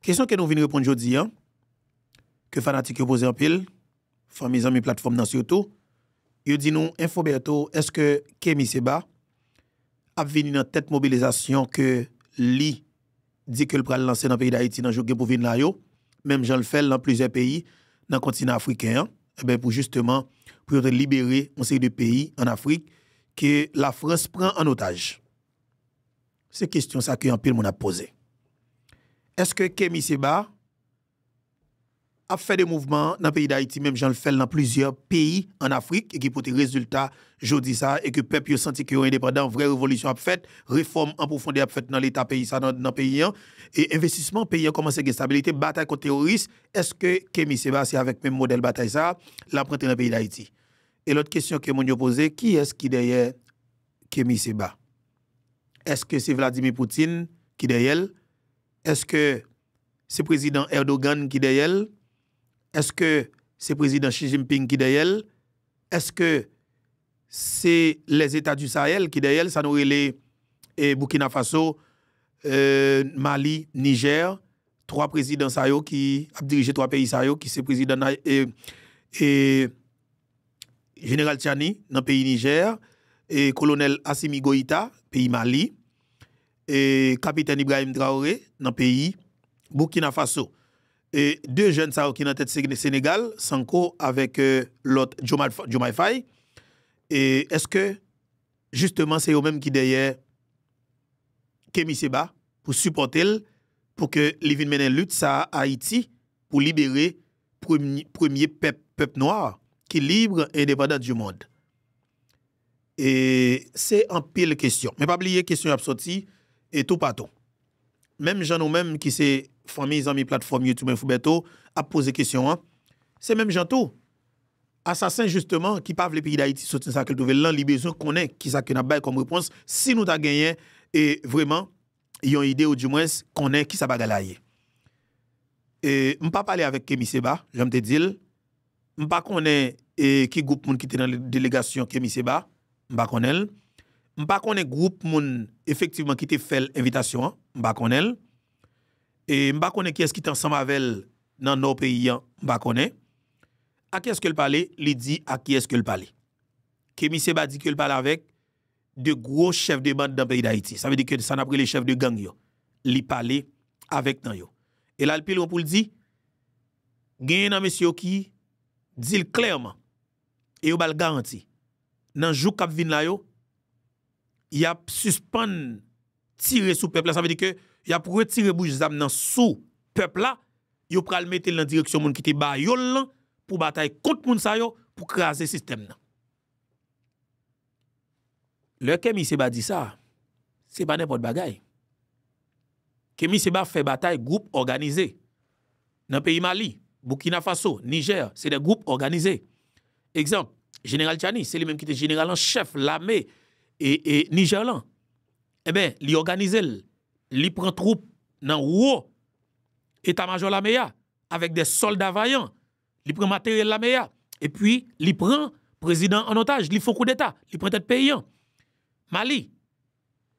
Question que nous venons répondre aujourd'hui, hein, que fanatique posé en pile, famille amis plateforme dans surtout, il dit nous Infoberto, est-ce que Kémy Séba a venu dans tête mobilisation que li dit que le pral lancer dans le pays d'Haïti dans jour pour venir là yo, même Jean le fait dans plusieurs pays dans le continent africain, hein, eh ben pour justement pour libérer un série de pays en Afrique que la France prend en otage. C'est question ça que en pile mon a posé. Est-ce que Kémy Séba a fait des mouvements dans le pays d'Haïti, même Jean le fait dans plusieurs pays en Afrique, et qui pour des résultats, je dis ça, et que le peuple a senti qu'il y a indépendant, vraie révolution a fait, réforme en profondeur a fait dans l'État pays, ça dans le pays, et investissement pays a commencé à gagner stabilité, bataille contre terroristes. Est-ce que Kémy Séba, c'est avec le même modèle bataille ça, l'emprunté dans le pays d'Haïti? Et l'autre question que mon posé, qui est-ce qui derrière Kémy Séba? Est-ce que c'est Vladimir Poutine qui derrière? Est-ce que c'est le président Erdogan qui derrière? Est-ce que c'est le président Xi Jinping qui derrière? Est-ce que c'est les États du Sahel qui derrière? Ça nous relève Burkina Faso, Mali, Niger, trois présidents Sayo qui ont dirigé trois pays Sayo, qui c'est président et général Tchani dans le pays Niger, et colonel Assimi Goïta, pays Mali, et capitaine Ibrahim Traoré dans le pays Burkina Faso. Et deux jeunes qui sont dans tête Sénégal, Sanko avec l'autre Diomaye Faye. Et est-ce que justement c'est eux-mêmes qui derrière Kémy Séba pour supporter pour que les viennent mener lutte ça à Haïti pour libérer premier peuple noir qui est libre et indépendant du monde. Et c'est en pile question. Mais pas oublier question a sorti et tout partout. Même gens nous-mêmes qui c'est famille amis plateforme YouTube Infoberto a posé question hein. C'est même gens tout assassin justement qui parle le pays d'Haïti sorti ça que trouver là li besoin connaît qui ça que n'a bail comme réponse si nous t'a gagné et vraiment ils ont idée ou du moins connaît qui ça bagalaye. Et m'pas parler avec Kémy Séba, j'aime te dire m'pas connaît qui groupe moun qui était dans la délégation Kémy Séba, m'pas connaît m'pas connaît groupe moun effectivement qui te fait l'invitation, m'pas connaît. Et m'pa connaît qui est-ce qui est ensemble avec elle dans nos pays, m'pa connaît. À qui est-ce que le parler? Il dit à qui est-ce que le parler. Kémy Séba dit que le parle avec de gros chefs de bande dans le pays d'Haïti. Ça veut dire que ça n'a pris les chefs de gang yo. Li parler avec nan yo. Et là le pile pour le dit gagne nan monsieur qui dit clairement et yo bal garanti. Dans jour k'ap vinn la yo, y a suspend tirer sous peuple. Ça veut dire que y a pour retirer bouche zam nan sous peuple là, yo pral mettre dans direction moun qui te ba yol là pour bataille contre moun sa yo pour craser système nan. Le Kémy Séba dit ça, c'est pas n'importe bagaille. Kémy Séba fait bataille groupe organisé. Dans le pays Mali, Burkina Faso, Niger, c'est des groupes organisés. Exemple, Général Tchani, c'est lui-même qui était général en chef l'armée et Niger là. Eh bien, il organise, il prend troupe dans haut état-major la MEA avec des soldats vaillants, il prend matériel la MEA et puis il prend président en otage, il fait coup d'état, il prend tête paysan. Mali,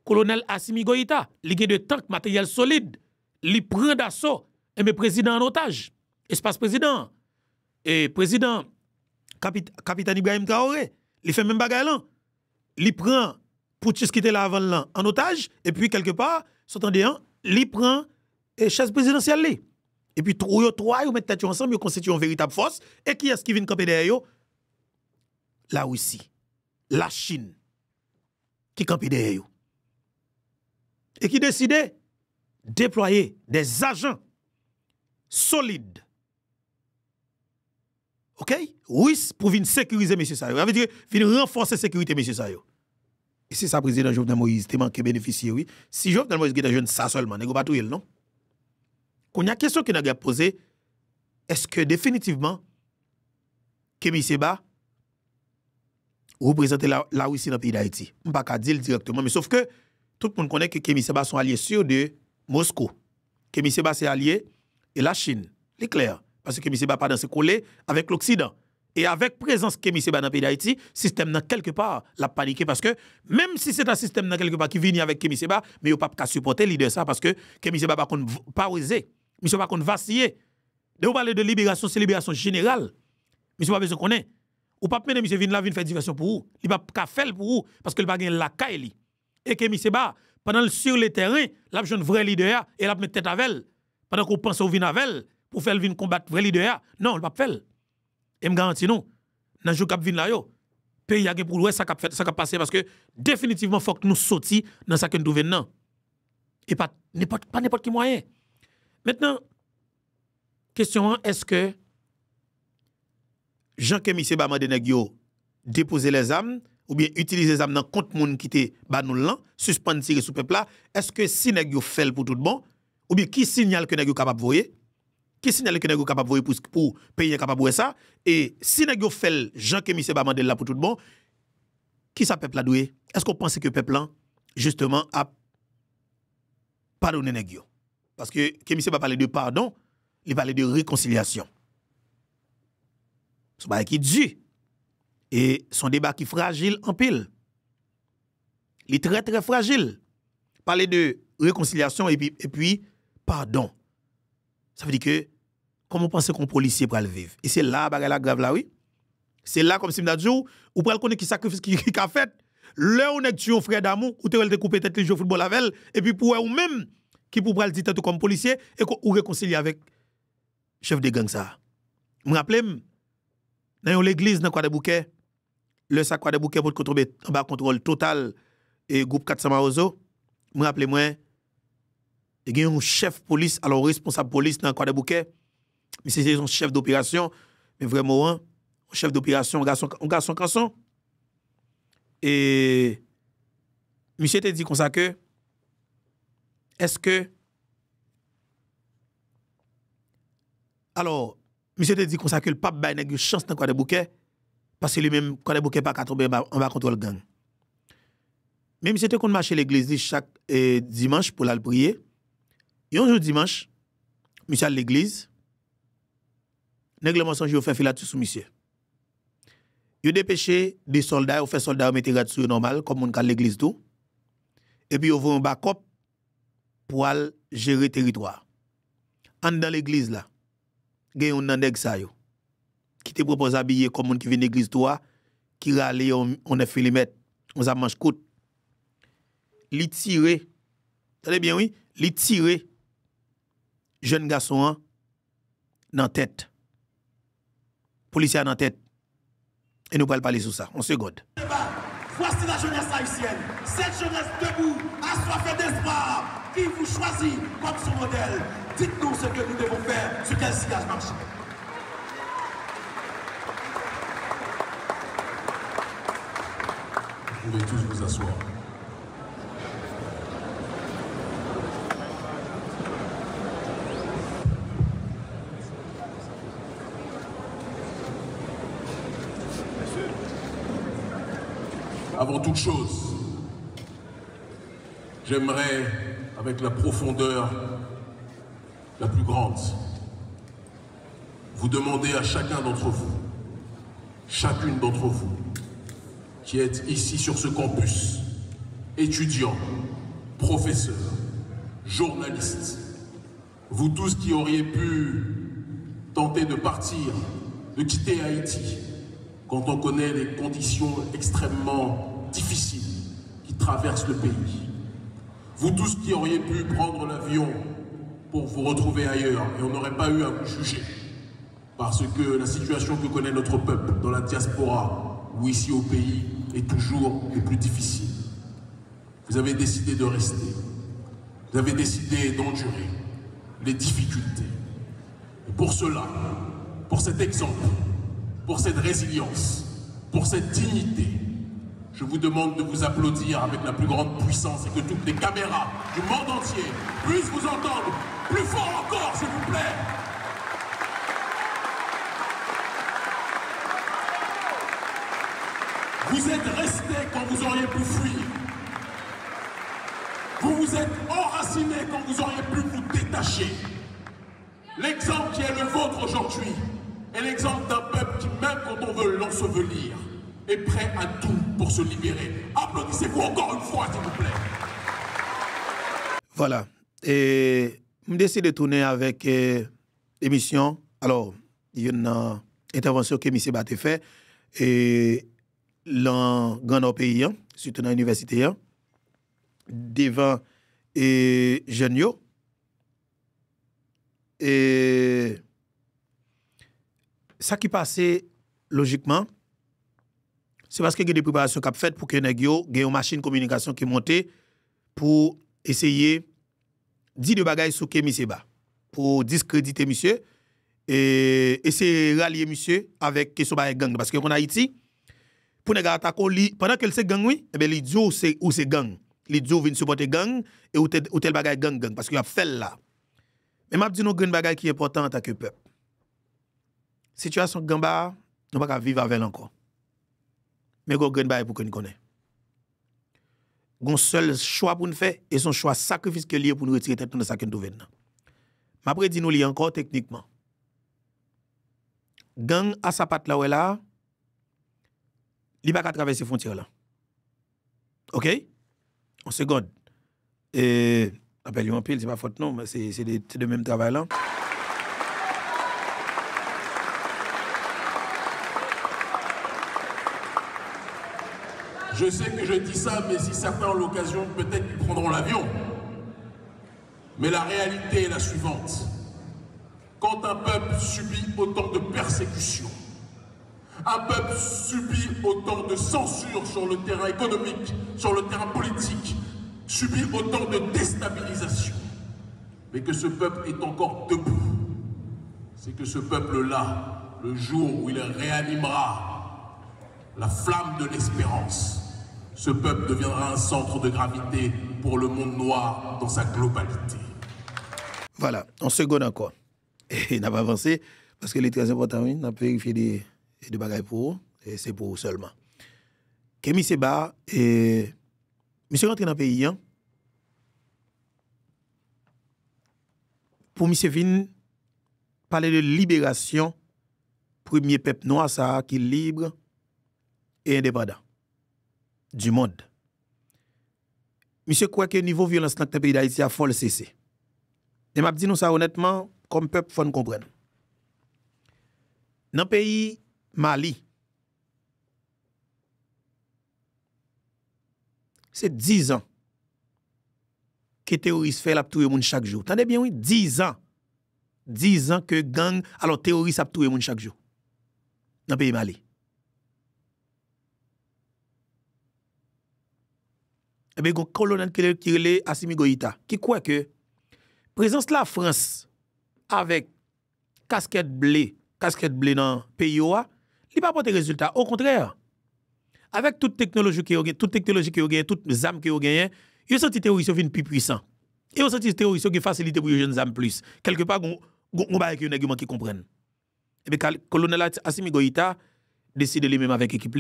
colonel Assimi Goïta, il a de tanks matériel solide, il prend d'assaut et le président en otage, espace président et président capitaine Ibrahim Traoré, il fait même bagaille là, il prend pour qui était là avant là en otage et puis quelque part s'entendez il prend chaise présidentielle li. Et puis trois yo mettent tête ensemble yo constituent une véritable force et qui est-ce qui vient camper derrière yo? La Russie, la Chine qui campe derrière yo. Et qui décide déployer des agents solides. OK? Oui, pour venir sécuriser monsieur Sayo. Ça veut dire venir renforcer la sécurité monsieur Sayo. Et c'est ça, président Jovenel Moïse, te manque bénéficier, oui. Si Jovenel Moïse est jeune, ça seulement, n'est pas tout, non? Quand il y a une question qui n'a posée, est-ce que définitivement, Kémy Séba représente la Russie dans le pays d'Haïti? Je ne peux pas dire directement, mais sauf que tout le monde connaît que Kémy Séba sont alliés sûrs de Moscou. Kémy Séba c'est allié et la Chine. C'est clair. Parce que Kémy Séba pas dans ce collé avec l'Occident. Et avec présence Kémy Séba dans le pays d'Haïti, système dans quelque part la paniqué parce que même si c'est un système dans quelque part qui vient avec Kémy Séba, mais il pas qu'à supporter leader ça parce que Kémy Séba pas osé Monsieur pas qu'on vaciller. De vous parler de libération, c'est libération générale. Monsieur pas besoin qu'on ait. Ou pas mener monsieur vinn là vinn faire diversion pour vous. Il pas ka faire pour vous parce que il pas gagne la caille li. Et que monsieur ba pendant sur le terrain, l'a jeune vrai leader et l'a mettre tête avec. Pendant qu'on pense au vinn avec pour faire vinn combattre vrai leader. Non, il pas faire. Et me garantis non. Dans jour cap vinn là yo. Pays a pour ouais ça cap fait ça cap passer parce que définitivement faut que nous sorti dans ça que nous venons. Et pas n'importe qui moyen. Maintenant question est-ce que Jean Kémy se ba mande nèg yo déposer les armes ou bien utiliser les armes dans contre moun qui te ba nous là suspendre tirer sous peuple là est-ce que si nèg yo fait pour tout bon ou bien qui signale que nèg yo capable voyer qui signale que nèg yo capable voyer pour payer capable voir ça et si nèg yo fait Jean Kémy se ba mande là pour tout bon qui ça peuple là doué est-ce qu'on pense que peuple là justement a pardonné nèg yo parce que Kémy se ba parler de pardon il parle de réconciliation. C'est pas qui dit. Et son débat qui est fragile en pile. Il est très très fragile. Parler de réconciliation et puis pardon. Ça veut dire que comment penser qu'on policier pour le vivre. Et c'est là la grave là oui. C'est là comme si m'a dit ou pour le connaître qui sacrifice qui a fait. Là on est tué un frère d'amour ou te couper tête le jeu football avec et puis pour ou même qui pour le dire tout comme policier et ou réconcilier avec chef de gang ça. Me rappelle dans l'église dans Croix-des-Bouquets, le sac Croix-des-Bouquets pour tomber en bas contrôle total et groupe 400 Maozo. Me rappelle moi il y a un chef police alors responsable police dans Croix-des-Bouquets. Mais c'est un chef d'opération mais vraiment un chef d'opération un garçon canson. Et monsieur te dit comme ça que est-ce que alors monsieur te dit comme ça que le pape ba une chance dans Croix-des-Bouquets parce que lui-même Croix-des-Bouquets pas tomber en bas contre le gang. Même si c'était qu'on marche l'église chaque dimanche pour aller prier. Et un jour dimanche, monsieur à l'église, nèg le mensonge yo fait filature sous monsieur. Yo dépêché des soldats, ou fait soldats mettre garde sur normal comme on à l'église tout. Et puis yo vont un backup pour aller gérer territoire. En dans l'église là, gen yon nan nèg sa yo qui te propose habiller comme on qui vient l'église toi, qui rale on est filimètre, on a manche coute. Li tire. Tenez bien oui, li tire jeune garçon dans tête. Policier dans tête. Et nous allons parler sur ça. On seconde. Voici la jeunesse haïtienne. Cette jeunesse debout, assoiffée d'espoir, qui vous choisit comme son modèle. Dites-nous ce que nous devons faire, sur quel sillage marcher. Vous pouvez tous vous asseoir. Avant toute chose, j'aimerais, avec la profondeur la plus grande, vous demander à chacun d'entre vous, chacune d'entre vous, qui êtes ici sur ce campus, étudiants, professeurs, journalistes, vous tous qui auriez pu tenter de partir, de quitter Haïti, quand on connaît les conditions extrêmement difficiles qui traversent le pays. Vous tous qui auriez pu prendre l'avion pour vous retrouver ailleurs et on n'aurait pas eu à vous juger parce que la situation que connaît notre peuple dans la diaspora ou ici au pays est toujours les plus difficiles. Vous avez décidé de rester. Vous avez décidé d'endurer les difficultés. Et pour cela, pour cet exemple, pour cette résilience, pour cette dignité, je vous demande de vous applaudir avec la plus grande puissance et que toutes les caméras du monde entier puissent vous entendre plus fort encore, s'il vous plaît. Vous êtes restés quand vous auriez pu fuir. Vous vous êtes enracinés quand vous auriez pu vous détacher. L'exemple qui est le vôtre aujourd'hui est l'exemple d'un peuple qui, même quand on veut l'ensevelir, est prêt à tout pour se libérer. Applaudissez-vous encore une fois, s'il vous plaît. Voilà. Et Je décide de tourner avec émission. Alors, il y a une intervention que M. Baté fait et dans grand pays, surtout dans l'université, devant jeunes. Et ça qui passait logiquement, c'est parce qu'il y a des préparations qui sont faites pour que les gens aient une machine de communication qui est montée pour essayer de dire des bagages sur M. Seba, pour discréditer monsieur et essayer de rallier monsieur avec question de gang. Parce qu'en Haïti, pour les gars pendant que c'est gang, oui, eh bien, les gens ou c'est gang. Les gens viennent supporter gang et ou tel bagage gang. Parce qu'il y a fait là. Mais je dis nous une bagage qui est important en tant que peuple. Situation gamba, nous ne pouvons pas vivre avec elle encore. Mais il y a une bagage pour que nous connaissions. Un seul choix pour nous faire et son choix sacrifice que lié pour nous retirer tête de ça que nous venons. Mais après, dis-nous li encore techniquement. Gang à sa patte là où elle a, il va pas traverser frontière là. OK? En seconde. Et appelle en pile, c'est pas faute non, mais c'est de même travail là. Je sais que je dis ça, mais si certains ont l'occasion, peut-être qu'ils prendront l'avion. Mais la réalité est la suivante. Quand un peuple subit autant de persécutions, un peuple subit autant de censure sur le terrain économique, sur le terrain politique, subit autant de déstabilisation, mais que ce peuple est encore debout, c'est que ce peuple-là, le jour où il réanimera la flamme de l'espérance, ce peuple deviendra un centre de gravité pour le monde noir dans sa globalité. Voilà, en seconde encore. Et il n'a pas avancé parce qu'il est très important, oui, on a vérifié des bagages pour eux, et c'est pour eux seulement. Kémy Seba, monsieur rentre dans le pays, hein, pour monsieur Vin, parler de libération, premier peuple noir, ça, qui est libre et indépendant du monde. Monsieur croit que le niveau de violence dans le pays d'Haïti a folle cessé. Et m'a dit nous ça honnêtement, comme peuple, il faut nous comprendre. Dans le pays Mali, c'est 10 ans que les terroristes font la tuer les gens chaque jour. Attendez bien, oui, 10 ans. 10 ans que gang, alors terroristes a tué les gens chaque jour. Dans le pays Mali. Eh bien, il y a un colonel qui est Assimi Goïta, qui croit que présence de la France avec casquette blé dans le pays, il n'a pas porté résultat. Au contraire, avec toute technologie qui a toutes les armes qui ont gagné, il a senti terroriste qui plus puissant. Et il a senti terroriste qui facilite pour les jeunes armes plus. Quelque part, on va avec un argument qui comprenne. Et bien, le colonel Assimi Goïta décide lui-même avec l'équipe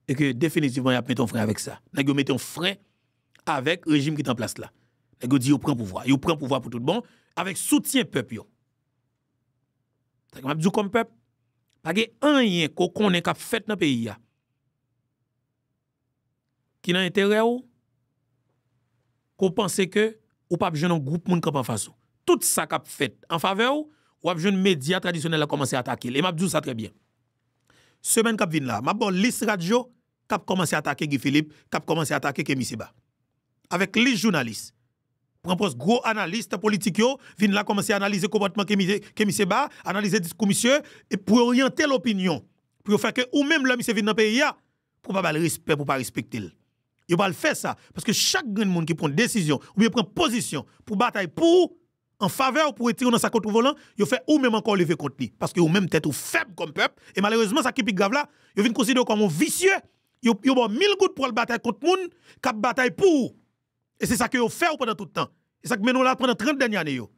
et que définitivement, il a mis un frein avec ça. Il a mis un frein avec le régime qui est en place là. Il dit qu'il prend pouvoir. Il prend pouvoir pour tout le monde avec soutien peuple. Ça dit comme peuple, pas de rien qu'on connaît qu'a fait dans le pays qui n'a intérêt ou qu'on pense que ou pas besoin d'un groupe moun en face. Tout ça qu'a fait en faveur ou a besoin de médias traditionnels a commencé à attaquer. Et m'a dit ça très bien. Semaine qu'a vinn là, m'a bon liste radio qu'a commencé à attaquer Guy Philippe, qu'a commencé à attaquer Kémy Seba. Avec les journalistes. Prend poste gros analyste politique yo, vinn là commencer à analyser comportement Kémy Seba, analyser discours monsieur et pour orienter l'opinion. Pour faire que ou même là monsieur vinn dans pays pour pas le respect pour pas respecter. Il va le faire ça parce que chaque grand monde qui prend décision ou bien prend position pour bataille pour en faveur pour retirer dans sa contre volant, il fait ou même encore lever contre lui parce que ou même tête ou faible comme peuple et malheureusement ça qui est grave là, il vient considérer comme un vicieux. Il bon 1000 gouttes pour le bataille contre monde, cap bataille pour. Et c'est ça que vous faites pendant tout le temps. Et ça que nous là pendant 30 dernières années. Vous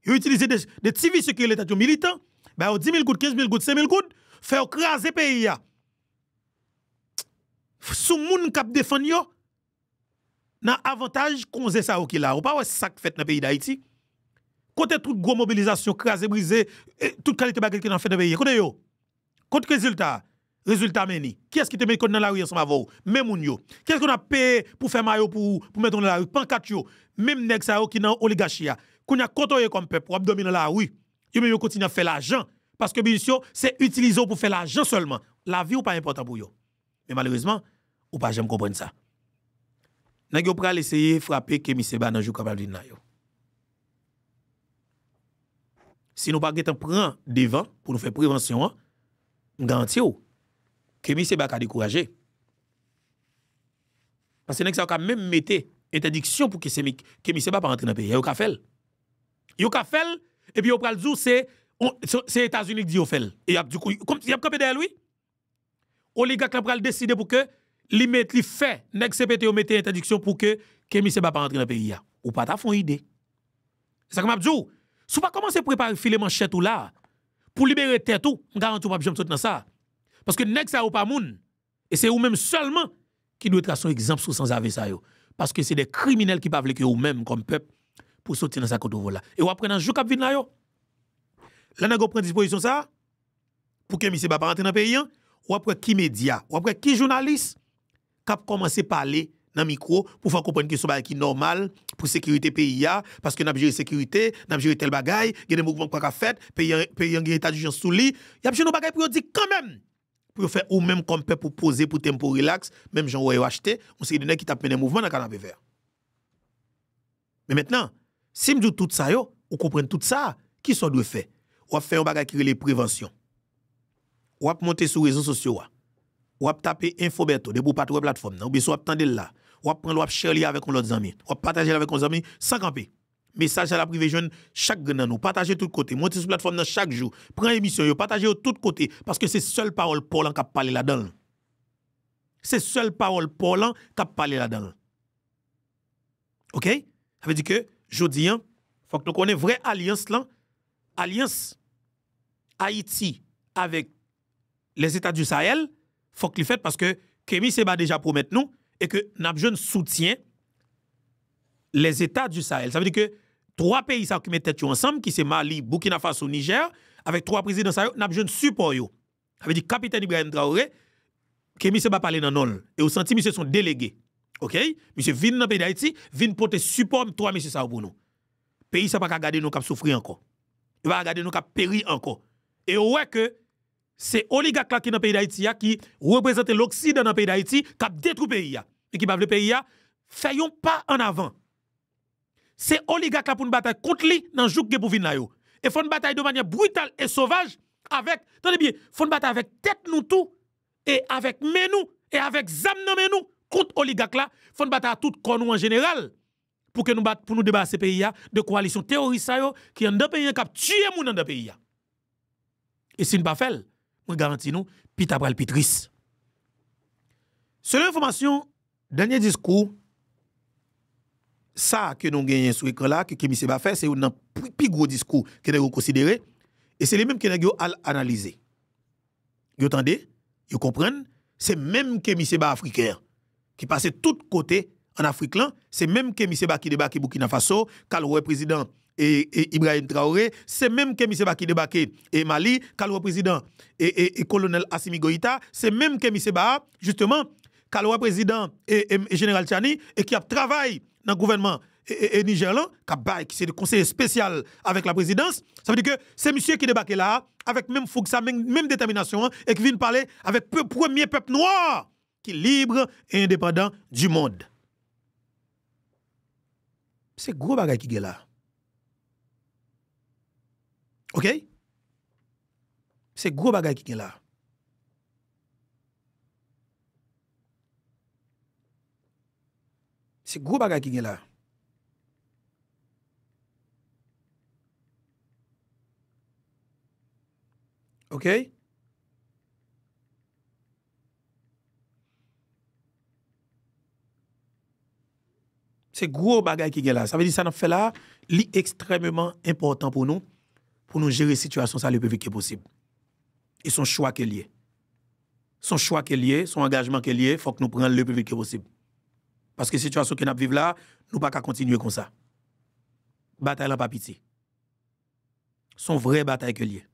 utilisez des petits vicieux qui sont l'état militant, ben 10 000 gouttes, 15 000 gouttes, 5 000 gouttes, faire craser le pays. Sous moun kap défend yo, nan avantage qu'on sait ça qui là. Ou pas ça que fait dans le pays d'Haïti. Côté toute gros mobilisation, craser, briser, toute qualité bagarre qui dans fait dans le pays. Côté yo. Côté résultat meni. Qui est-ce qui te met dans la rue ensemble avec vous? Même moun yo. Qu'est-ce qu'on a payé pour faire maillot pour mettre dans la rue? Pancarte yo. Même nèg ça qui dans oligarchie. qu'on a côtoyé comme peuple, ou dominer la rue, yo continue à faire l'argent parce que bien sûr, c'est utilisé pour faire l'argent seulement. La vie ou pas important pour yo. Mais malheureusement, ou pas jamais comprendre ça. Nèg yo pral essayer frapper Kémi Seba dans jou capable de yo. Si nous pas getan prend devant pour nous faire prévention, on garantit Kémi Seba ka décourager. Parce que nèg ça ka même mettre interdiction pour que Kémi Seba pas rentrer dans le pays. Yo ka fait. Yo ka fait et puis yo pral dire c'est États-Unis qui dit yo fait. Et du coup comme y a campé derrière lui. Oligarque la pral décider pour que li met li fait nèg CPT yo mette interdiction pour que Kémi Seba pas rentrer dans le pays ou pas ta font idée. C'est ça que m'a dit. Si pas commencer à préparer filer manchette ou là pour libérer tête ou garantie pas jamais dans ça. Parce que nèg ça ou pas moun et c'est ou même seulement qui doit être son exemple sous sans avec ça yo parce que c'est des criminels qui pas veulent que ou même comme peuple pour sortir dans sa côte là. Et ou après dans jour cap vinn là yo. Là nèg prend disposition ça pour Kémi Seba pas rentrer dans le pays ou après qui média ou après qui journaliste cap commencer parler dans micro pour faire comprendre que c'est qui normal pour sécurité pays parce que n'a géré sécurité, n'a géré tel bagaille, il y a des mouvements quoi fait, pays en état d'urgence sous lui, y a des bagaille pour dire quand même pour faire ou même comme peuple pour poser pour tempo relax, même gens ouais acheter, on sait des qui t'a mené mouvement dans canapé vert. Mais maintenant, si me dit tout ça yo, ou comprendre tout ça, qui sont doit faire? Ou faire un bagaille qui relève prévention. Ou monter sur les réseaux sociaux. Ou taper Infoberto, de pour pas trouver plateforme, ou bien soit attendre là. Ou prendre ou share avec l'autre ami. Ou partager avec nos amis sans camper. Message à la privée jeune chaque grand nous partager tout côté, monter sur plateforme dans chaque jour. Prends émission yo, partager de tout côté parce que c'est seule parole Paul qui a parlé là-dedans. C'est seule parole Paul qui a parlé là-dedans. OK? Ça veut dire que jodi faut que nous connaissions vraie alliance là, alliance Haïti avec les États du Sahel, faut que le fait parce que Kémi Seba déjà promet nous et que n'a besoin de soutien les États du Sahel. Ça veut dire que trois pays ça qui mettent tête ensemble qui c'est Mali, Burkina Faso, Niger avec trois présidents ça n'a besoin de support yo. Ça veut dire capitaine Ibrahim Traoré Kémi Seba parler dans non et au senti monsieur son délégué. OK? Monsieur vinn dans pays d'Haïti, vinn porter support trois monsieur ça pour nous. Pays ça pas garder nous cap souffrir encore. Il va garder nous cap périr encore. Et ouais que c'est oligarque là qui dans pays d'Haïti qui représente l'Occident dans le pays d'Haïti qui a détruit le pays et qui va le pays faisons pas en avant. C'est oligarque là pour une bataille contre lui dans jouk pour venir là yo. Et faut une bataille de manière brutale et sauvage avec attendez bien, faut une bataille avec tête nous tout et avec menou et avec zam nan menou contre oligarque là, faut une bataille à tout corps nous en général pour que nous battre pour nous débarrasser pays de coalition terroriste qui en deux pays qui a tué moun dans deux pays. Et si nous pas fait, on garantit nous pita pral pitris. Selon information, dernier discours ça que nous gagnons sur l'écran là que Kémi Seba fait c'est un plus gros discours que nous considérer et c'est les mêmes que nous analyser. Vous entendez? Vous comprenez? C'est même Kémi Seba africain qui passe tout côté en Afrique là, c'est même Kémi Seba qui débarque Burkina Faso, Kalou président et Ibrahim Traoré, c'est même Kémi Seba qui débarque et Mali, Kalou président et colonel Assimi Goïta, c'est même Kémi Seba justement Kalou président et général Tchani et qui a travaillé dans le gouvernement et Niger là, qui c'est le conseiller spécial avec la présidence, ça veut dire que c'est monsieur qui débarque là avec même fougue ça même détermination et qui vient parler avec le premier peuple noir qui est libre et indépendant du monde. C'est gros bagay qui est là. OK? C'est gros bagay qui est là. C'est gros bagay qui est là. OK? C'est gros bagay qui est là. Ça veut dire ça nous fait là, c'est extrêmement important pour nous gérer la situation ça le plus vite que possible. Et son choix qu'il y est. Son choix qu'il y est, son engagement qu'il y est, faut que nous prenions le plus vite que possible. Parce que la situation que nous vivons là, nous ne pouvons pas continuer comme ça. Bataille là pas pitié. Son vrai bataille qu'il y est.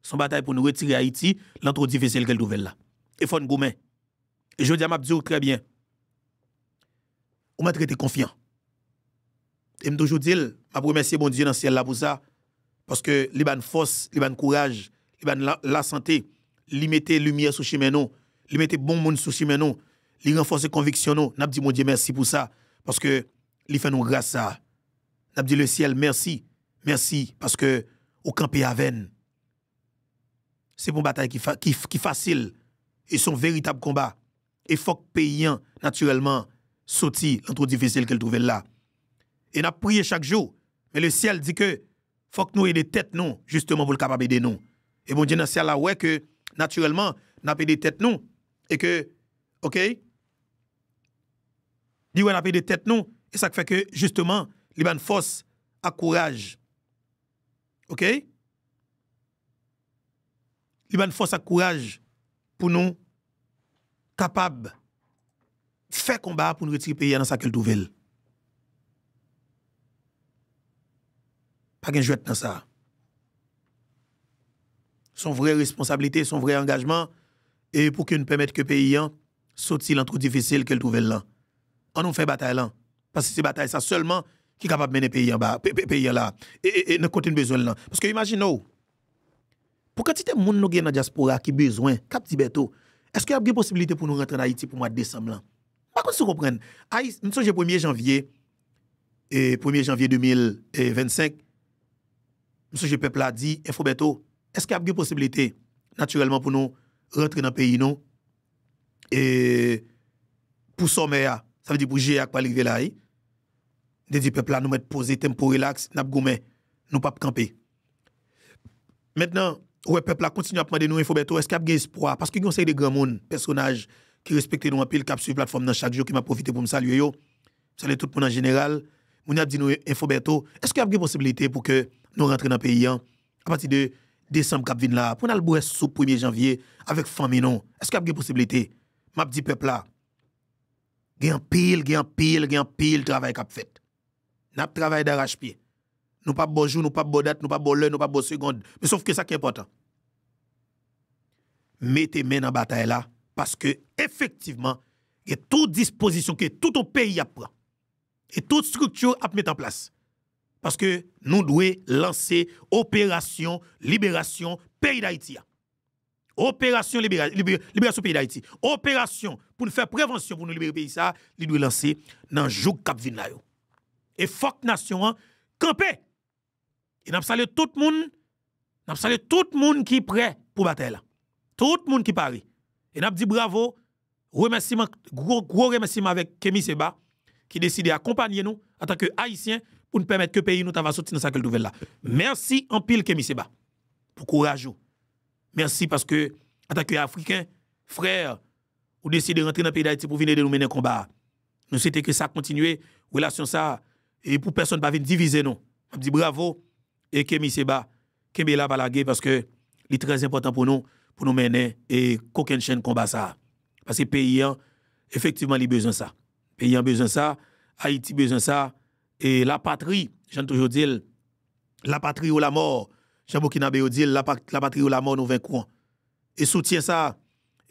Son bataille pour nous retirer Haïti, l'entre difficile qu'elle nouvelle là. Et faut nous gommer. Et je dis à Mabdou très bien. On m'a traité confiant. Et me toujours dire, je remercie bon Dieu dans le ciel là pour ça parce que il ban force, il ban courage, il ban la santé, il mette lumière sur chemin nous, il mette bon monde sur chemin nous, il renforce conviction nous. N'a dit mon Dieu merci pour ça parce que il fait nous grâce ça. N'a dit le ciel merci. Merci parce que au campé Aven. C'est une bataille qui facile et son véritable combat. Et faut que paysan naturellement sorti l'entre difficile qu'elle trouve là. Et n'a prié chaque jour, mais le ciel dit que faut que nous ayons des têtes nous justement pour le capable d'aider nous. Et bon Dieu dans le ciel là ouais que naturellement n'a pas des têtes nous et que OK dit ouais n'a pas des têtes nous et ça fait que justement il y a une force à courage. OK? Il y a une force à courage pour nous capables de faire combat pour nous retirer le pays dans sa nouvelle. Pas de jouet dans ça. Son vraie responsabilité, son vrai engagement, et pour que nous permettre que le pays sortir l'entrée difficile qu'elle trouve là. On nous fait bataille là. Parce que c'est bataille ça seulement qui est capable de mener le pays là. Et nous continuons besoin là. Parce que imaginez, pour quantité de monde dans la diaspora qui a besoin, Cap Tibeto, est-ce qu'il y a une possibilité pour nous rentrer en Haïti pour le mois de décembre là? Par contre, si vous comprenez, nous sommes le 1er janvier, 2025, M. Peuple a dit, Infobeto, est-ce qu'il y a une possibilité, naturellement, pour nous rentrer dans le pays, nous, et pour sommet, ça veut dire pour GIA, pour arriver là, de peuple là, nous mettre posé, tempo relax, nous goumé, nous pas camper. Maintenant, ouais, peuple là continue à demander nous, Infobeto, est-ce qu'il y a un espoir? Parce qu'il y a un de grands monde, personnages qui respectent nous en pile, qui sur plateforme chaque jour, qui m'a profité pour me saluer, saluer tout le monde en général. Nous a dit nous, Infobeto, est-ce qu'il y a une possibilité pour que nous rentrions dans le pays à partir de décembre cap vinn là pour nous boire sous 1er janvier avec famille non est-ce qu'il y a une possibilité m'a dit peuple là gain pile travail qu'a fait n'a travail d'arrache-pied nous pas bon jour nous pas bon date nous pas bon l'heure nous pas bon seconde mais sauf que ça qui est important mettez main dans bataille là parce que effectivement il y a toute disposition que tout ton pays a prend et toute structure à mettre en place. Parce que nous devons lancer opération libération pays d'Haïti. Opération libération pays d'Haïti. Opération pour nous faire prévention pour nous libérer pays ça, nous devons lancer dans jour cap vinn là yo. Et faut que nation camper. Et n'a salué tout le monde qui est prêt pour bataille là. Tout le monde qui paré. Et n'a dit bravo, remerciement gros remerciement avec Kémy Seba qui décide d'accompagner nous en tant que haïtiens pour nous permettre que le pays nous va sortir dans cette nouvelle là. Merci en pile Kémy Seba pour courage. Merci parce que en tant qu'Africain, frère, ou décidez de rentrer dans le pays d'Haïti pour venir de nous mener un combat. Nous souhaitons que ça continue, relation ça, et pour personne ne va venir diviser nous. Je dis bravo et Kémy Seba, Kémy là balaguer parce que c'est très important pour nous mener et qu'aucune chaîne combat ça. Parce que le pays, effectivement, il a besoin de ça. Le pays a besoin de ça, Haïti a besoin de ça, et la patrie, j'aime toujours dire, la patrie ou la mort, Jean Burkinabé dit, la patrie ou la mort nous vaincrons. Et soutien ça,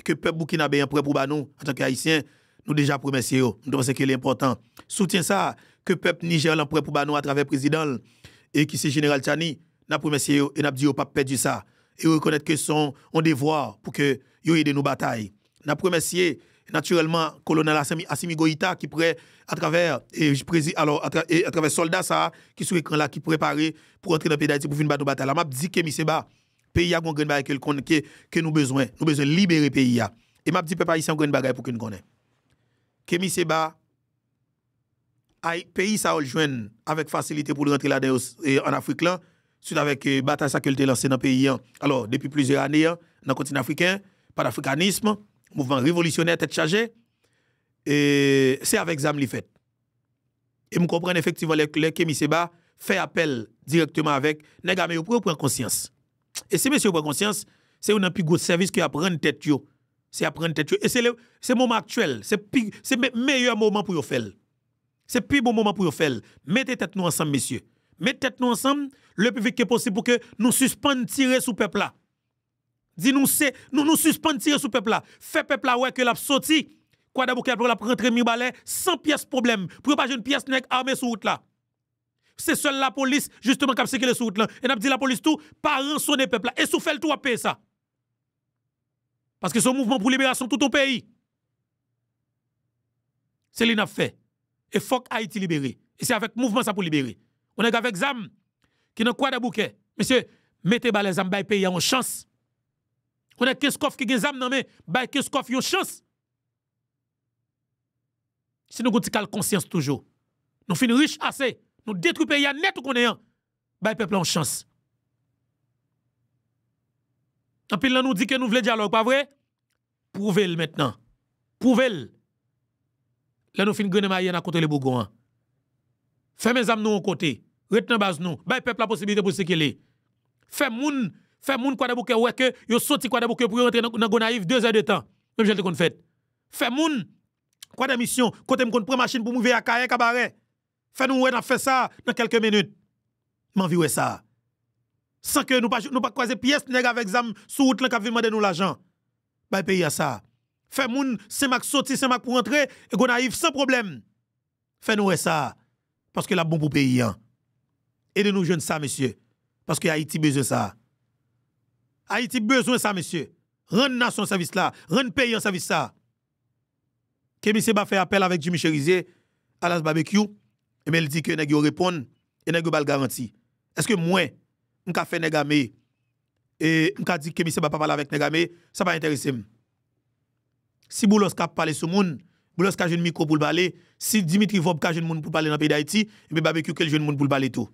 que le peuple Burkinabé est prêt pour nous, en tant qu'Haïtiens, nous déjà remercier, nous pensons qu'il est important. Soutien ça, que le peuple Niger est prêt pour nous à travers le président, et qui c'est Général Tchani, nous remercier et nous dit, pas perdu ça. Et reconnaître que son devoir pour que nous aider nos batailles. Nous remercier naturellement colonel Assimi Goïta qui prêt à travers à travers soldats ça qui sur écran là qui préparé pour entrer dans le pays d'Haïti pour venir battre bataille. M'a dit Kémy Seba pays a gon grand bagaille que nous besoin libérer pays a. Et m'a dit peuple haïtien grand bagaille pour que nous connaît. Kémy Seba pays ça rejoindre avec facilité pour rentrer là en Afrique là suite avec bataille ça qu'il a lancé dans le pays. Alors depuis plusieurs années dans le continent africain par l'africanisme mouvement révolutionnaire tête chargée et c'est avec zam li fait et me comprendre effectivement les Kémy Seba fait appel directement avec nèg amé pour prendre conscience et si monsieur prend conscience c'est un plus gros service qui apprendre tête yo c'est apprendre tête yo et c'est moment actuel c'est meilleur moment pour yo faire c'est plus bon moment pour yo faire mettez tête nous ensemble messieurs mettez tête nous ensemble le plus vite que possible pour que nous suspendre tirer sous peuple là. Dis-nous, nous suspendons tirer sur le peuple là. Fait peuple là, ouais, que l'a sorti. Quoi d'abord, qu'il a rentré mi balai, sans pièce problème. Pour pas une pièce nèg armée sur route là. c'est seule la police, justement, qui a sécuré sur route là. Et n'a dit la police tout, pas rançonner peuple là. Et sous fait le tout à payer ça. Parce que c'est un mouvement pour libération tout au pays. C'est ce qu'on a fait. Et faut que Haïti libéré. Et c'est avec mouvement ça pour libérer. On est avec ZAM, qui n'a quoi de bouquet. Monsieur, mettez bas les ZAM, bay pays en chance. On est 15 coffres qui ont ZAM, non mais, bay 15 coffres en chance. Si nous avons conscience toujours, nous finissons riches assez, nous détruisons le pays net ou qu'on est, bay peuple en chance. En plus, là, nous dit que nous voulons dialogue, pas vrai? Prouvez-le maintenant. Prouvez-le. Là, nous finissons grenade à côté les Bourgoins. Fais mes âmes nous au côté. Retenez base nous. Bay peuple la possibilité pour ce qu'il est. Fais moun quoi de bouquet ouais que yo sorti quoi de bouquet pour rentrer dans Gonaïve 2 heures de temps. Même j'ai qu'on fait. Fais moun quoi de mission côté m'kon prend machine pour m'ouvrir à Kaye cabaret. Fais nous on a fait ça dans quelques minutes. M'envie ouais ça. Sans que nous pas croiser pièce nèg avec zam sous route là qui vient demander nous l'argent. Bay pays à ça. Fais moun Saint-Marc sorti Saint-Marc pour rentrer et Gonaïve sans problème. Fais nous ouais ça parce que la bon pour pays hein. Aidez-nous jeunes ça monsieur parce que Haïti besoin ça. Haïti besoin ça monsieur. Rendre nation service là, rendre pays en service ça. Kémy Seba fait appel avec Jimmy Cherizier à la barbecue et mais il dit que nèg yo répond et nèg yo bal garantie. Est-ce que moi m'ka fait nègamé et m'ka dit Kémy Seba pas parler avec nègamé, ça pas intéresser. Si Boulos ka parler sur moun, Boulos ka jeune micro pour parler, si Dimitri Vob ka jeune moun pour parler dans pays d'Haïti, et bien barbecue quel jeune moun pour parler tout.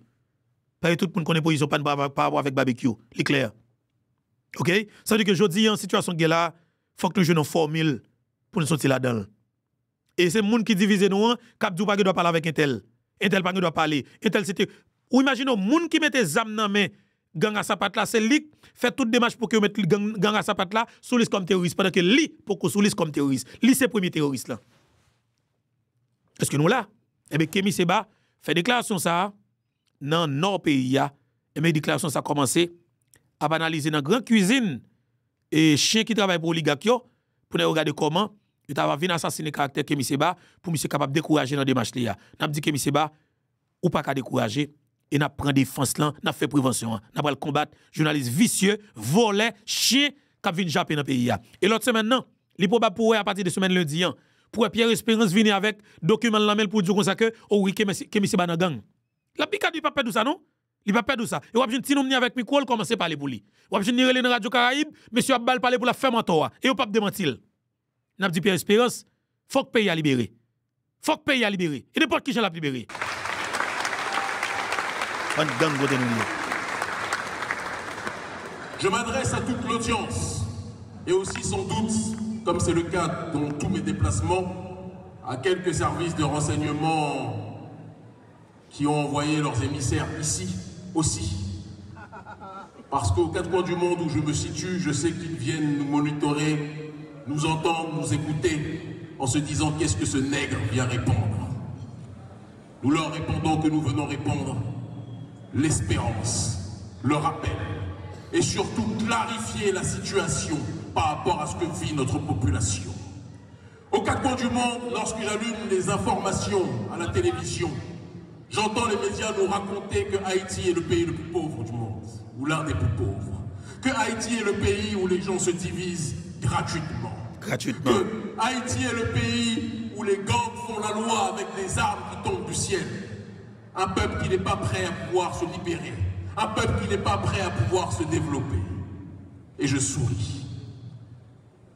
Pas tout le monde connaît position pas rapport avec barbecue, c'est clair. OK? Ça veut dire que jodi en situation là, faut que nous jouions une formule pour nous sortir là-dedans. Et c'est moun qui divise nous, cap dou pas doit parler avec un tel pas doit parler. Un tel c'était ou imaginez moun qui mette zam nan main gang à sapat là, c'est lui fait toute démarche pour que mette gang à sapat là sous liste comme terroriste pendant que lui pour que sous liste comme terroriste. Lui c'est premier terroriste là. Est-ce que nous là? Eh bien Kémy Seba fait déclaration ça dans nord pays a et mes déclaration ça commencé à analyser dans grande cuisine et chien qui travaille pour oligarque pour nous regarder comment il va venir assassiner caractère Kémy Seba pour monsieur capable décourager dans démarche là. N'a dit Kémy Seba ou pas qu'à décourager et n'a prend défense là, n'a fait prévention, n'a pas le combattre journaliste vicieux, volé, chien qui vient japper dans pays a. Et l'autre semaine non, il probable pour à partir de semaine lundi pour Pierre Espérance venir avec document la mail pour dire comme ça que oh oui Kémy Seba dans gang. La picade il pas perdre ça non? Il va perdre ça. Et on va venir ti avec micro commencer parler pour lui. On va venir relé dans Radio Caraïbe, monsieur Abbal parler pour la faire mentor et on pas démentir. N'a dit Pierre Espérance, faut que pays a libéré. Faut que pays a libéré. Et n'importe qui j'en l'a libéré. Je m'adresse à toute l'audience et aussi sans doute, comme c'est le cas dans tous mes déplacements, à quelques services de renseignement qui ont envoyé leurs émissaires ici aussi. Parce qu'aux quatre coins du monde où je me situe, je sais qu'ils viennent nous monitorer, nous entendre, nous écouter, en se disant qu'est-ce que ce nègre vient répondre. Nous leur répondons que nous venons répondre l'espérance, le rappel, et surtout clarifier la situation par rapport à ce que vit notre population. Aux quatre coins du monde, lorsque j'allume les informations à la télévision, j'entends les médias nous raconter que Haïti est le pays le plus pauvre du monde, ou l'un des plus pauvres. Que Haïti est le pays où les gens se divisent gratuitement. Que Haïti est le pays où les gangs font la loi avec des armes qui tombent du ciel. Un peuple qui n'est pas prêt à pouvoir se libérer. Un peuple qui n'est pas prêt à pouvoir se développer. Et je souris.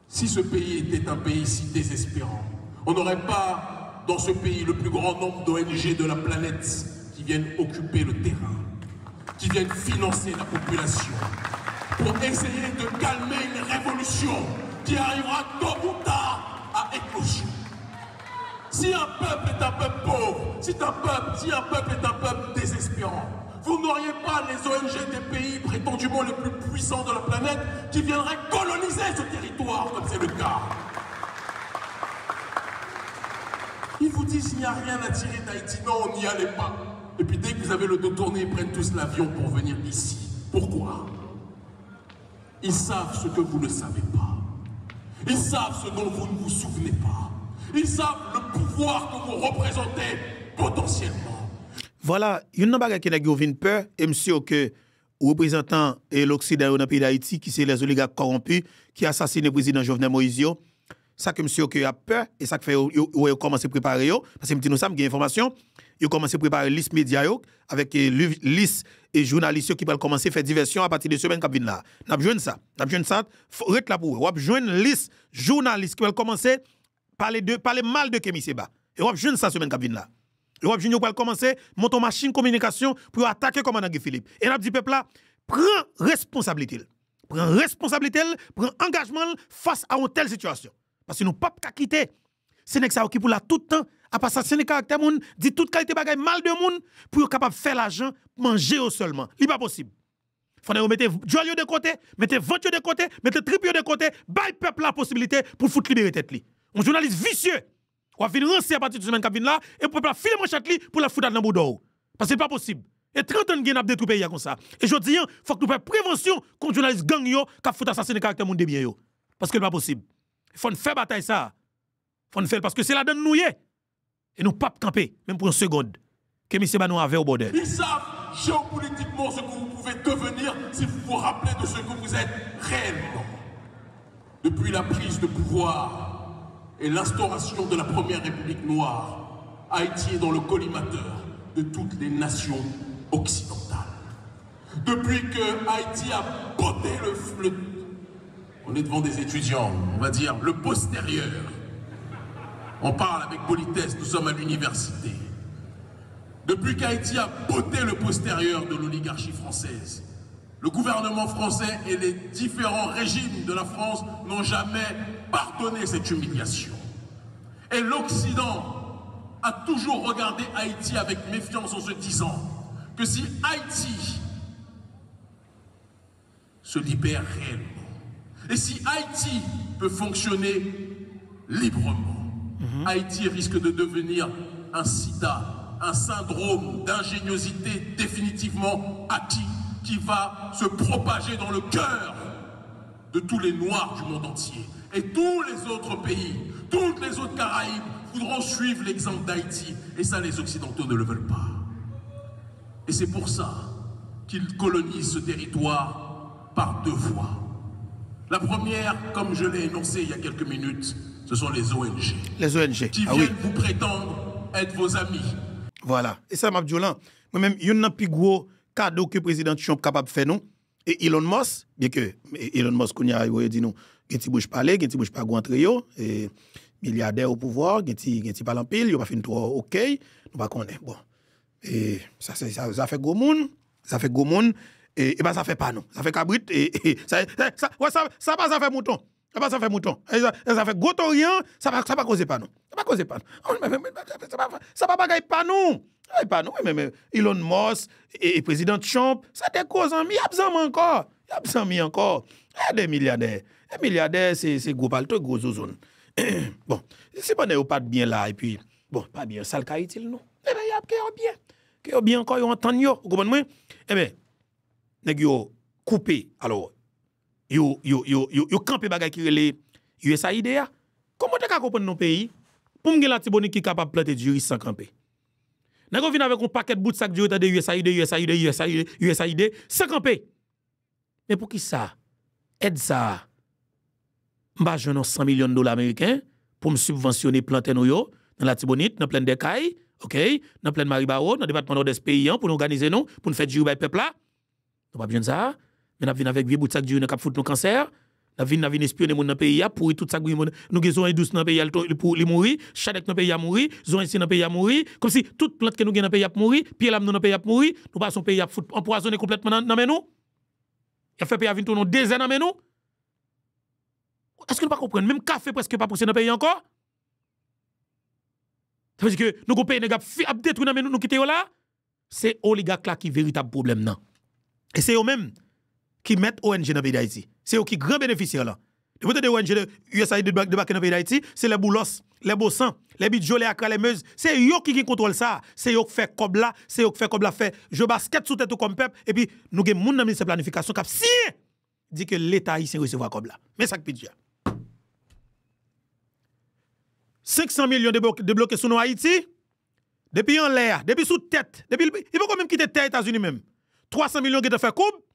Si ce pays était un pays si désespérant, on n'aurait pas dans ce pays le plus grand nombre d'ONG de la planète qui viennent occuper le terrain, qui viennent financer la population, pour essayer de calmer une révolution qui arrivera tôt ou tard à éclosion. Si un peuple est un peuple pauvre, si un peuple est un peuple désespérant, vous n'auriez pas les ONG des pays prétendument les plus puissants de la planète qui viendraient coloniser ce territoire, comme c'est le cas. Ils vous disent qu'il n'y a rien à tirer d'Haïti. Non, on n'y allait pas. Et puis dès que vous avez le dos tourné, ils prennent tous l'avion pour venir ici. Pourquoi? Ils savent ce que vous ne savez pas. Ils savent ce dont vous ne vous souvenez pas. Ils savent le pouvoir que vous représentez potentiellement. Voilà, une bagage qui n'a pas peur, et monsieur que représentant et l'Occident dans le pays d'Haïti, qui c'est les oligarques corrompus, qui assassinent le président Jovenel Moïse, ça que monsieur que a peur, et ça que fait, il commence à préparer, parce que nous sommes, il y a information, il commence à préparer liste média avec liste et journalistes qui vont commencer à faire diversion à partir de semaine qui viennent là. N'a besoin de ça. N'a besoin de ça. Rete là pour. On a besoin de liste journalistes qui vont commencer à parler mal de Kémy Séba. Et on a besoin de ça semaine qui viennent là. Et on a besoin de commencer monter machine communication pour attaquer commandant Guy Philippe. Et n'a dit peuple là, prends responsabilité. Prends responsabilité, prends engagement face à une telle situation. Parce que nous ne pouvons pas quitter. C'est n'est que ça qui pour là tout le temps à assassiner caractère moun, dit toute qualité bagaille mal de moun pour être capable de faire l'argent, manger seulement. Ce n'est pas possible. Il faut mettre joyeux de côté, mettez voiture de côté, mettez tripio de côté, bail peuple la possibilité pour foutre libérer tête li. Un journaliste vicieux. On va venir rancer à partir de semaine qui vient là et pour filer manchette li pour la foutre dans boudou. Parce que c'est pas possible. Et 30 ans de gain détruit pays comme ça. Et je dis, il faut que nous fassions prévention contre journaliste gang yo qui fout assassiner caractère moun de bien yo. Parce que c'est pas possible. Il faut faire bataille ça. Il faut faire parce que c'est la donne nous et nous pas camper même pour une seconde. Que M. Banou avait au bordel. Ils savent géopolitiquement ce que vous pouvez devenir si vous vous rappelez de ce que vous êtes réellement. Depuis la prise de pouvoir et l'instauration de la première République noire, Haïti est dans le collimateur de toutes les nations occidentales. Depuis que Haïti a botté on est devant des étudiants, on va dire le postérieur. On parle avec politesse, nous sommes à l'université. Depuis qu'Haïti a botté le postérieur de l'oligarchie française, le gouvernement français et les différents régimes de la France n'ont jamais pardonné cette humiliation. Et l'Occident a toujours regardé Haïti avec méfiance en se disant que si Haïti se libère réellement, et si Haïti peut fonctionner librement, Haïti risque de devenir un sida, un syndrome d'ingéniosité définitivement acquis qui va se propager dans le cœur de tous les Noirs du monde entier. Et tous les autres pays, toutes les autres Caraïbes voudront suivre l'exemple d'Haïti. Et ça, les Occidentaux ne le veulent pas. Et c'est pour ça qu'ils colonisent ce territoire par deux voies. La première, comme je l'ai énoncé il y a quelques minutes, ce sont les ONG. Les ONG. Qui viennent vous prétendre être vos amis. Voilà. Et ça m'a dit, moi-même, il y a un plus gros cadeau que le président Trump est capable de faire, nous. Et Elon Musk, bien que Elon Musk, il a dit, nous, il ne bouge pas aller, il ne bouge pas rentrer, et milliardaire au pouvoir, il ne pas l'empile, il n'a pas fait trop OK, nous ne connaissons pas. Bon. Et ça fait gros monde, ça fait gros monde. Et ben ça fait pas non, ça fait cabrit et ça fait mouton. Ça fait mouton. Ça fait gros torient, ça va causer pas non. Ça va causer pas non. Ça va bagaille pas non. Pas non, mais Elon Musk et président Trump, ça te cause en mi, y a besoin encore. Des milliardaires. Les milliardaires c'est gros palto, gros zone. Bon, c'est pas pas bien là et puis bon, pas bien ça le cas il non. Eh ben y a que bien encore yo entend yo, vous comprenez moi? Eh ben nèg yo coupé alors yo campé bagay qui relé USAID. Comment tu comprendre nos pays pour me la tiboni qui capable planter du riz sans camper. Nèg yo vinn avec un paquet de bout de sac de USAID sans camper. Mais pour qui ça? Aide ça. M'ba joindre $100 millions américains pour me subventionner planter nous yo dans la Tibonite, dans plein de cailles, OK, dans plein de Maribao, dans département nord-est pays pour nous organiser nous, pour nous faire du riz peuple là. On pas besoin de ça. Mais nous venons avec vieux bout de sac du cap foutre nos cancer. Nous venons espionner mon dans le pays pour tout ça nous gaison douce dans le pays pour les mourir, chaque dans le pays à mourir, zone ici dans le pays à mourir, comme si toute plante que nous gagne dans le pays à mourir, puis là dans le pays à mourir, nous passons pays à foutre empoisonner complètement dans nous. Il a fait pays à venir tourner 2 ans dans nous. Est-ce que nous pas comprendre même café presque pas pousser dans le pays encore? Ça veut dire que nous pays nèg a détruit dans nous quitter là, c'est oligarque là qui véritable problème non. Et c'est eux-mêmes qui mettent ONG dans le pays d'Haïti. C'est eux qui grand bénéficiaires là. De côté de ONG de USAID de dans le pays d'Haïti, c'est les boulos, les bossans, les bidjos, les akra, les meuses. C'est eux qui contrôlent ça. C'est eux qui fait comme là, c'est eux qui fait comme là fait. Je basket sous tête comme peuple et puis nous avons moun dans le ministère de planification qui dit que l'État haïtien recevoir comme là. Mais ça qui dit 500 millions débloqués sur nos Haïti. depuis en l'air, depuis sous tête, depuis il faut quand même quitter terre États-Unis même. 300 millions qui te fait coupe,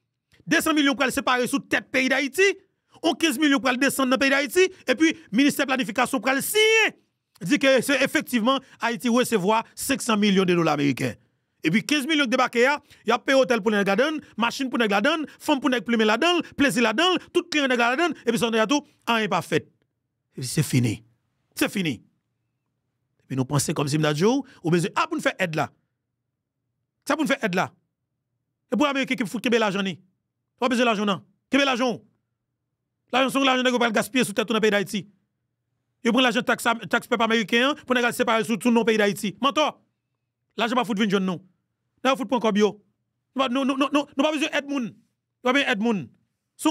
200 millions pour le séparer sous tête pays d'Haïti, on 15 millions pour le descendre dans le pays d'Haïti et puis ministère de planification pour le signer. Dit que c'est effectivement Haïti recevoir 500 millions de dollars américains. Et puis 15 millions de débarqués, il y a payé hôtel pour les garden, machine pour les garden, femme pour les plumer la dedans, plaisir la dedans, tout client de la dedans et puis ça on a tout, rien pas fait. Et puis c'est fini. C'est fini. Et puis nous pensons comme si nous ou besoin pour nous faire aide là. Ça pour nous faire aide là. Et pour Américain qui fout l'argent ni. Pas besoin l'argent non. Quel l'argent? L'argent sont l'argent que pas gaspiller sous tête dans le pays d'Haïti. Ils prennent l'argent taxe peuple américain pour nous séparer sous tout le pays d'Haïti. Mentor. L'argent pas fout de jeune non. Là fout pas encore bio. Nous pas besoin aide moun. Nous pas besoin aide moun.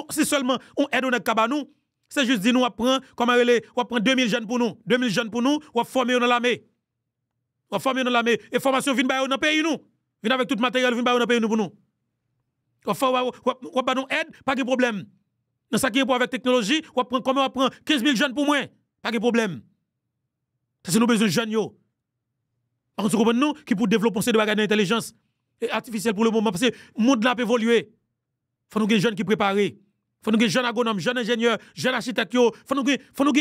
Si seulement on aide on cabanou, c'est juste dire nous apprend comment relé, on prend 2000 jeunes pour nous, 2000 jeunes pour nous, on former dans l'armée. On former dans l'armée et formation vient ba dans pays nous. Vient avec tout matériel vient ba dans pays nous pour nous. On pas nous aide, pas de problème. Dans ça qui est pour avec technologie, on prend comment on prend 15 000 jeunes pour moi, pas de problème. C'est nous besoin de jeunes yo. Par contre, vous nous qui pour développer ces bagages d'intelligence artificielle pour le moment parce que le monde là peut évoluer. Faut nous des jeunes qui préparés. Faut nous des jeunes agronomes, jeunes ingénieurs, jeunes architectes, faut nous des gens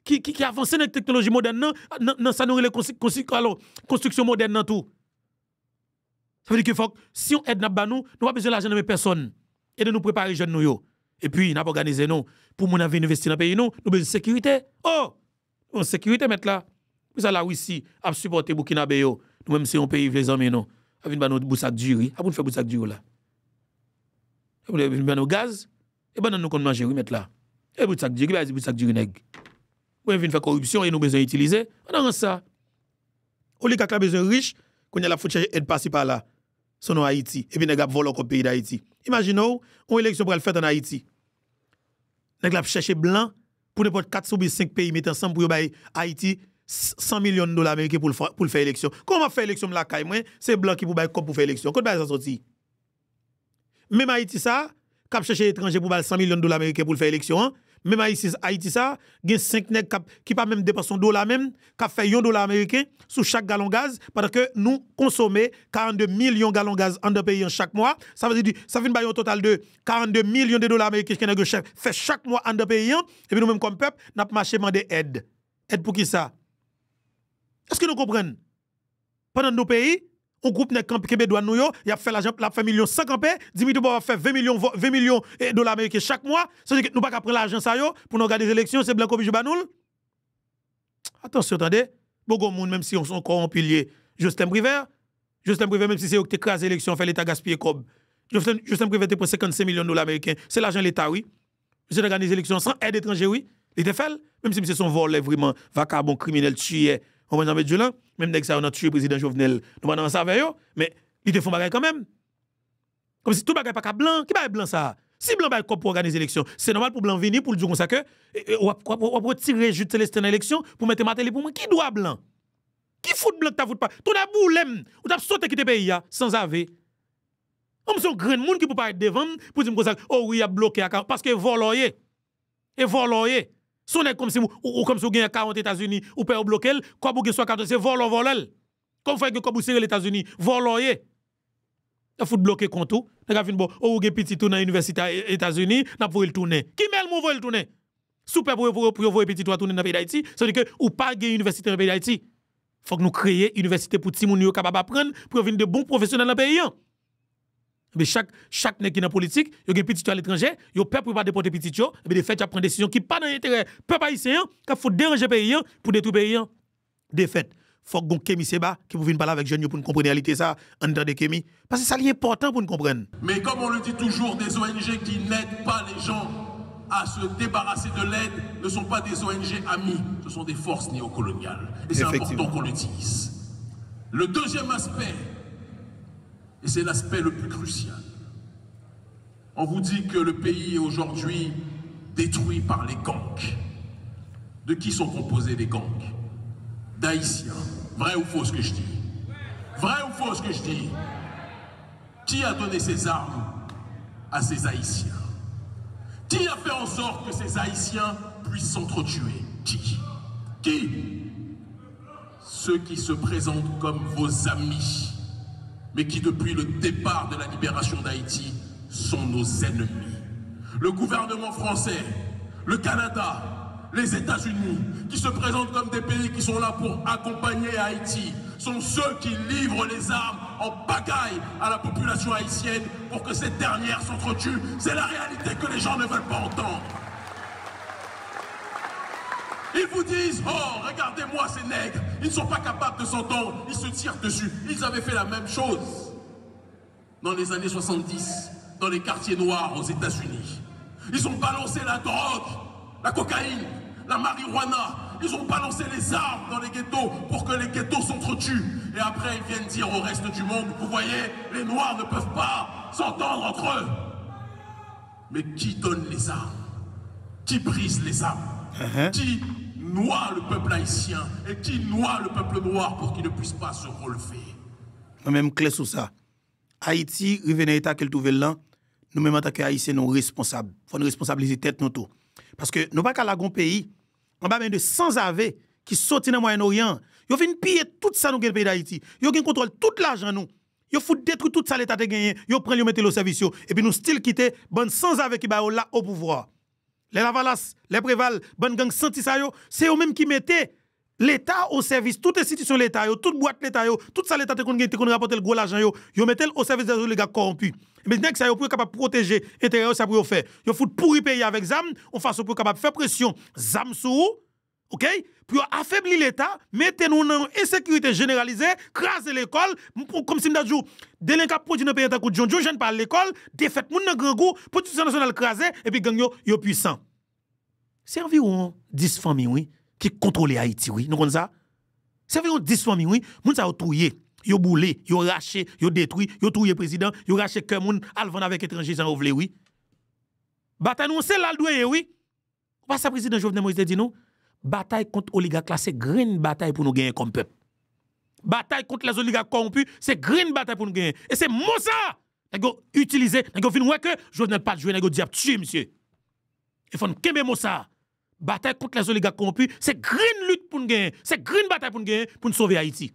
qui avancent dans la technologie moderne dans ça nous les construction moderne tout. Ça veut dire que faut si on aide nous nous pas besoin d'argent de personne et de nous préparer jeunes nous et puis n'a pas organiser nous pour mon avenir investir dans pays nous besoin de sécurité. Oh, on sécurité mettre là. Ça la Russie a supporté Burkina Faso, nous même si on pays les amis non. A vinn ba nous boussac du riz, a pour faire boussac du riz là. Vous avez un gaz, et ben nous qu'on manger, oui, mettre là. Et vous savez, vous savez, nèg. Vous venez faire corruption et nous besoin d'utiliser. On a ça. Au lieu qu'à besoin riche, qu'on y a la faut chercher aide passer par là. Son nom Haïti. Et puis nèg a volé au pays d'Haïti. Imaginez, une élection pour le faire en Haïti. Nèg la chercher blanc pour n'importe 4 ou 5 pays mettre ensemble pour bailler Haïti 100 millions de dollars américains pour le faire élection. Comment faire élection la caille moi, c'est blanc qui pour bailler comme pour faire élection. Quand bailler ça sorti. Même Haïti ça, cap chercher étranger pour 100 millions de dollars américains pour faire élection, même Haïti ça, gen 5 nèg qui pas même dépenser son dollar même, qui fait $1 américain sur chaque gallon gaz parce que nous consommons 42 millions de gallons gaz en deux pays chaque mois, ça veut dire ça fait un total de 42 millions de dollars américains que nèg fait chaque mois en deux pays et puis nous même comme peuple n'a marché demander aide. Aide pour qui ça? Est-ce que nous comprenons? Pendant nos pays on groupe nek campé douane nous yo, y a fait l'argent, la fait millions 100 campé, 10 000 va faire 20 millions de dollars américains chaque mois, ça veut dire que nous pas prendre l'argent ça yo pour nous regarder les élections, c'est blanc comme banoul. Attention, attendez, beaucoup monde même si on sont corrompus, Justin Privé même si c'est eux qui écrasé l'élection, fait l'état gaspiller comme Justin Privé te pour 55 millions de dollars américains, c'est l'argent de l'état oui. Monsieur organise les élections sans aide étrangère oui, il était fait même si c'est son vol vraiment vagabond criminel tué. On va mettre là, même dès que ça on a tué le président Jovenel, nous pas dans ça avec yo, mais ils te font bagarre quand même. Comme si tout bagarre pas blanc, qui bagarre blanc ça? Si blanc bagarre pour organiser l'élection, c'est normal pour blanc venir pour dire comme ça que on va retirer Jude Célestin dans l'élection pour mettre Matéli pour moi qui doit blanc. Qui fout blanc ta fout pas? Tout a boulem, ou t'a sauté quitter pays sans ave. On sont grand monde qui peut pas être devant pour dire comme ça oh oui il a bloqué parce que voloyer. Et voloyer. Si on est comme si ou comme si vous gagnez 40 États-Unis ou peut bloquer, quoi vous gagnez soit 40 c'est vol. Comme fait que comme vous serrez les États-Unis, voloyer. Il faut bloquer compte tout. N'a fin bon, ou gagnez petit tour dans l'université États-Unis, n'a pour le tourner. Qui met le mot le tourner? Super pour voir petit tour tourner dans le pays d'Haïti, ça veut dire que ou pas gagner université dans le pays d'Haïti. Faut que nous créer université pour ti moun yo capable apprendre pour venir de bons professionnels dans le pays. Mais chaque nèg qui dans politique, yo gen petit à l'étranger, yo peuple pour pas déporter petit yo, et de fait tu prend décision qui pas dans intérêt peuple haïtien, qu'il faut déranger pays pour détruire pays. De fait, faut que Kémi Seba qui pour venir parler avec jeunes pour nous comprendre réalité ça en dedans de Kémi parce que ça est important pour nous comprendre. Mais comme on le dit toujours, des ONG qui n'aident pas les gens à se débarrasser de l'aide ne sont pas des ONG amis, ce sont des forces néocoloniales. Et c'est important qu'on l'utilise. Le deuxième aspect, et c'est l'aspect le plus crucial. On vous dit que le pays est aujourd'hui détruit par les gangs. De qui sont composés les gangs? D'Haïtiens. Vrai ou faux ce que je dis? Vrai ou faux ce que je dis? Qui a donné ces armes à ces Haïtiens? Qui a fait en sorte que ces Haïtiens puissent s'entretuer? Qui? ceux qui se présentent comme vos amis, mais qui depuis le départ de la libération d'Haïti sont nos ennemis. Le gouvernement français, le Canada, les États-Unis, qui se présentent comme des pays qui sont là pour accompagner Haïti, sont ceux qui livrent les armes en pagaille à la population haïtienne pour que cette dernière s'entretue. C'est la réalité que les gens ne veulent pas entendre. Ils vous disent, oh, regardez-moi ces nègres, ils ne sont pas capables de s'entendre, ils se tirent dessus. Ils avaient fait la même chose dans les années 70, dans les quartiers noirs aux États-Unis. Ils ont balancé la drogue, la cocaïne, la marijuana. Ils ont balancé les armes dans les ghettos pour que les ghettos s'entretuent. Et après, ils viennent dire au reste du monde, vous voyez, les Noirs ne peuvent pas s'entendre entre eux. Mais qui donne les armes? Qui brise les armes? Qui noie le peuple haïtien et qui noie le peuple noir pour qu'il ne puisse pas se relever? Même clé sur ça. Haïti, revenez à l'État qu'elle trouve là, nous-mêmes en tant qu'Haïtiens, nous responsables. Il faut nous responsabiliser tête nous tout. Parce que nous pas qu'à la pays, on va de sans-ave qui sortent dans le Moyen-Orient. Ils viennent piller tout ça dans le pays d'Haïti. Ils contrôlent tout l'argent nous. Ils foutent détruire tout ça l'État a gagné. Ils prennent ils mettent au service et puis nous style quitter bon sans-ave qui ba là au pouvoir. Les Lavalas, les Préval, bonne gang senti ça yo, c'est eux même qui mettaient l'État au service, toute institution l'État yo, toute boîte l'État yo, tout ça l'État te kon rapporter le gros l'argent yo mettez au service des oligarques corrompus. Mais nèg ça yo pour capable protéger intérieur ça pour faire. Yo fout pourri pays avec zam, on façon pour capable faire pression zam sou, OK? Pour affaiblir l'État, mettez nous dans insécurité généralisée, craser l'école comme si m'da jou délinquant produit dans pays tant que John jeune par l'école, défaite moun dans grand goût, politique nationale crasé et puis gang yo puissant. C'est environ 10 familles oui qui contrôlent Haïti oui, nous connaissons ça. C'est environ 10 familles oui, moun ça yo touyer, yo boulé, yo raché, yo détruit, yo touyer président, yo raché cœur moun alvan avec étranger sans ouvler oui. Bataille nous c'est là le oui. Pas ça président Jovenel Moïse dit nous. Bataille contre oligarques là, c'est grande bataille pour nous gagner comme peuple. Bataille contre les oligarques corrompus, c'est grande bataille pour nous gagner. Et c'est moi ça. Nous utiliser, nous fin ouais que Jovenel pas jouer, nous dire tuer monsieur. Il faut nous kembe moi ça. Bataille contre les oligarques corrompus, c'est grande lutte pour nous gagner. C'est grande bataille pour nous gagner pour nous sauver Haïti.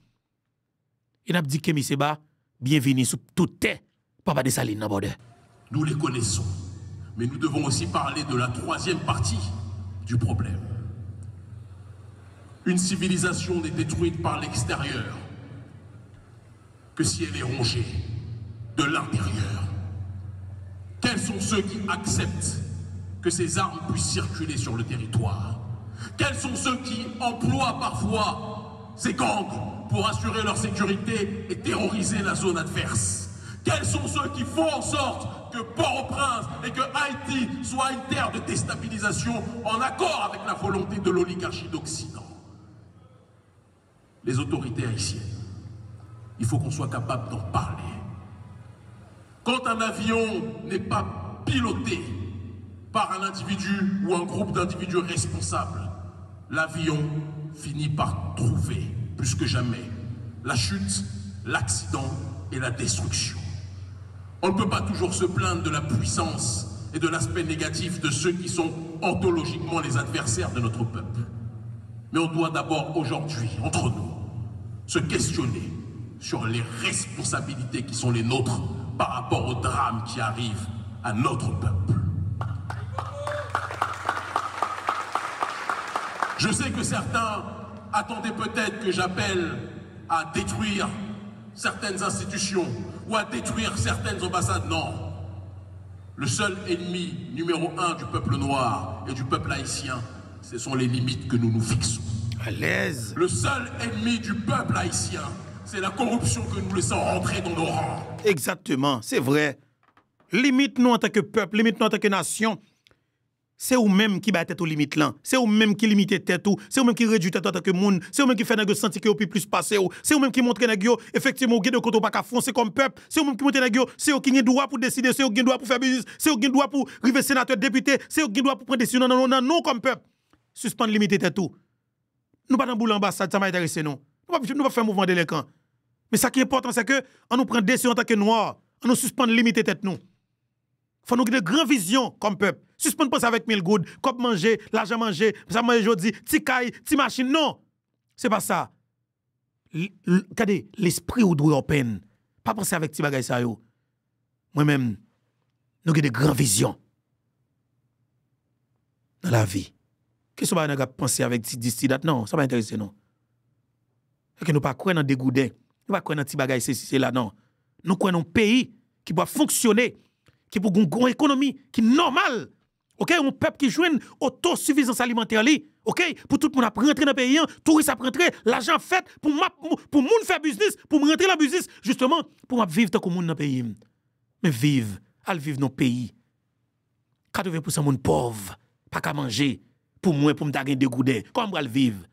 Et n'a dit Kémy Séba, bienvenue sur toute terre. Papa de Saline dans border. Nous les connaissons, mais nous devons aussi parler de la troisième partie du problème. Une civilisation n'est détruite par l'extérieur que si elle est rongée de l'intérieur. Quels sont ceux qui acceptent que ces armes puissent circuler sur le territoire? Quels sont ceux qui emploient parfois ces gangs pour assurer leur sécurité et terroriser la zone adverse? Quels sont ceux qui font en sorte que Port-au-Prince et que Haïti soient une terre de déstabilisation en accord avec la volonté de l'oligarchie d'Occident? Les autorités haïtiennes, il faut qu'on soit capable d'en parler. Quand un avion n'est pas piloté par un individu ou un groupe d'individus responsables, l'avion finit par trouver, plus que jamais, la chute, l'accident et la destruction. On ne peut pas toujours se plaindre de la puissance et de l'aspect négatif de ceux qui sont ontologiquement les adversaires de notre peuple. Mais on doit d'abord aujourd'hui, entre nous, se questionner sur les responsabilités qui sont les nôtres par rapport aux drames qui arrivent à notre peuple. Je sais que certains attendaient peut-être que j'appelle à détruire certaines institutions ou à détruire certaines ambassades. Non. Le seul ennemi numéro 1 du peuple noir et du peuple haïtien, ce sont les limites que nous nous fixons. À l'aise. Le seul ennemi du peuple haïtien, c'est la corruption que nous laissons rentrer dans nos rangs. Exactement, c'est vrai. Limite nous en tant que peuple, limite nous en tant que nation. C'est vous-même qui bat tête aux limites là. C'est vous-même qui limite tête ou. C'est vous-même qui réduit tête en tant que monde. C'est vous-même qui fait nèg sentir que plus passer ou. C'est vous-même qui montre nèg effectivement ou de côté pas ka foncer comme peuple. C'est vous-même qui montre nèg c'est vous qui avez droit pour décider, c'est vous qui avez droit pour faire business, c'est vous qui avez droit pour arriver sénateur député, c'est vous qui avez droit pour prendre décision non comme peuple. Suspendre limiter tête tout. Nous pas dans boule ambassade, ça m'a intéressé non. Nous pas faire mouvement délinquant. Mais ça qui est important c'est que on nous prend décision en tant que noir, on nous suspendre limiter tête nous. Faut nous de grandes visions comme peuple. Suspendre penser avec 1000 good, comme manger, l'argent manger, ça manger aujourd'hui, ti caille, ti machine non. C'est pas ça. Regardez, l'esprit ou doit peine. Pas penser avec ti bagay ça yo. Moi-même, nous avons des grandes visions dans la vie. Qu'est-ce que nous avons pensé avec ti date? Non, ça va intéresser non. Que nous pas croire dans des goudins. Nous pas croire dans ti bagay c'est là non. Nous croyons un pays qui doit fonctionner, qui pour une économie qui est normale. OK, un peuple qui joue une autosuffisance alimentaire li. OK, pour tout le monde rentrer dans le pays, touristes rentrer, l'argent fait pour monde faire business, pour rentrer dans le business justement pour vivre tant que monde dans le pays. Mais vivre dans le pays. 80% monde pauvre, pas qu'à manger pour moi pour me gagner des goudins. Comment va le vivre?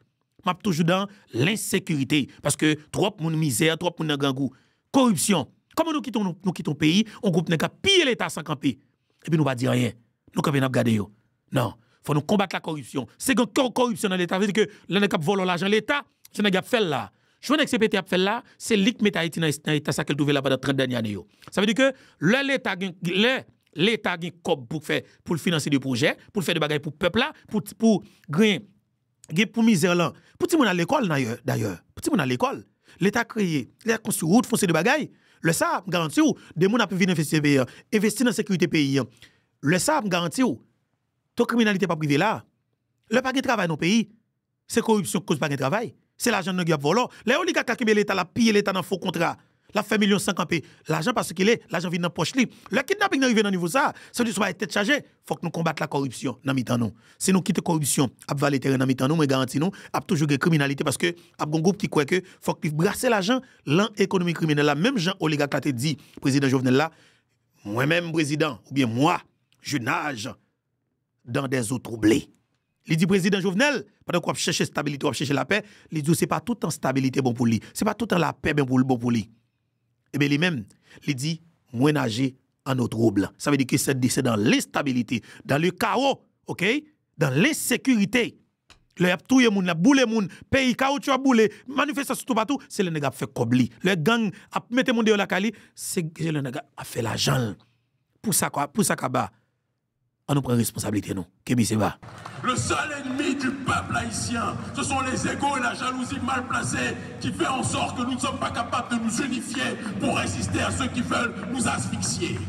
M'a toujours dans l'insécurité parce que trop monde misère, trop monde gangou, corruption. Comment nous quittons le pays, on groupe n'a piller l'état sans camper. Et puis nous pas dire rien. Nous quand venons regarder yo. Non, faut nous combattre la corruption. C'est que corruption dans l'état veut dire que l'on cap vole l'argent l'état, c'est n'a fait là. Je vois que CPT a fait là, c'est lik met Haïti dans l'état ça qu'elle trouvé là pendant 30 dernières années yo. Ça veut dire que l'état gagne cob pour financer des projets, pour faire des bagages pour peuple là, pour gain pour misère là. Pour ti moun à l'école d'ailleurs. Pour ti moun à l'école, l'état créé, l'état construit route, foncer des bagages. Le ça garantit ou des moun a pu venir investir dans la sécurité pays. Le ça garantit ou toute criminalité pas privée là. Le pas de travail dans le pays, c'est corruption cause pas de travail. C'est l'argent de nous volant. Les oligarques qui l'État la piller l'État dans faux contrat. La fait million 50 p. L'argent parce qu'il est, l'argent vient dans poche li. Le kidnapping arrive dans niveau ça, ça veut dire soit tête chargée, faut que nous combattre la corruption dans mitan nous. Si nous quitter corruption, a valer terrain dans mitan nous, mais garantit nous, a toujours de criminalité parce que a un groupe qui croit que faut que brasser l'argent dans l'économie criminelle là, même Jean oligarque l'a dit président Jovenel là, moi-même président ou bien moi, je nage dans des eaux troublées. Il dit président Jovenel, pendant qu'on cherche stabilité, on cherche la paix, il dit c'est pas tout en stabilité bon pour lui, c'est pas tout en la paix bon pour lui. Et bien lui-même, il dit moi nager en eau trouble. Ça veut dire que c'est dans l'instabilité, dans le chaos, OK? Dans l'insécurité. Le yap touye moun, la boule moun, pays chaos tu as boule, manifestation tout partout, c'est le nèg fait kobli. Le gang a mette moun de la kali, c'est le nèg a fait l'argent. Pour ça kaba. On nous prend responsabilité, nous. Kémiseba. Le seul ennemi du peuple haïtien, ce sont les égos et la jalousie mal placée qui fait en sorte que nous ne sommes pas capables de nous unifier pour résister à ceux qui veulent nous asphyxier.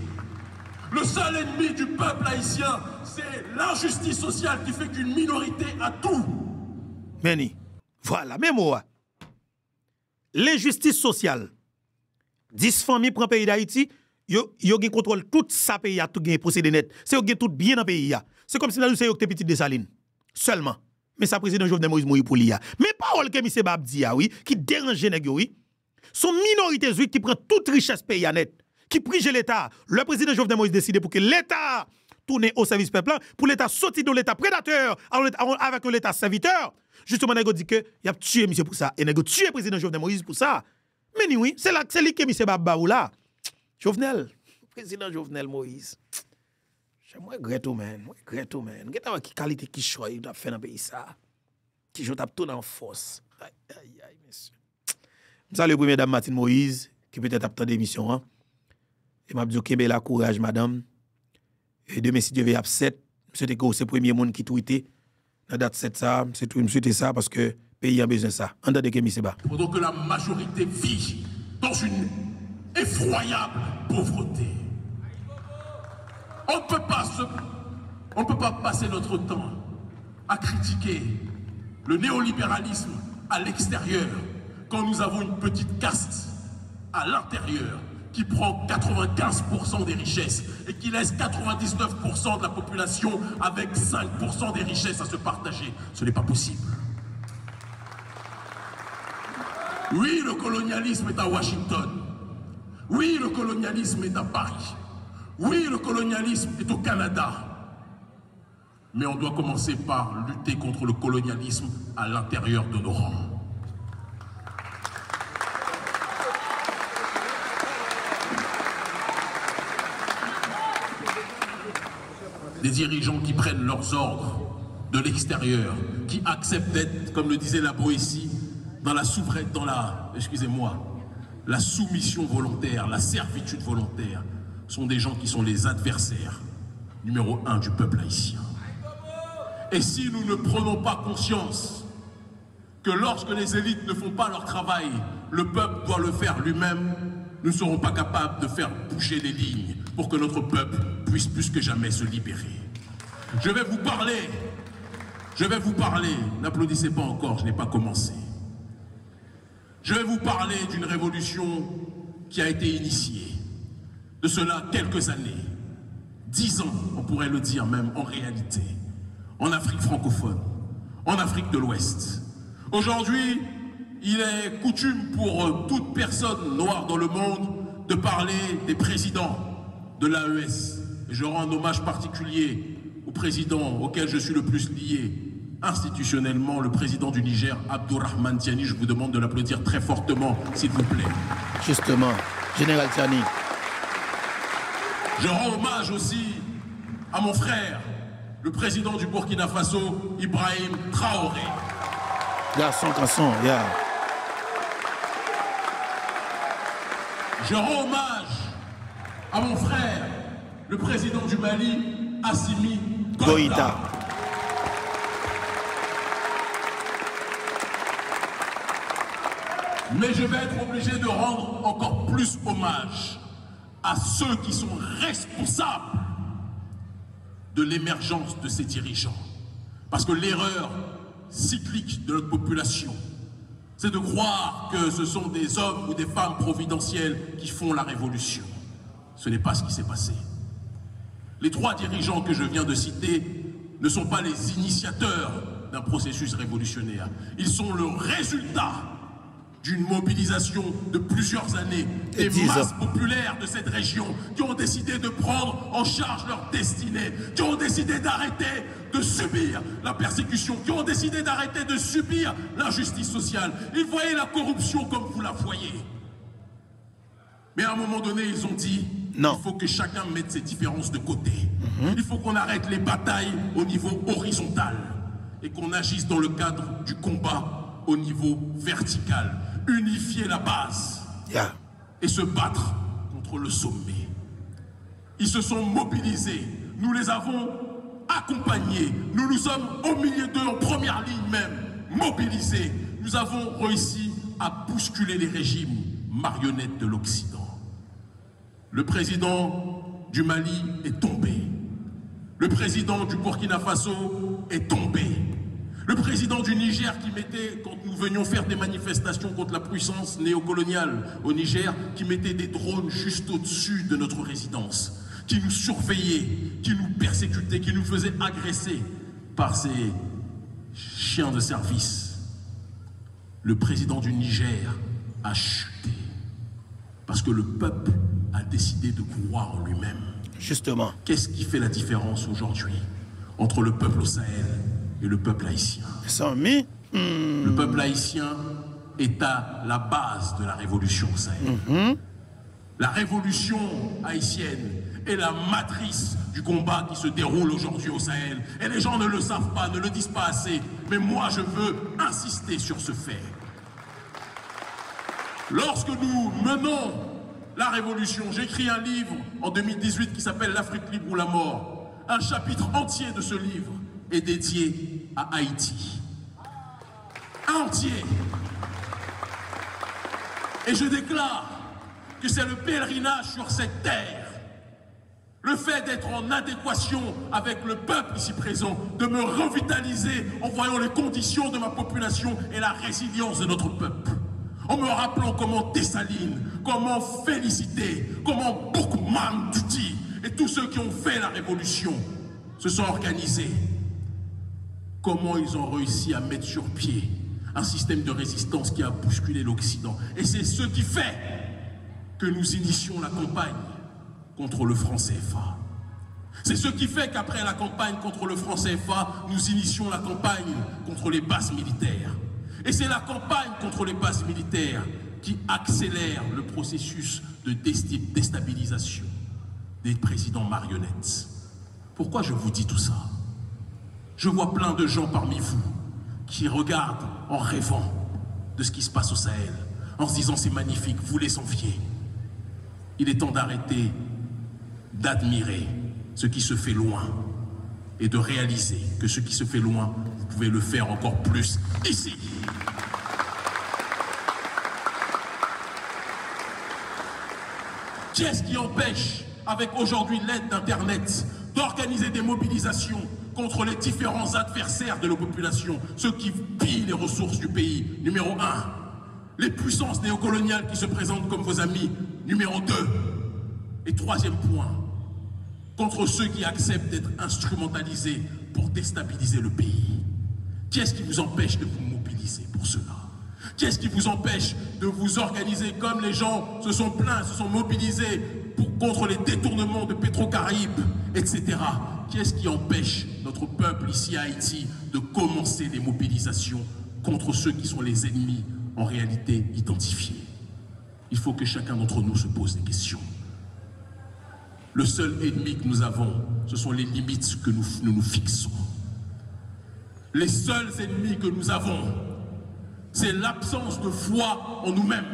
Le seul ennemi du peuple haïtien, c'est l'injustice sociale qui fait qu'une minorité a tout. Meni, voilà, même moi. L'injustice sociale. 10 familles pour un pays d'Haïti. Yo contrôle tout sa pays a tout gain procédé net. C'est yo tout bien dans pays a. C'est comme si nous c'est yo petit de Saline seulement. Mais ça président Jovenel Moïse Moïse pour l'IA. Mais parole que monsieur Babdi a oui qui dérange nèg yo oui. Son minorité oui qui prend toute richesse pays a net, qui prige l'état. Le président Jovenel Moïse décide pour que l'état tourne au service peuple pour l'état sorti de l'état prédateur avec l'état serviteur. Justement nèg dit que y a tué monsieur pour ça et nèg tué président Jovenel Moïse pour ça. Mais oui, c'est là c'est lui que monsieur Babba ou là. Jovenel, président Jovenel Moïse. Moi, regrette tout, man. Moi, regrette tout, man. Regarde qui qualité qui choix il a fait dans le pays ça. Qui joue tape tout en force. Aïe, monsieur. Salut, le premier dame Martine Moïse, qui peut-être a tant d'émissions. Hein? Et m'a dit, ok, la courage, madame. Et demain, si Dieu veut, 7. Monsieur, c'est le premier monde qui tweeté. La date 7, ça. C'est tout, monsieur, ça, parce que le pays a besoin de ça. En dehors de Kémy Seba. Pendant que la majorité vit dans une effroyable pauvreté. On ne peut pas passer notre temps à critiquer le néolibéralisme à l'extérieur quand nous avons une petite caste à l'intérieur qui prend 95% des richesses et qui laisse 99% de la population avec 5% des richesses à se partager. Ce n'est pas possible. Oui, le colonialisme est à Washington. Oui, le colonialisme est à Paris. Oui, le colonialisme est au Canada. Mais on doit commencer par lutter contre le colonialisme à l'intérieur de nos rangs. Des dirigeants qui prennent leurs ordres de l'extérieur, qui acceptent d'être, comme le disait la Boétie, dans la souveraineté, la soumission volontaire, la servitude volontaire, sont des gens qui sont les adversaires numéro 1 du peuple haïtien. Et si nous ne prenons pas conscience que lorsque les élites ne font pas leur travail, le peuple doit le faire lui-même, nous ne serons pas capables de faire bouger les lignes pour que notre peuple puisse plus que jamais se libérer. Je vais vous parler, n'applaudissez pas encore, je n'ai pas commencé. Je vais vous parler d'une révolution qui a été initiée, de cela quelques années, 10 ans, on pourrait le dire même en réalité, en Afrique francophone, en Afrique de l'Ouest. Aujourd'hui, il est coutume pour toute personne noire dans le monde de parler des présidents de l'AES. Et je rends un hommage particulier au président auquel je suis le plus lié institutionnellement, le président du Niger, Abdourahmane Tiani. Je vous demande de l'applaudir très fortement, s'il vous plaît. Justement, Général Tiani. Je rends hommage aussi à mon frère, le président du Burkina Faso, Ibrahim Traoré. Garçon, garçon, yeah. Je rends hommage à mon frère, le président du Mali, Assimi Goïta. Mais je vais être obligé de rendre encore plus hommage à ceux qui sont responsables de l'émergence de ces dirigeants. Parce que l'erreur cyclique de notre population, c'est de croire que ce sont des hommes ou des femmes providentielles qui font la révolution. Ce n'est pas ce qui s'est passé. Les 3 dirigeants que je viens de citer ne sont pas les initiateurs d'un processus révolutionnaire. Ils sont le résultat d'une mobilisation de plusieurs années, des masses populaires de cette région qui ont décidé de prendre en charge leur destinée, qui ont décidé d'arrêter de subir la persécution, qui ont décidé d'arrêter de subir l'injustice sociale. Ils voyaient la corruption comme vous la voyez. Mais à un moment donné, ils ont dit, non, il faut que chacun mette ses différences de côté. Il faut qu'on arrête les batailles au niveau horizontal et qu'on agisse dans le cadre du combat au niveau vertical. Unifier la base et se battre contre le sommet. Ils se sont mobilisés, nous les avons accompagnés, nous nous sommes au milieu d'eux en première ligne même, mobilisés. Nous avons réussi à bousculer les régimes marionnettes de l'Occident. Le président du Mali est tombé. Le président du Burkina Faso est tombé. Le président du Niger qui mettait, quand nous venions faire des manifestations contre la puissance néocoloniale au Niger, qui mettait des drones juste au-dessus de notre résidence, qui nous surveillait, qui nous persécutait, qui nous faisait agresser par ces chiens de service. Le président du Niger a chuté parce que le peuple a décidé de croire en lui-même. Justement. Qu'est-ce qui fait la différence aujourd'hui entre le peuple au Sahel et le peuple haïtien? Le peuple haïtien est à la base de la révolution au Sahel. La révolution haïtienne est la matrice du combat qui se déroule aujourd'hui au Sahel. Et les gens ne le savent pas, ne le disent pas assez. Mais moi, je veux insister sur ce fait. Lorsque nous menons la révolution, j'ai écrit un livre en 2018 qui s'appelle « L'Afrique libre ou la mort ». Un chapitre entier de ce livre est dédié à Haïti. Entier. Et je déclare que c'est le pèlerinage sur cette terre, le fait d'être en adéquation avec le peuple ici présent, de me revitaliser en voyant les conditions de ma population et la résilience de notre peuple. En me rappelant comment Dessalines, comment Félicité, comment Boukman Duty et tous ceux qui ont fait la révolution se sont organisés. Comment ils ont réussi à mettre sur pied un système de résistance qui a bousculé l'Occident. Et c'est ce qui fait que nous initions la campagne contre le franc CFA. C'est ce qui fait qu'après la campagne contre le franc CFA, nous initions la campagne contre les bases militaires. Et c'est la campagne contre les bases militaires qui accélère le processus de déstabilisation des présidents marionnettes. Pourquoi je vous dis tout ça? Je vois plein de gens parmi vous qui regardent en rêvant de ce qui se passe au Sahel, en se disant c'est magnifique, vous les enviez. Il est temps d'arrêter d'admirer ce qui se fait loin et de réaliser que ce qui se fait loin, vous pouvez le faire encore plus ici. Qui est-ce qui empêche, avec aujourd'hui l'aide d'Internet, d'organiser des mobilisations contre les différents adversaires de la population, ceux qui pillent les ressources du pays? Numéro 1, les puissances néocoloniales qui se présentent comme vos amis. Numéro 2, et troisième point, contre ceux qui acceptent d'être instrumentalisés pour déstabiliser le pays. Qui est-ce qui vous empêche de vous mobiliser pour cela? Qui est-ce qui vous empêche de vous organiser comme les gens se sont plaints, se sont mobilisés contre les détournements de Pétro-Caraïbes, etc. Qui est-ce qui empêche notre peuple ici à Haïti de commencer des mobilisations contre ceux qui sont les ennemis en réalité identifiés? Il faut que chacun d'entre nous se pose des questions. Le seul ennemi que nous avons, ce sont les limites que nous nous fixons. Les seuls ennemis que nous avons, c'est l'absence de foi en nous-mêmes.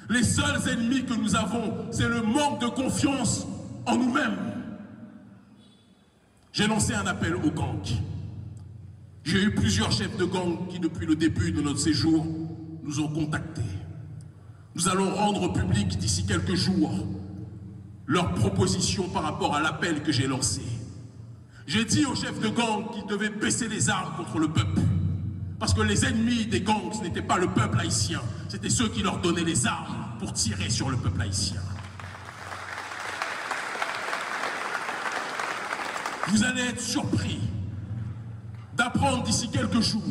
Les seuls ennemis que nous avons, c'est le manque de confiance en nous-mêmes. J'ai lancé un appel aux gangs. J'ai eu plusieurs chefs de gang qui, depuis le début de notre séjour, nous ont contactés. Nous allons rendre public d'ici quelques jours leurs propositions par rapport à l'appel que j'ai lancé. J'ai dit aux chefs de gang qu'ils devaient baisser les armes contre le peuple. Parce que les ennemis des gangs, ce n'était pas le peuple haïtien, c'était ceux qui leur donnaient les armes pour tirer sur le peuple haïtien. Vous allez être surpris d'apprendre d'ici quelques jours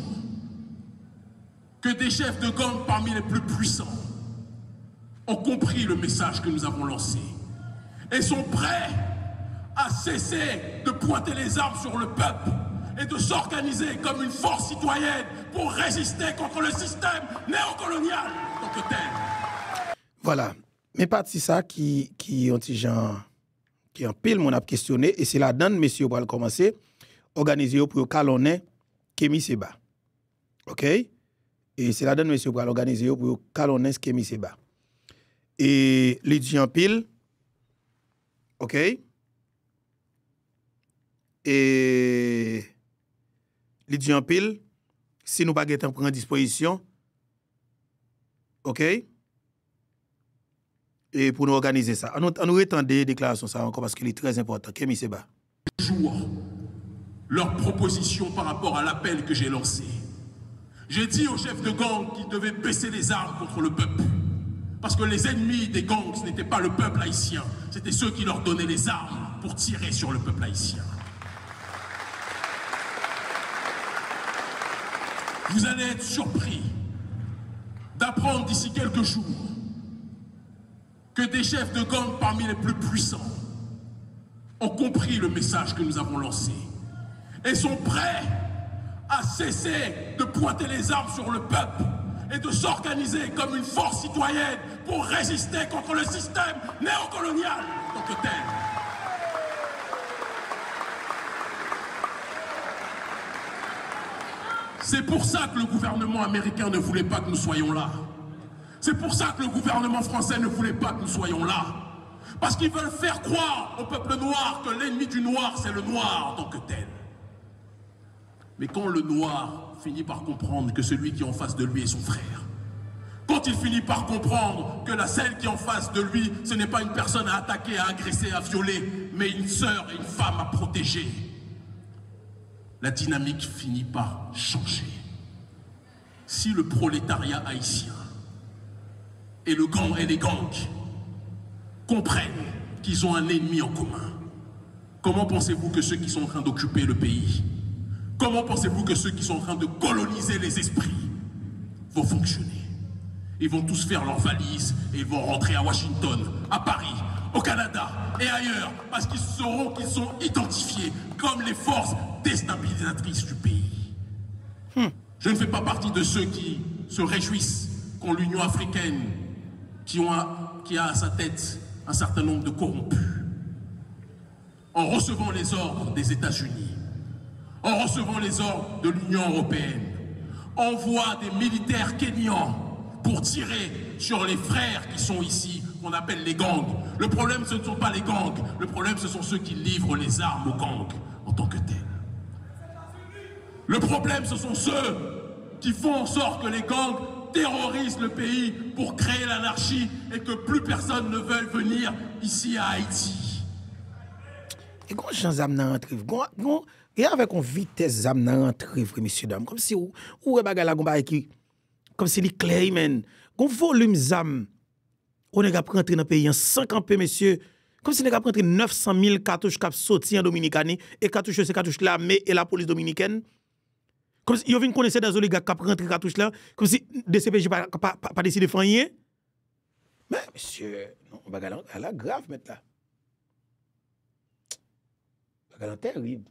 que des chefs de gang parmi les plus puissants ont compris le message que nous avons lancé et sont prêts à cesser de pointer les armes sur le peuple et de s'organiser comme une force citoyenne pour résister contre le système néocolonial en tant que tel. Voilà. Mais parti ça qui ont des gens qui en pile mon a questionné et c'est là-dedans messieurs pour commencer organiser pour calonner Kémy Séba. OK? Et c'est là-dedans messieurs pour organiser pour calonner Kémy Séba. Et les dit en pile. OK? Et les dit en pile si nous pas gain prendre disposition. OK? Et pour nous organiser ça. On nous retend des déclarations ça encore parce qu'il est très important. Kémy Séba. Leurs propositions par rapport à l'appel que j'ai lancé. J'ai dit aux chefs de gang qu'ils devaient baisser les armes contre le peuple. Parce que les ennemis des gangs, ce n'était pas le peuple haïtien, c'était ceux qui leur donnaient les armes pour tirer sur le peuple haïtien. Vous allez être surpris d'apprendre d'ici quelques jours que des chefs de gang parmi les plus puissants ont compris le message que nous avons lancé et sont prêts à cesser de pointer les armes sur le peuple et de s'organiser comme une force citoyenne pour résister contre le système néocolonial en tant que tel. C'est pour ça que le gouvernement américain ne voulait pas que nous soyons là. C'est pour ça que le gouvernement français ne voulait pas que nous soyons là. Parce qu'ils veulent faire croire au peuple noir que l'ennemi du noir, c'est le noir en tant que tel. Mais quand le noir finit par comprendre que celui qui est en face de lui est son frère, quand il finit par comprendre que celle qui est en face de lui, ce n'est pas une personne à attaquer, à agresser, à violer, mais une sœur et une femme à protéger, la dynamique finit par changer. Si le prolétariat haïtien et les gangs comprennent qu'ils ont un ennemi en commun, comment pensez-vous que ceux qui sont en train d'occuper le pays, comment pensez-vous que ceux qui sont en train de coloniser les esprits vont fonctionner? Ils vont tous faire leurs valises et ils vont rentrer à Washington, à Paris, au Canada et ailleurs, parce qu'ils sauront qu'ils sont identifiés comme les forces déstabilisatrices du pays. Je ne fais pas partie de ceux qui se réjouissent quand l'Union africaine, qui a à sa tête un certain nombre de corrompus, en recevant les ordres des États-Unis, en recevant les ordres de l'Union européenne, envoie des militaires kenyans pour tirer sur les frères qui sont ici, qu'on appelle les gangs. Le problème, ce ne sont pas les gangs. Le problème, ce sont ceux qui livrent les armes aux gangs en tant que tels. Le problème, ce sont ceux qui font en sorte que les gangs terrorise le pays pour créer l'anarchie et que plus personne ne veuille venir ici à Haïti. Et quand Jean Zam nan rentre, et avec une vitesse Zam nan rentre, messieurs dames, comme si ou bagala gomba qui comme si li clair men. Gon volume Zam on est capable rentrer dans le pays en 50 messieurs. Comme si on est capable rentrer 900 000 cartouches qui sorti en Dominicanie et cartouches c'est cartouches l'armée et la police dominicaine. Comme si ils viennent connaître des oligarques qui rentrent cartouches là, comme si DCPJ pas décidé de faire rien. Mais monsieur, non, bagala la grave mettre là. Bagala terrible.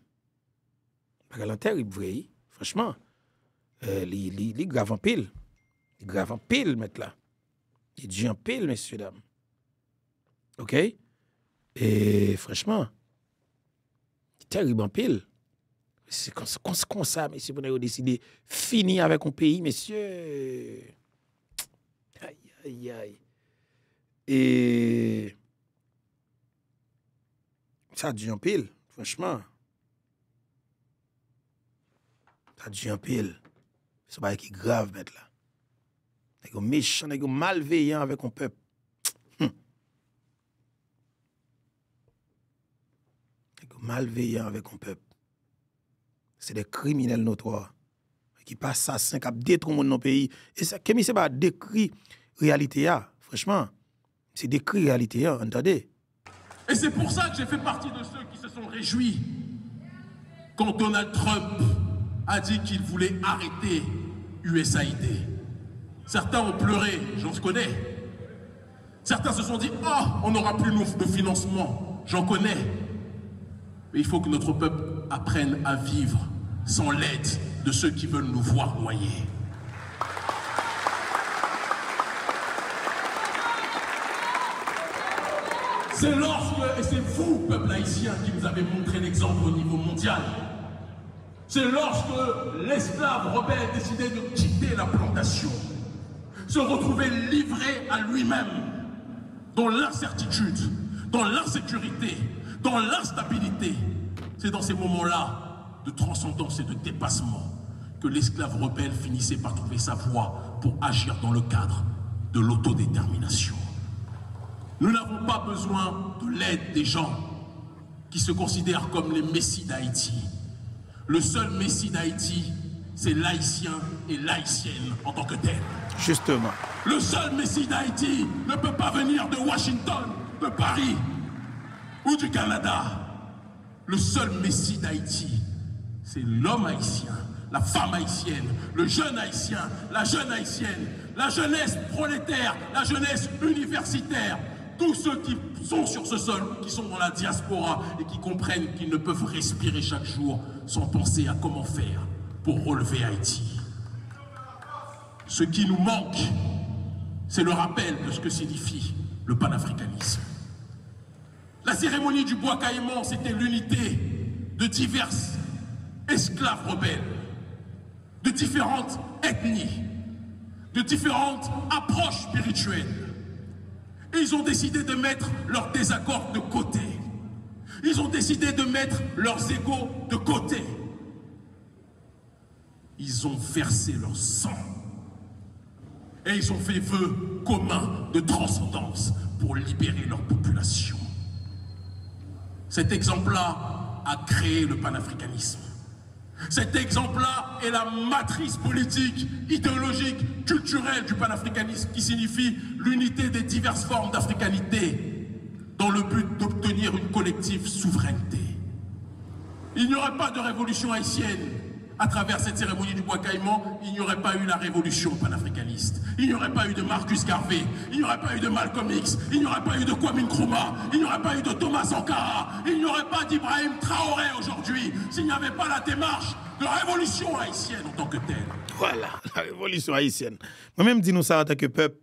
Bagala terrible vrai, franchement. Li grave en pile. Li grave en pile mettre là. Il dit en pile messieurs dames. OK? Et franchement, c'est terrible en pile. C'est comme ça, messieurs, vous avez décidé de finir avec un pays, messieurs. Aïe, aïe, aïe. Et ça a dû en pile, franchement. Ça a dû en pile. C'est pas qui grave, mettre là. Ils sont méchants, ils sont malveillants avec un peuple. Malveillants avec un peuple. C'est des criminels notoires qui passent assassins, qui détruisent mon pays. Et ça, Kémy Seba décrit réalité. Franchement, c'est décrit réalité. Entendez? Et c'est pour ça que j'ai fait partie de ceux qui se sont réjouis quand Donald Trump a dit qu'il voulait arrêter USAID. Certains ont pleuré, j'en connais. Certains se sont dit, oh, on n'aura plus de financement, j'en connais. Mais il faut que notre peuple apprenne à vivre sans l'aide de ceux qui veulent nous voir noyer. C'est lorsque, et c'est vous, peuple haïtien, qui nous avez montré l'exemple au niveau mondial. C'est lorsque l'esclave rebelle décidait de quitter la plantation, se retrouver livré à lui-même, dans l'incertitude, dans l'insécurité, dans l'instabilité. C'est dans ces moments-là de transcendance et de dépassement que l'esclave rebelle finissait par trouver sa voie pour agir dans le cadre de l'autodétermination. Nous n'avons pas besoin de l'aide des gens qui se considèrent comme les messies d'Haïti. Le seul messie d'Haïti, c'est l'haïtien et l'haïtienne en tant que tel. Justement. Le seul messie d'Haïti ne peut pas venir de Washington, de Paris ou du Canada. Le seul messie d'Haïti, c'est l'homme haïtien, la femme haïtienne, le jeune haïtien, la jeune haïtienne, la jeunesse prolétaire, la jeunesse universitaire. Tous ceux qui sont sur ce sol, qui sont dans la diaspora et qui comprennent qu'ils ne peuvent respirer chaque jour sans penser à comment faire pour relever Haïti. Ce qui nous manque, c'est le rappel de ce que signifie le panafricanisme. La cérémonie du bois caïman, c'était l'unité de diverses esclaves rebelles, de différentes ethnies, de différentes approches spirituelles. Et ils ont décidé de mettre leurs désaccords de côté. Ils ont décidé de mettre leurs égos de côté. Ils ont versé leur sang. Et ils ont fait vœu commun de transcendance pour libérer leur population. Cet exemple-là a créé le panafricanisme. Cet exemple-là est la matrice politique, idéologique, culturelle du panafricanisme qui signifie l'unité des diverses formes d'africanité dans le but d'obtenir une collective souveraineté. Il n'y aurait pas de révolution haïtienne à travers cette cérémonie du bois caïman, il n'y aurait pas eu la révolution panafricaniste. Il n'y aurait pas eu de Marcus Garvey, il n'y aurait pas eu de Malcolm X, il n'y aurait pas eu de Kwame Nkrumah, il n'y aurait pas eu de Thomas Sankara, il n'y aurait pas d'Ibrahim Traoré aujourd'hui, s'il n'y avait pas la démarche de révolution haïtienne en tant que telle. Voilà, la révolution haïtienne. Moi-même, dis-nous ça en tant que peuple,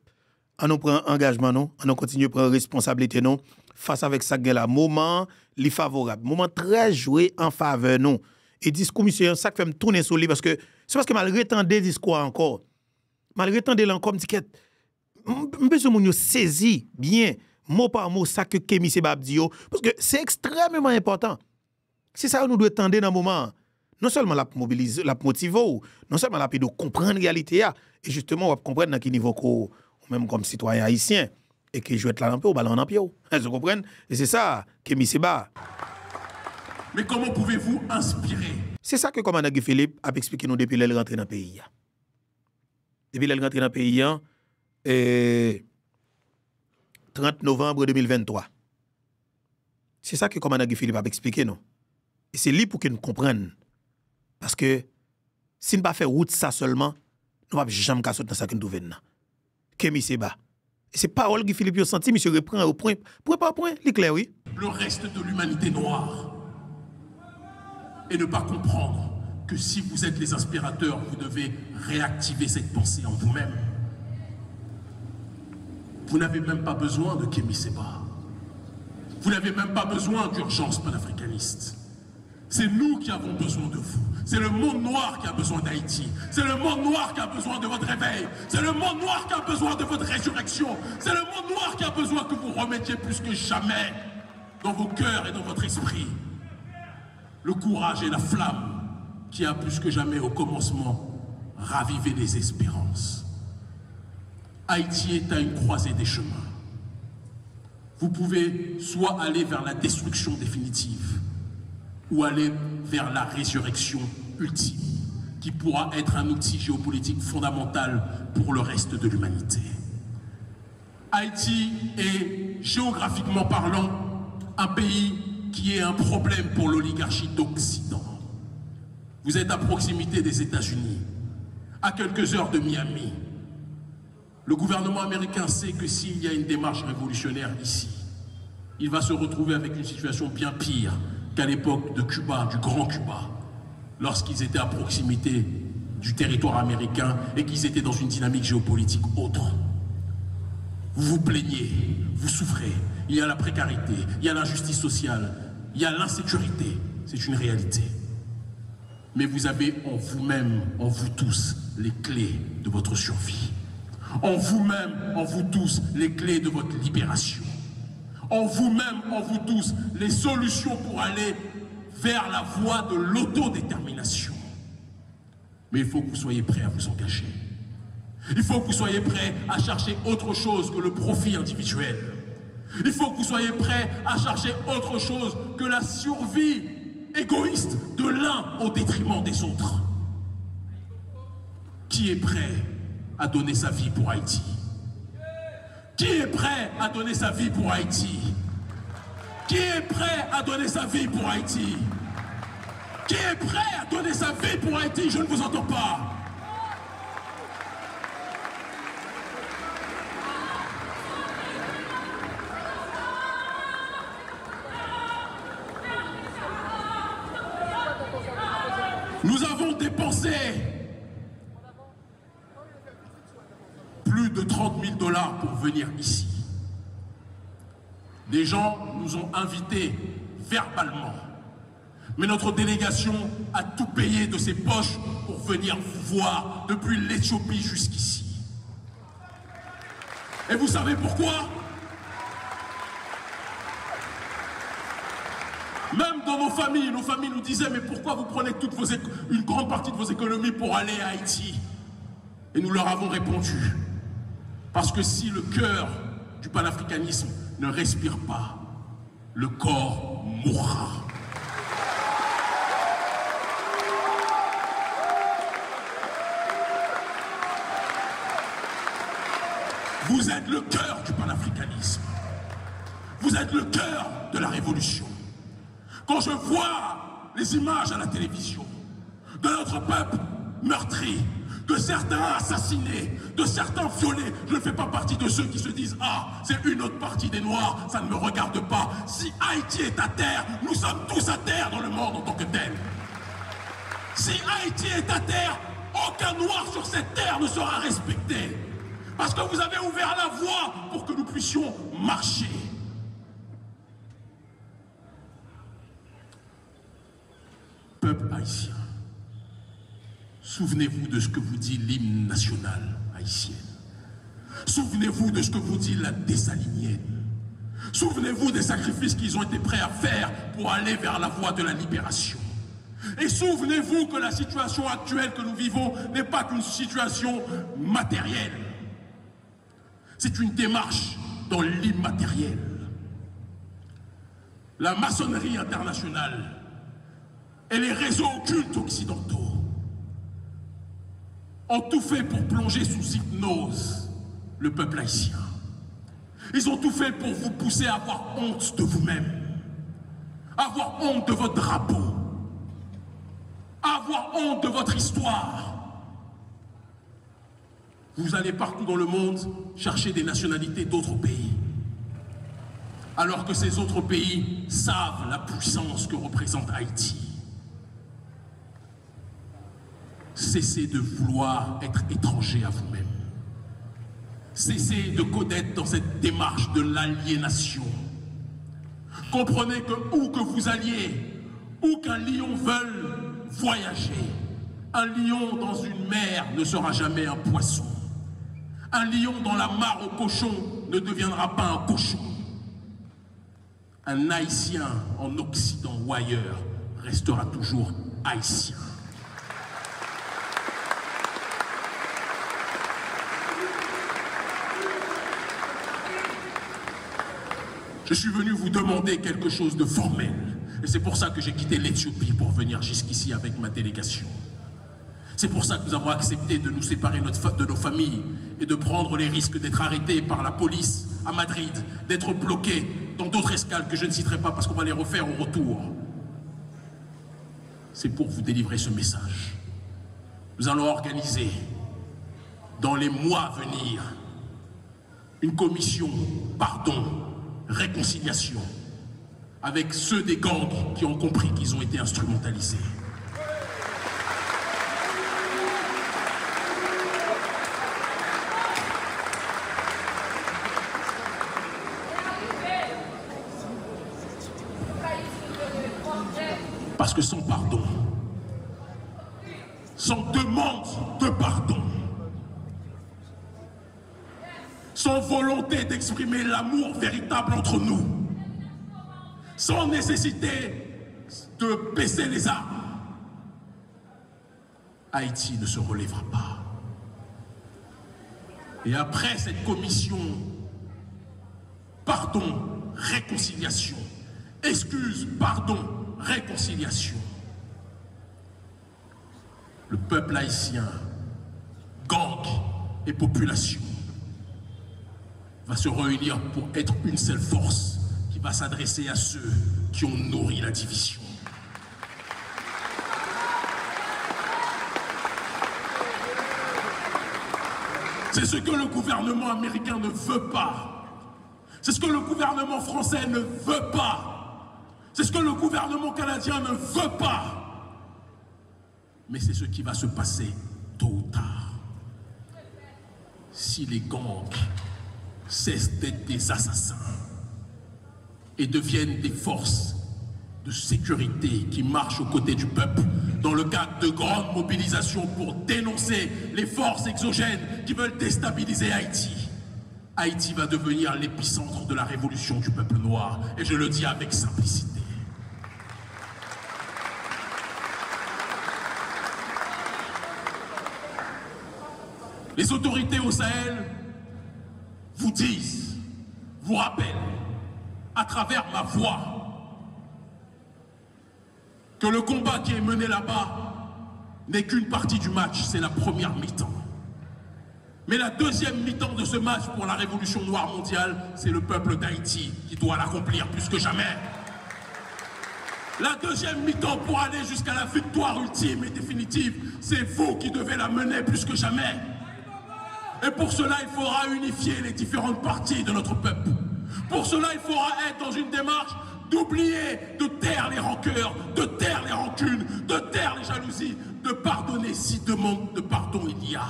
on nous prend engagement, non? On continue à prendre responsabilité, non? Face avec ça, là, moment li favorable, moment très joué en faveur, non? Et discours, monsieur, ça fait me tourner sur lui parce que c'est parce que malgré tant de discours encore, malgré tant de l'encore, je besoin de saisir bien, mot par mot, ça que Kémy Seba dit, parce que c'est extrêmement important. C'est ça que nous devons tendre dans le moment. non seulement la mobiliser, la motiver, non seulement la de comprendre la réalité, et justement, on va comprendre dans quel niveau qu'on, même comme citoyen haïtien, et que je vais être là dans le pays, ou ballon dans le pays. Vous comprenez? Et c'est ça que M. Ba. Mais comment pouvez-vous inspirer? C'est ça que le commandant Guy Philippe a expliqué nous depuis qu'il est rentré dans le pays. Depuis qu'il est rentré dans le pays, 30 novembre 2023. C'est ça que le commandant Guy Philippe a expliqué nous. Et c'est lui pour que nous comprenions. Parce que si nous ne faisons pas route ça seulement, nous ne pouvons jamais sauter dans ça que nous devons. Que M. Ba. Et c'est parole Guy Philippe a senti, monsieur reprend au point par point, l'éclair, oui. Le reste de l'humanité noire. Et ne pas comprendre que si vous êtes les inspirateurs, vous devez réactiver cette pensée en vous-même. Vous n'avez même pas besoin de Kémy Séba. Vous n'avez même pas besoin d'urgence panafricaniste. C'est nous qui avons besoin de vous. C'est le monde noir qui a besoin d'Haïti. C'est le monde noir qui a besoin de votre réveil. C'est le monde noir qui a besoin de votre résurrection. C'est le monde noir qui a besoin que vous remettiez plus que jamais dans vos cœurs et dans votre esprit le courage et la flamme qui a plus que jamais au commencement ravivé les espérances. Haïti est à une croisée des chemins. Vous pouvez soit aller vers la destruction définitive ou aller vers la résurrection ultime qui pourra être un outil géopolitique fondamental pour le reste de l'humanité. Haïti est, géographiquement parlant, un pays qui est un problème pour l'oligarchie d'Occident. Vous êtes à proximité des États-Unis, à quelques heures de Miami. Le gouvernement américain sait que s'il y a une démarche révolutionnaire ici, il va se retrouver avec une situation bien pire qu'à l'époque de Cuba, du Grand Cuba, lorsqu'ils étaient à proximité du territoire américain et qu'ils étaient dans une dynamique géopolitique autre. Vous vous plaignez, vous souffrez, il y a la précarité, il y a l'injustice sociale, il y a l'insécurité, c'est une réalité. Mais vous avez en vous-même, en vous tous, les clés de votre survie. En vous-même, en vous tous, les clés de votre libération. En vous-même, en vous tous, les solutions pour aller vers la voie de l'autodétermination. Mais il faut que vous soyez prêts à vous engager. Il faut que vous soyez prêts à chercher autre chose que le profit individuel. Il faut que vous soyez prêts à chercher autre chose que la survie égoïste de l'un au détriment des autres. Qui est prêt à donner sa vie pour Haïti? Qui est prêt à donner sa vie pour Haïti? Qui est prêt à donner sa vie pour Haïti? Qui est prêt à donner sa vie pour Haïti? Je ne vous entends pas. Nous avons dépensé plus de 30 000 $ pour venir ici. Des gens nous ont invités verbalement. Mais notre délégation a tout payé de ses poches pour venir vous voir depuis l'Éthiopie jusqu'ici. Et vous savez pourquoi? Même dans nos familles nous disaient « Mais pourquoi vous prenez une grande partie de vos économies pour aller à Haïti ?» Et nous leur avons répondu « Parce que si le cœur du panafricanisme ne respire pas, le corps mourra. » Vous êtes le cœur du panafricanisme. Vous êtes le cœur de la révolution. Quand je vois les images à la télévision de notre peuple meurtri, de certains assassinés, de certains violés, je ne fais pas partie de ceux qui se disent « Ah, c'est une autre partie des Noirs, ça ne me regarde pas. » Si Haïti est à terre, nous sommes tous à terre dans le monde en tant que tel. Si Haïti est à terre, aucun Noir sur cette terre ne sera respecté. Parce que vous avez ouvert la voie pour que nous puissions marcher. Peuple haïtien, souvenez-vous de ce que vous dit l'hymne national haïtien. Souvenez-vous de ce que vous dit la dessalinienne. Souvenez-vous des sacrifices qu'ils ont été prêts à faire pour aller vers la voie de la libération. Et souvenez-vous que la situation actuelle que nous vivons n'est pas qu'une situation matérielle. C'est une démarche dans l'immatériel. La maçonnerie internationale et les réseaux occultes occidentaux ont tout fait pour plonger sous hypnose le peuple haïtien. Ils ont tout fait pour vous pousser à avoir honte de vous-même, avoir honte de votre drapeau, avoir honte de votre histoire. Vous allez partout dans le monde chercher des nationalités d'autres pays, alors que ces autres pays savent la puissance que représente Haïti. Cessez de vouloir être étranger à vous-même. Cessez de connaître dans cette démarche de l'aliénation. Comprenez que où que vous alliez, où qu'un lion veuille voyager, un lion dans une mer ne sera jamais un poisson. Un lion dans la mare au cochon ne deviendra pas un cochon. Un Haïtien en Occident ou ailleurs restera toujours haïtien. Je suis venu vous demander quelque chose de formel. Et c'est pour ça que j'ai quitté l'Éthiopie pour venir jusqu'ici avec ma délégation. C'est pour ça que nous avons accepté de nous séparer de nos familles et de prendre les risques d'être arrêtés par la police à Madrid, d'être bloqués dans d'autres escales que je ne citerai pas parce qu'on va les refaire au retour. C'est pour vous délivrer ce message. Nous allons organiser dans les mois à venir une commission pardon, réconciliation avec ceux des gangs qui ont compris qu'ils ont été instrumentalisés. Parce que sans pardon, sans demande de pardon, sans volonté d'exprimer l'amour véritable entre nous, sans nécessité de baisser les armes, Haïti ne se relèvera pas. Et après cette commission, pardon, réconciliation, excuse, pardon, réconciliation, le peuple haïtien, gang et population va se réunir pour être une seule force qui va s'adresser à ceux qui ont nourri la division. C'est ce que le gouvernement américain ne veut pas. C'est ce que le gouvernement français ne veut pas. C'est ce que le gouvernement canadien ne veut pas. Mais c'est ce qui va se passer tôt ou tard. Si les gangs cessent d'être des assassins et deviennent des forces de sécurité qui marchent aux côtés du peuple dans le cadre de grandes mobilisations pour dénoncer les forces exogènes qui veulent déstabiliser Haïti. Haïti va devenir l'épicentre de la révolution du peuple noir, et je le dis avec simplicité. Les autorités au Sahel vous disent, vous rappellent, à travers ma voix, que le combat qui est mené là-bas n'est qu'une partie du match, c'est la première mi-temps. Mais la deuxième mi-temps de ce match pour la révolution noire mondiale, c'est le peuple d'Haïti qui doit l'accomplir plus que jamais. La deuxième mi-temps pour aller jusqu'à la victoire ultime et définitive, c'est vous qui devez la mener plus que jamais. Et pour cela, il faudra unifier les différentes parties de notre peuple. Pour cela, il faudra être dans une démarche d'oublier, de taire les rancœurs, de taire les rancunes, de taire les jalousies, de pardonner si demande de pardon il y a.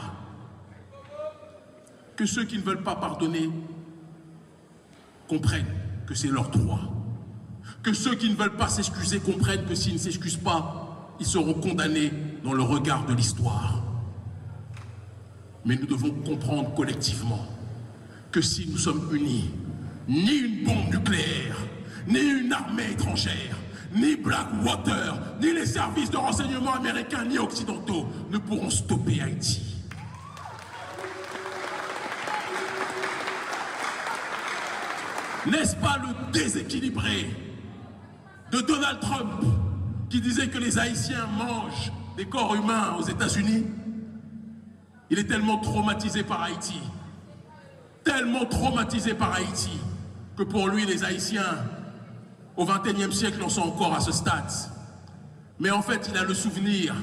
Que ceux qui ne veulent pas pardonner comprennent que c'est leur droit. Que ceux qui ne veulent pas s'excuser comprennent que s'ils ne s'excusent pas, ils seront condamnés dans le regard de l'histoire. Mais nous devons comprendre collectivement que si nous sommes unis, ni une bombe nucléaire, ni une armée étrangère, ni Blackwater, ni les services de renseignement américains, ni occidentaux ne pourront stopper Haïti. N'est-ce pas le déséquilibré de Donald Trump qui disait que les Haïtiens mangent des corps humains aux États-Unis? Il est tellement traumatisé par Haïti, que pour lui, les Haïtiens, au XXIe siècle, en sont encore à ce stade. Mais en fait, il a le souvenir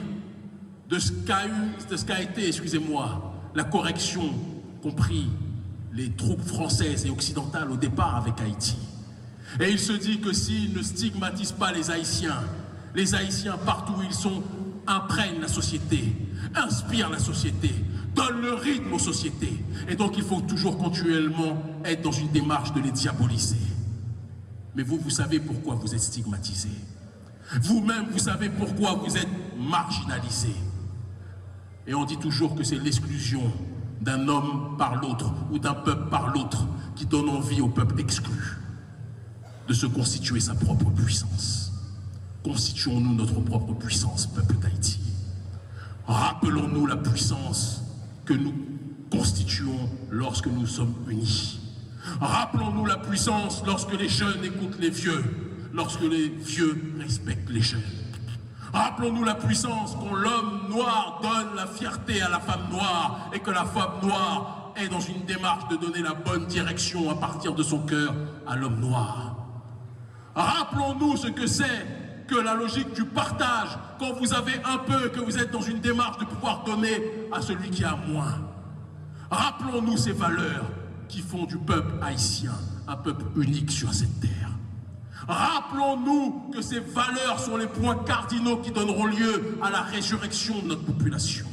de ce qu'a été, excusez-moi, la correction qu'ont pris les troupes françaises et occidentales au départ avec Haïti. Et il se dit que s'il ne stigmatise pas les Haïtiens partout où ils sont, imprègnent la société, inspirent la société, donnent le rythme aux sociétés. Et donc il faut toujours continuellement être dans une démarche de les diaboliser. Mais vous, vous savez pourquoi vous êtes stigmatisés. Vous-même, vous savez pourquoi vous êtes marginalisés. Et on dit toujours que c'est l'exclusion d'un homme par l'autre ou d'un peuple par l'autre qui donne envie au peuple exclu de se constituer sa propre puissance. Constituons-nous notre propre puissance, peuple d'Haïti. Rappelons-nous la puissance que nous constituons lorsque nous sommes unis. Rappelons-nous la puissance lorsque les jeunes écoutent les vieux, lorsque les vieux respectent les jeunes. Rappelons-nous la puissance quand l'homme noir donne la fierté à la femme noire et que la femme noire est dans une démarche de donner la bonne direction à partir de son cœur à l'homme noir. Rappelons-nous ce que c'est que la logique du partage, quand vous avez un peu, que vous êtes dans une démarche de pouvoir donner à celui qui a moins. Rappelons-nous ces valeurs qui font du peuple haïtien un peuple unique sur cette terre. Rappelons-nous que ces valeurs sont les points cardinaux qui donneront lieu à la résurrection de notre population.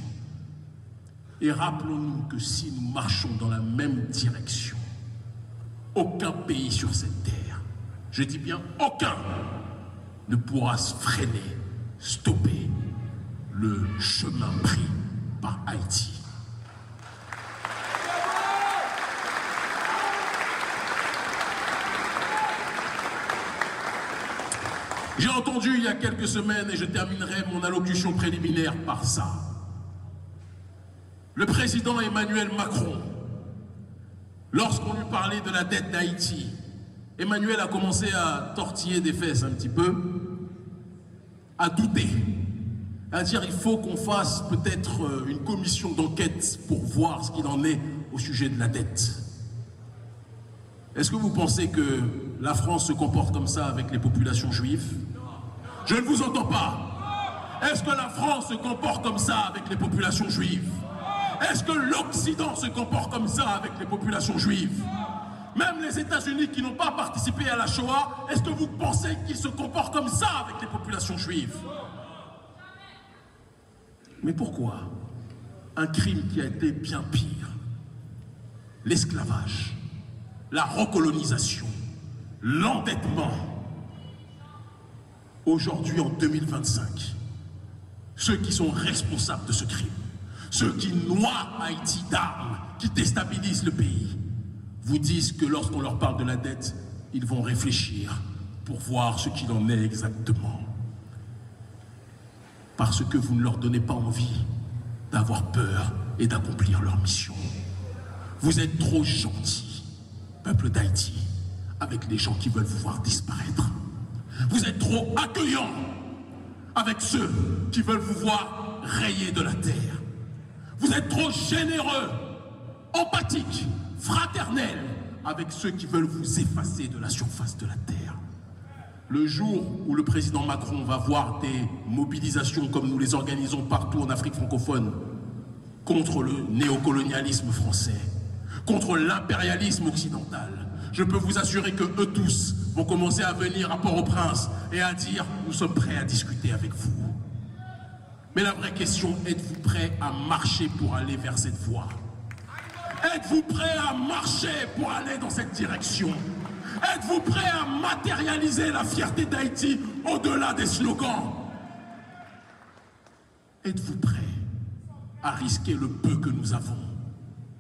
Et rappelons-nous que si nous marchons dans la même direction, aucun pays sur cette terre, je dis bien aucun, ne pourra freiner, stopper le chemin pris par Haïti. J'ai entendu il y a quelques semaines, et je terminerai mon allocution préliminaire par ça, le président Emmanuel Macron, lorsqu'on lui parlait de la dette d'Haïti, Emmanuel a commencé à tortiller des fesses un petit peu, à douter, à dire il faut qu'on fasse peut-être une commission d'enquête pour voir ce qu'il en est au sujet de la dette. Est-ce que vous pensez que la France se comporte comme ça avec les populations juives? Je ne vous entends pas. Est-ce que la France se comporte comme ça avec les populations juives? Est-ce que l'Occident se comporte comme ça avec les populations juives? Même les États-Unis qui n'ont pas participé à la Shoah, est-ce que vous pensez qu'ils se comportent comme ça avec les populations juives? Mais pourquoi un crime qui a été bien pire, l'esclavage, la recolonisation, l'endettement, aujourd'hui en 2025, ceux qui sont responsables de ce crime, ceux qui noient Haïti d'armes, qui déstabilisent le pays, vous disent que lorsqu'on leur parle de la dette, ils vont réfléchir pour voir ce qu'il en est exactement. Parce que vous ne leur donnez pas envie d'avoir peur et d'accomplir leur mission. Vous êtes trop gentils, peuple d'Haïti, avec les gens qui veulent vous voir disparaître. Vous êtes trop accueillants avec ceux qui veulent vous voir rayer de la terre. Vous êtes trop généreux, empathiques, fraternels avec ceux qui veulent vous effacer de la surface de la terre. Le jour où le président Macron va voir des mobilisations comme nous les organisons partout en Afrique francophone contre le néocolonialisme français, contre l'impérialisme occidental, je peux vous assurer que eux tous vont commencer à venir à Port-au-Prince et à dire « nous sommes prêts à discuter avec vous ». Mais la vraie question, êtes-vous prêts à marcher pour aller vers cette voie? Êtes-vous prêts à marcher pour aller dans cette direction? Êtes-vous prêts à matérialiser la fierté d'Haïti au-delà des slogans? Êtes-vous prêts à risquer le peu que nous avons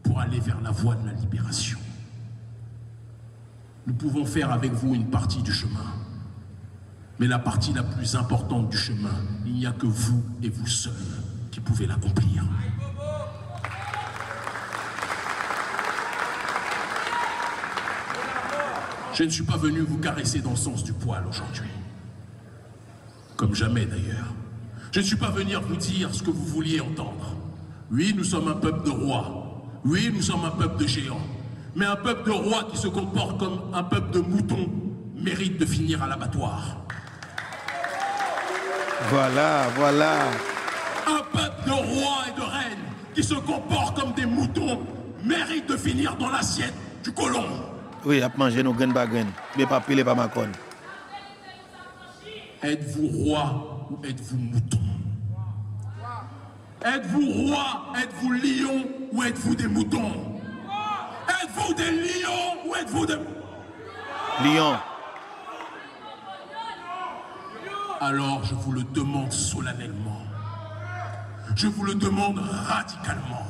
pour aller vers la voie de la libération? Nous pouvons faire avec vous une partie du chemin. Mais la partie la plus importante du chemin, il n'y a que vous et vous seuls qui pouvez l'accomplir. Je ne suis pas venu vous caresser dans le sens du poil aujourd'hui. Comme jamais d'ailleurs. Je ne suis pas venu vous dire ce que vous vouliez entendre. Oui, nous sommes un peuple de rois. Oui, nous sommes un peuple de géants. Mais un peuple de rois qui se comporte comme un peuple de moutons mérite de finir à l'abattoir. Voilà, voilà. Un peuple de rois et de reines qui se comporte comme des moutons mérite de finir dans l'assiette du colon. Oui, à manger nos graines bagraines, mais pas piler pas ma conne. Êtes-vous roi ou êtes-vous mouton? Êtes-vous roi, êtes-vous lion ou êtes-vous des moutons? Êtes-vous des lions ou êtes-vous des... Lion. Alors je vous le demande solennellement. Je vous le demande radicalement.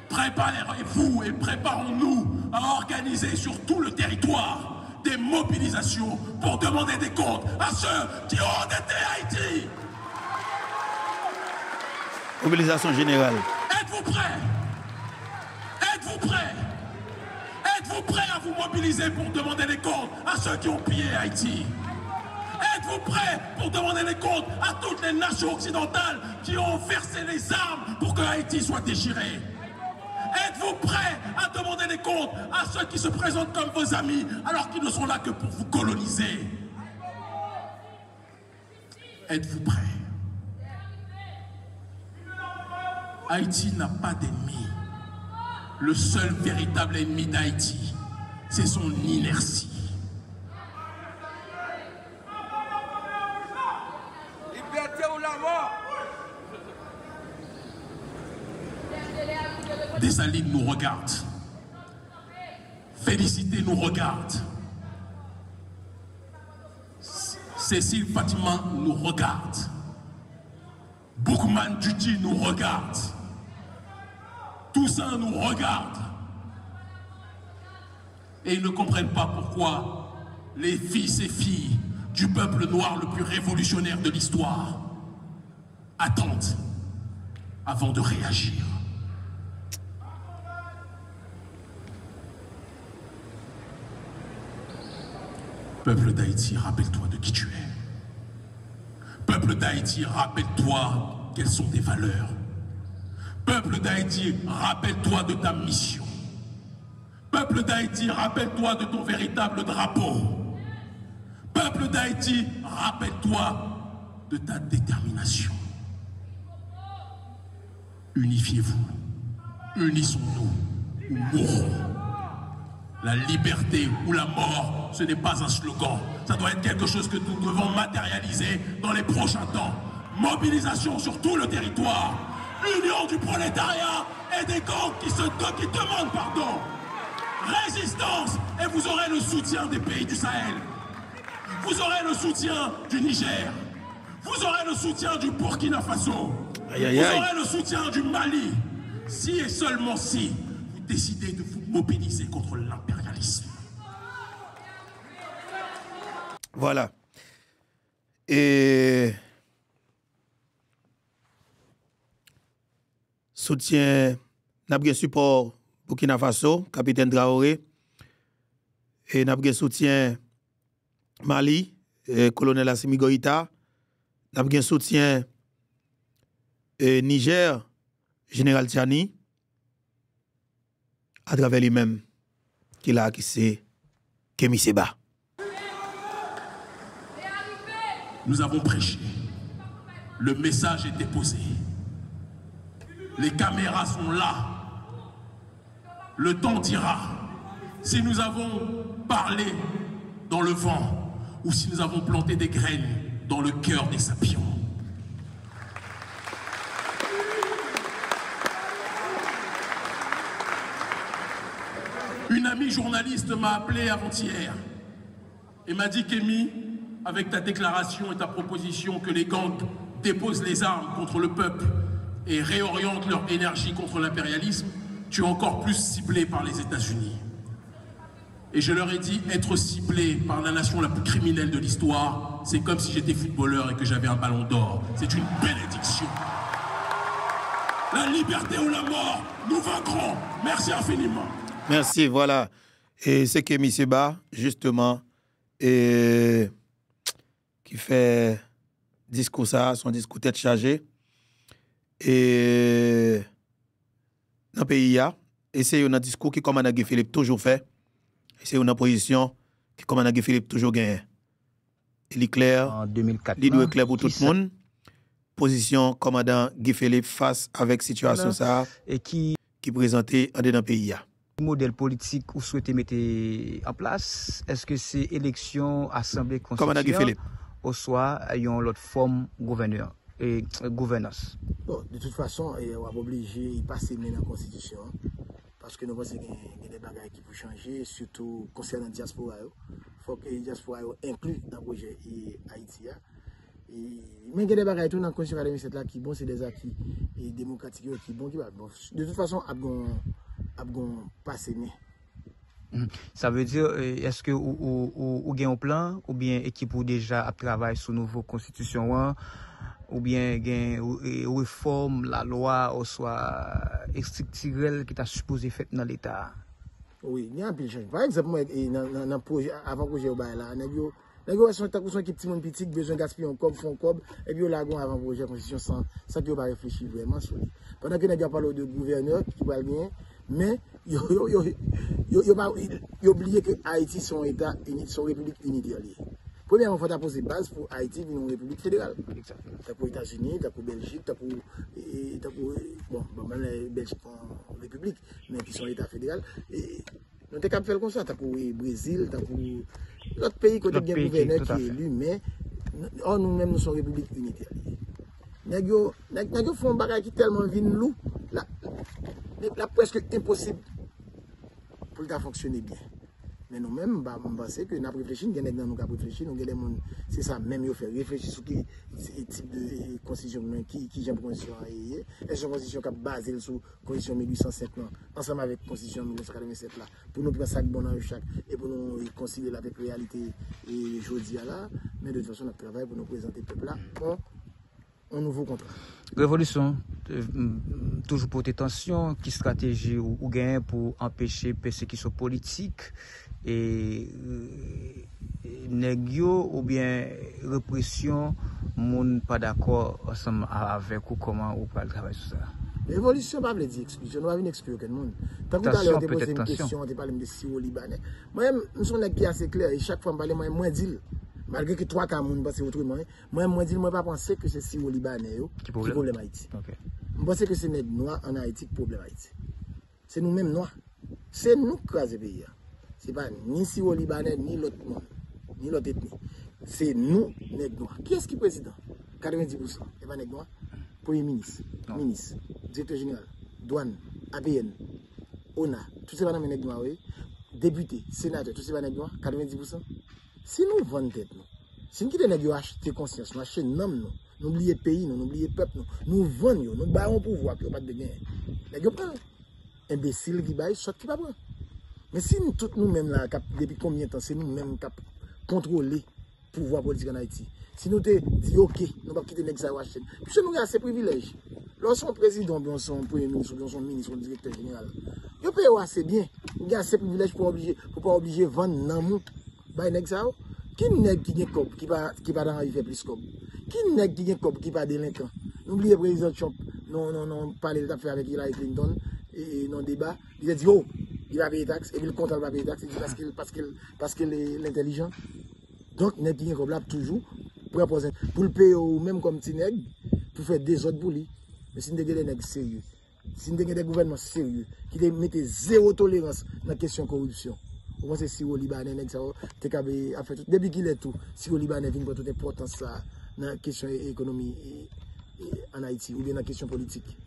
Préparez-vous et préparons-nous à organiser sur tout le territoire des mobilisations pour demander des comptes à ceux qui ont endetté Haïti. Mobilisation générale. Êtes-vous prêts? Êtes-vous prêts? Êtes-vous prêts à vous mobiliser pour demander des comptes à ceux qui ont pillé Haïti? Êtes-vous prêts pour demander des comptes à toutes les nations occidentales qui ont versé les armes pour que Haïti soit déchiré? Êtes-vous prêts à demander des comptes à ceux qui se présentent comme vos amis alors qu'ils ne sont là que pour vous coloniser? Êtes-vous prêts? Haïti n'a pas d'ennemi. Le seul véritable ennemi d'Haïti, c'est son inertie. Liberté ou la mort? Dessalines nous regarde. Félicité nous regarde. Cécile Fatima nous regarde. Boukman Duty nous regarde. Toussaint nous regarde. Et ils ne comprennent pas pourquoi les fils et filles du peuple noir le plus révolutionnaire de l'histoire attendent avant de réagir. Peuple d'Haïti, rappelle-toi de qui tu es. Peuple d'Haïti, rappelle-toi quelles sont tes valeurs. Peuple d'Haïti, rappelle-toi de ta mission. Peuple d'Haïti, rappelle-toi de ton véritable drapeau. Peuple d'Haïti, rappelle-toi de ta détermination. Unifiez-vous, unissons-nous ou mourrons. La liberté ou la mort, ce n'est pas un slogan. Ça doit être quelque chose que nous devons matérialiser dans les prochains temps. Mobilisation sur tout le territoire. Union du prolétariat et des gangs qui demandent pardon. Résistance, et vous aurez le soutien des pays du Sahel. Vous aurez le soutien du Niger. Vous aurez le soutien du Burkina Faso. Aïe, aïe, aïe. Vous aurez le soutien du Mali. Si et seulement si vous décidez de vous mobiliser contre l'impérialisme. Voilà. Et soutien, n'a support Burkina Faso, capitaine Traoré. Et n'a soutien Mali, colonel Assimi Goïta. N'a soutien Niger, général Tchani. À travers lui-même, qui c'est Kémy Séba. Nous avons prêché. Le message est déposé. Les caméras sont là. Le temps dira si nous avons parlé dans le vent ou si nous avons planté des graines dans le cœur des sapiens. Une amie journaliste m'a appelé avant-hier et m'a dit: Kémy, avec ta déclaration et ta proposition que les gangs déposent les armes contre le peuple et réorientent leur énergie contre l'impérialisme, tu es encore plus ciblé par les États-Unis. Et je leur ai dit: être ciblé par la nation la plus criminelle de l'histoire, moi, c'est comme si j'étais footballeur et que j'avais un ballon d'or. C'est une bénédiction. La liberté ou la mort, nous vaincrons. Merci infiniment. Merci, voilà. Et c'est Kémy Séba, justement, et qui fait discours ça, son discours tête chargée. Et dans le pays, et c'est un discours que commandant Guy Philippe toujours fait. Et c'est une position que commandant Guy Philippe toujours gagne. Il est clair, en 2004. il doit être clair pour tout le monde. Position commandant Guy Philippe face avec situation ça et qui présentait en dedans pays. Modèle politique ou souhaitez mettre en place, est-ce que c'est élection, assemblée constituante ou soit ayant l'autre forme gouverneur et gouvernance? Bon, de toute façon, on va obliger de passer dans la constitution parce que nous pensons qu'il y a des bagages qui peuvent changer, surtout concernant la diaspora. Il faut que la diaspora inclue dans le projet Haïti. Mais il y a des bagages dans la constitution 2007 là qui bon, c'est des acquis démocratiques qui bon, qui va bon. De toute façon, abgon passer. Ça veut dire, est-ce que ou gain un plan, ou bien équipe ou déjà travaille sur nouveau constitution, ou bien gain réforme la loi, ou soit structurelle qui t'a supposé fait dans l'État? Oui, il y a un peu de change. Par exemple, dans le projet, avant que j'ai eu là, les gens sont qui petit monde petit, besoin de gaspiller un cob, font cob, et puis là, avant le projet constitution sans qu'ils ne réfléchissent vraiment sur lui. Pendant que nous parlé de gouverneur qui va bien, mais ils ont oublié que Haïti son État, son république unitaire. Premièrement, il faut poser base pour Haïti une république fédérale. T'as pour les États-Unis, t'as pour Belgique, t'as pour même Belgique en république, mais qui sont État fédéral. Et nous sommes capables de faire comme ça. T'as pour le Brésil, t'as pour l'autre pays côté bien gouverneur qui est élu, mais nous-mêmes nous sommes république unitaire. Nous font un bagage qui est tellement loup, là presque impossible pour le fonctionner bien. Mais nous-mêmes, on pense que nous avons réfléchi, nous avons réfléchi, c'est ça, même il faut réfléchir sur quel type de constitution qui j'aime constitution. Est-ce une constitution qui est basée sur la constitution 1807, ensemble avec la constitution 1987, là, pour nous prendre ça bon dans chaque et pour nous concilier avec la réalité et aujourd'hui là. Mais de toute façon, nous travaillons pour nous présenter le peuple là. Un nouveau contrat. Révolution, toujours pour tes tensions, qui stratégie ou gain pour empêcher persécution politique et négio ou bien répression, monde pas d'accord ensemble avec ou comment ou pas le travail sur ça. Révolution, pas veut dire exclusion, nous avons expliqué aucun monde. Tant que tu as posé une question, tu parles de Siro Libanais. Moi-même, nous sommes qui assez clair et chaque fois, je parle moins dit. Malgré que trois cas moun pensent autrement, moi dis moi pas penser que c'est Siro Libanais qui problème Haïti. Je pense que c'est les noirs en Haïti qui problème Haïti. C'est nous-mêmes noirs. C'est nous qui crasons le pays. C'est pas ni Siro Libanais ni l'autre monde, ni l'autre ethnie. C'est nous les noirs. Qui est-ce qui est président? 90%. Et pas les noirs. Premier ministre, ministre, directeur général, douane, ABN, ONA, tout ces pas les noirs, député, sénateur, tout ces pas les noirs, 90%. Si nous vendons tête, si nous quittons acheter conscience, nous achetons nom, nous n'oublions pas le pays, nous n'oublions pas le peuple, nous vendons, nous baillons pour pouvoir, nous pas de gain. Nous prenons imbécile qui baille, soit qui pas prend. Mais si nous tous nous-mêmes là, depuis combien de temps, c'est nous-mêmes qui contrôler le pouvoir politique en Haïti. Si nous te dit ok, nous ne pas quitter l'examen acheter, puisque nous avons ces privilèges. Lorsqu'on président, bien son premier ministre, bien son ministre, son directeur général, nous payons assez bien. Nous avons ces privilèges pour pas obliger de vendre dans nous. Qui n'est qui va dans la plus comme? Qui n'est qui qui va délinquant? N'oubliez le président Trump, non, parler d'affaires avec Hillary Clinton et non débat. Il a dit, oh, il va payer taxes, et puis le compte va payer taxes, parce qu'il est intelligent. Donc, n'est qui comme là toujours pour le payer ou même comme petit nègre, pour faire des autres pour lui. Mais si nous avons des nègres sérieux, si nous avons des gouvernements sérieux, qui mettent zéro tolérance dans la question de corruption. Vous pensez si au Libanais, depuis qu'il est tout, si au Libanais vient pour toute importance dans la question économique en Haïti ou bien dans la question politique.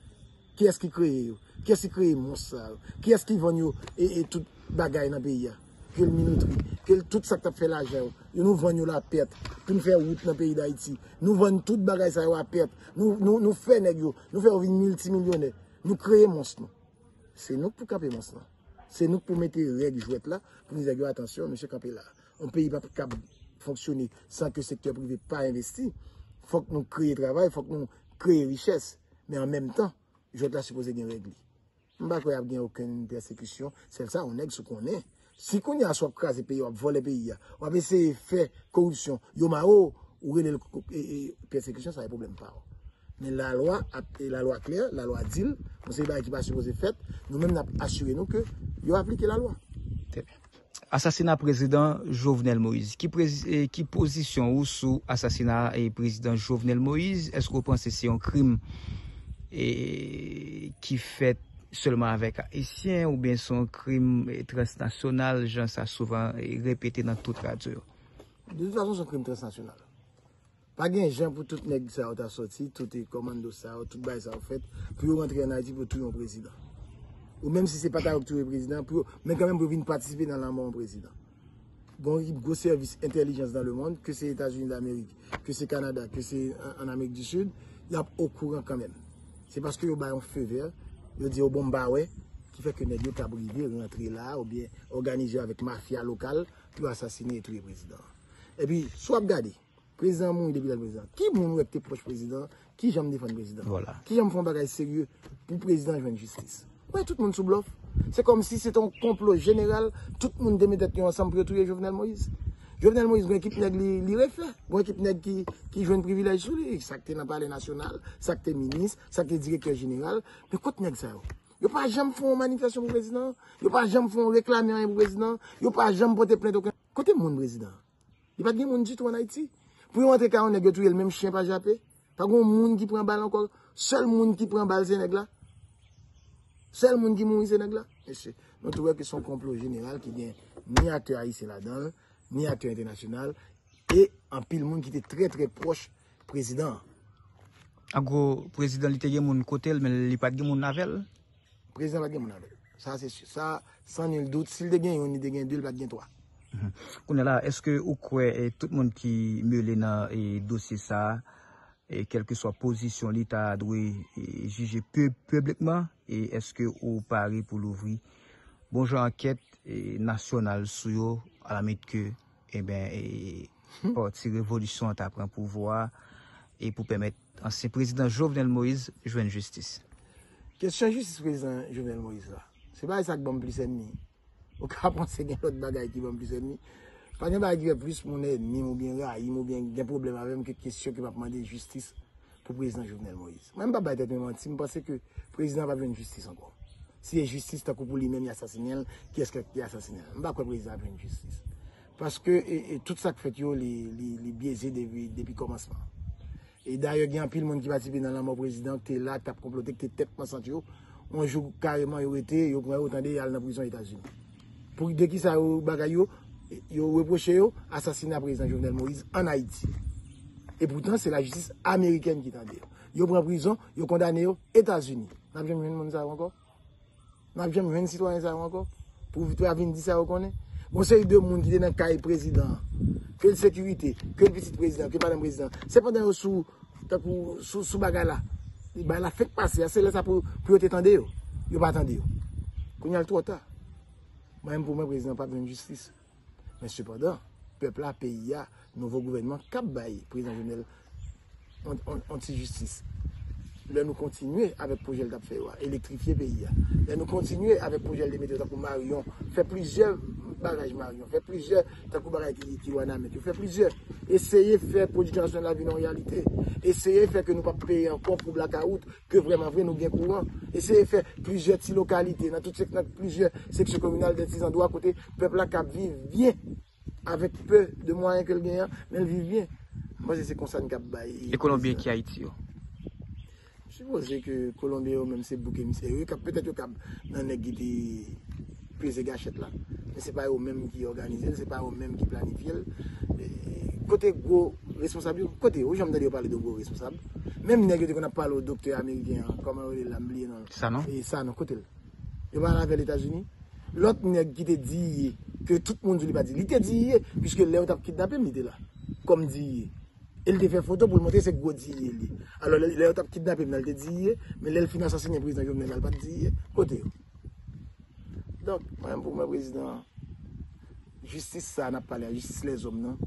Qui est-ce qui crée? Qui est-ce qui crée monstre? Qui est-ce qui vend et tout bagaille dans le pays? Que le minuterie, que tout ça qui fait l'argent, nous vendons la perte, pour nous faire route dans le pays d'Haïti. Nous vendons tout bagaille ça à perte. Nous faisons nous faisons multimillionnaires. Nous créons monstre. C'est nous pour caper monstre. C'est nous pour mettre les règles jouettes là, pour nous dire attention, monsieur Capé là. On ne peut pas fonctionner sans que le secteur privé pas investi. Il faut que nous créions travail, il faut que nous créions richesse. Mais en même temps, je dois supposer qu'il y a une règle. Je ne sais pas qu'il n'y a aucune persécution. C'est ça, on est ce qu'on est. Si on y a soit crasé pays, on vole le pays, on va essayer de faire corruption, yo mao ou persécution, ça n'a pas de problème pas. Mais la loi claire, la loi dit, on sait pas qui va supposer fait, nous-mêmes nous assuré nous que yo appliqué la loi. Assassinat président Jovenel Moïse. Qui position ou sous assassinat et président Jovenel Moïse? Est-ce que vous pensez que c'est un crime qui fait seulement avec Haïtiens ou bien son crime transnational, genre ça souvent répété dans toute radio? De toute façon, c'est un crime transnational. Pas de gens pour tout nèg ça a sorti, tout est commando ça, tout bail ça fait, pour rentrer en Haïti pour tuer un président. Ou même si c'est pas ta tuer le président, mais quand même pour venir participer dans la mort du président. Bon, il y a gros service intelligence dans le monde, que c'est les États-Unis d'Amérique, que c'est Canada, que c'est en Amérique du Sud, il y a au courant quand même. C'est parce que y a un feu vert, il dit au bon bah ouais, qui fait que les gens peuvent rentrer là, ou bien organiser avec mafia locale pour assassiner tous les présidents. Et puis, soit regarder, président mouille depuis le président. Qui mouille avec tes proches présidents? Qui j'aime défendre le président? Voilà. Qui j'aime faire un bagage sérieux pour le président jouer une justice? Ouais, tout le monde sous bluff. C'est comme si c'était un complot général, tout le monde mettait ensemble pour tuer Jovenel Moïse. Jovenel Moïse, une équipe nègre li refait, une équipe nègre qui joue un privilège sur lui, ça qui est dans le palais national, ça qui est ministre, ça qui est directeur général, mais quoi nègre ça? Yo pas jamais fait une manifestation pour le président, yo pas jamais fait réclamer rien pour le président, yo pas jamais porté plainte aucun. Côté mon président. Il pas de monde du tout en Haïti. Pour rentrer quand on est tué le même chien pas jappé, pas grand monde qui prend balle encore, seul monde qui prend balle c'est nègre là. Seul monde qui mourit c'est nègre là. Nous trouvons que son complot général qui vient ni acteur haïtien là-dedans, ni acteur international et en pile monde qui était très très proche président. En gros, président il était mon côté mais il pas de mon navel. Président pas de mon navel. Ça c'est sûr. Ça sans nul doute s'il te gagne on il te gagne deux, il pas de gagne trois. Là, est-ce que vous croyez tout le monde qui meule dans le dossier ça, et quelle que soit position, l'État doit juger publiquement, et est-ce que vous parlez pour l'ouvrir bonjour enquête nationale sur eux, à la mettre que, parti révolution t'a pris pouvoir, et pour permettre ancien président Jovenel Moïse jouer une justice? Question justice président Jovenel Moïse là. C'est pas ça que bon plus ennemi. Au cas penser qu'il y a d'autres bagages qui vont plus ennemi. Pas de bagages qui vont plus mon ennemi ou bien raïm ou bien des problèmes avec que question qui va demander justice pour le président Jovenel Moïse. Même pas bête me mentir, je pense que le président va venir justice encore. Si il y a justice, tant que pour lui-même il assassiné, qui est-ce qui a assassiné? Je ne sais pas quoi le président va venir justice. Parce que tout ça que fait les biaisé depuis le commencement. Et d'ailleurs, il y a un pile de monde qui va participer dans la mort président, qui est là, qui a comploté, qui est tête pensante, on joue carrément, il été, il prend autant d'aller dans la prison aux États-Unis. Pour dès qu'il ça bagaille yo reproché assassinat président Jovenel Moïse en Haïti. Et pourtant c'est la justice américaine qui t'a dit. Yo prend prison, yo condamné aux États-Unis. N'a jamais vu ça encore. N'a jamais vu un citoyen ça encore pour venir dire ça reconnaît. Bon c'est deux monde qui étaient dans le cas président, que la sécurité, que le petit président, que pas le président. C'est pendant sous bagaille là. Bah la fait passer, c'est là ça pour t'attendre yo. Yo pas attendre yo. Qu'on y a trop tard. Même pour moi, le président pas de justice. Mais cependant, le peuple a pays, nouveau gouvernement, cap bail, président Jovenel, anti-justice. Là, nous continuons avec le projet de fait, électrifier le pays. Là, nous continuons avec le projet de mettre pour Marion, faire plusieurs barrages Marion, faire plusieurs barrages qui vont faire plusieurs. Essayer de faire production nationale de la vie en réalité. Essayer de faire que nous ne pas payer encore pour blackout, que vraiment vrai nous gagnons courant. Essayer de faire plusieurs petites localités, dans plusieurs sections communales de petits endroits à côté, le peuple là qui vit bien, avec peu de moyens que le gagnant, mais il vit bien. Moi, c'est comme ça que je les Colombiens qui Haïti. Je suppose que les Colombiens, même c'est bouquet mystérieux, peut-être que dans les qui pesent gâchette là. Mais ce n'est pas eux-mêmes qui organisent, ce n'est pas eux-mêmes qui planifient. Côté gros responsable, côté où j'aime parler de gros responsable. Même les qu'on a parlé au docteur américain, comment il l'a oublié. Ça non? Et ça non, côté là. Il va avec les États-Unis. L'autre nègre qui te dit que tout le monde ne l'a pas dit. Il te dit, puisque Léo t'a kidnappé, il était là. Comme dit. Il te fait photo pour montrer ce gros dit. Alors, Léo t'a kidnappé, il te dit, mais l'elle finance assassiné le président Jovenel, il n'a pas dit. Côté. Donc, même pour moi, président, justice, ça n'a pas la justice les hommes, non?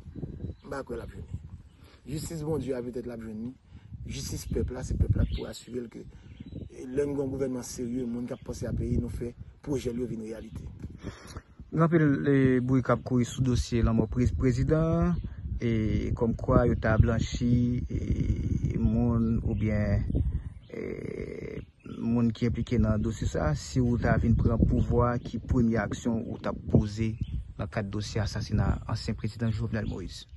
bah quoi la venir. Justice bon Dieu a peut-être la venir. Justice peuple là, c'est peuple là pour assurer que l'un gouvernement sérieux, monde qui a pensé à payer nous fait projet lui une réalité. Nous rappelons les bruits qui ont sous dossier la mort président et comme quoi il a blanchi et monde ou bien monde qui est impliqué dans le dossier ça, si vous avez prendre pouvoir, qui première action ou t'a posé dans le cadre dossier assassinat ancien président Jovenel Moïse?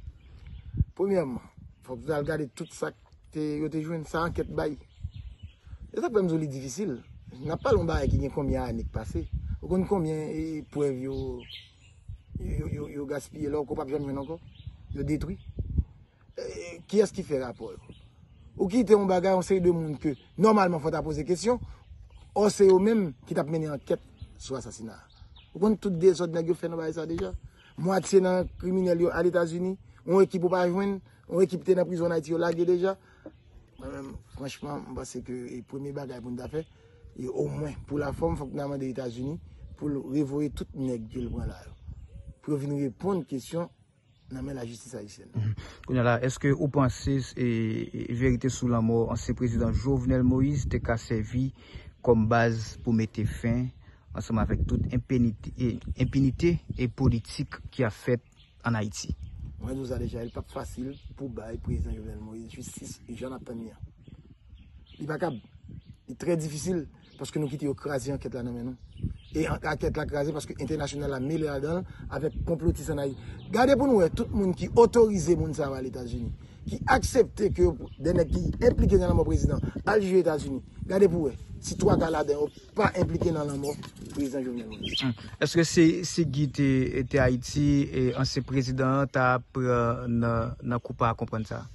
Premièrement, il faut que vous regarder tout ça que vous avez joué ça enquête bail. Et ça peut me difficile. N'a pas longtemps qui a combien d'années passées. Vous connaissez combien de preuves yo gaspillé là, qu'on pas jamais encore. Yo détruit. Qui est-ce qui fait rapport? Ou qui était un bagage, on sait de monde que normalement il faut poser question. Or c'est eux même qui t'a mené enquête sur l'assassinat. Vous connaissez toutes des autres nègres fait ça déjà. Moitié dans criminel à l'États-Unis, on équipe pour pas joindre, on équipe dans la prison en Haïti là déjà. Franchement, je pense que le premier bagage pour nous faire, et au moins pour la forme, il faut que nous demandons aux États-Unis pour révoyer toute nègre qui le prend là. Pour venir répondre aux questions dans la justice haïtienne. Est-ce que vous pensez que vérité sous la mort ancien président Jovenel Moïse a servi comme base pour mettre fin ensemble avec toute impunité et politique qui a fait en Haïti? Moi, nous avons déjà, il n'est pas facile pour le président Jovenel Moïse, justice et Jonathan Nia. Il n'est pas très difficile parce que nous quittons écraser l'enquête là maintenant. Et l'enquête là écrasée parce que l'international a mêlé là-dedans avec complotistes en Haïti. Regardez pour nous, tout le monde qui autorise les gens à l'États-Unis, qui accepte que des gens qui sont impliqués dans la mort président à juger aux États-Unis. Regardez pour vous, si trois gars là-dedans pas impliqués dans la mort président Jovenel Moïse. Est-ce que c'est Guy était Haïti et ancien président t'a n'a pas à comprendre ça?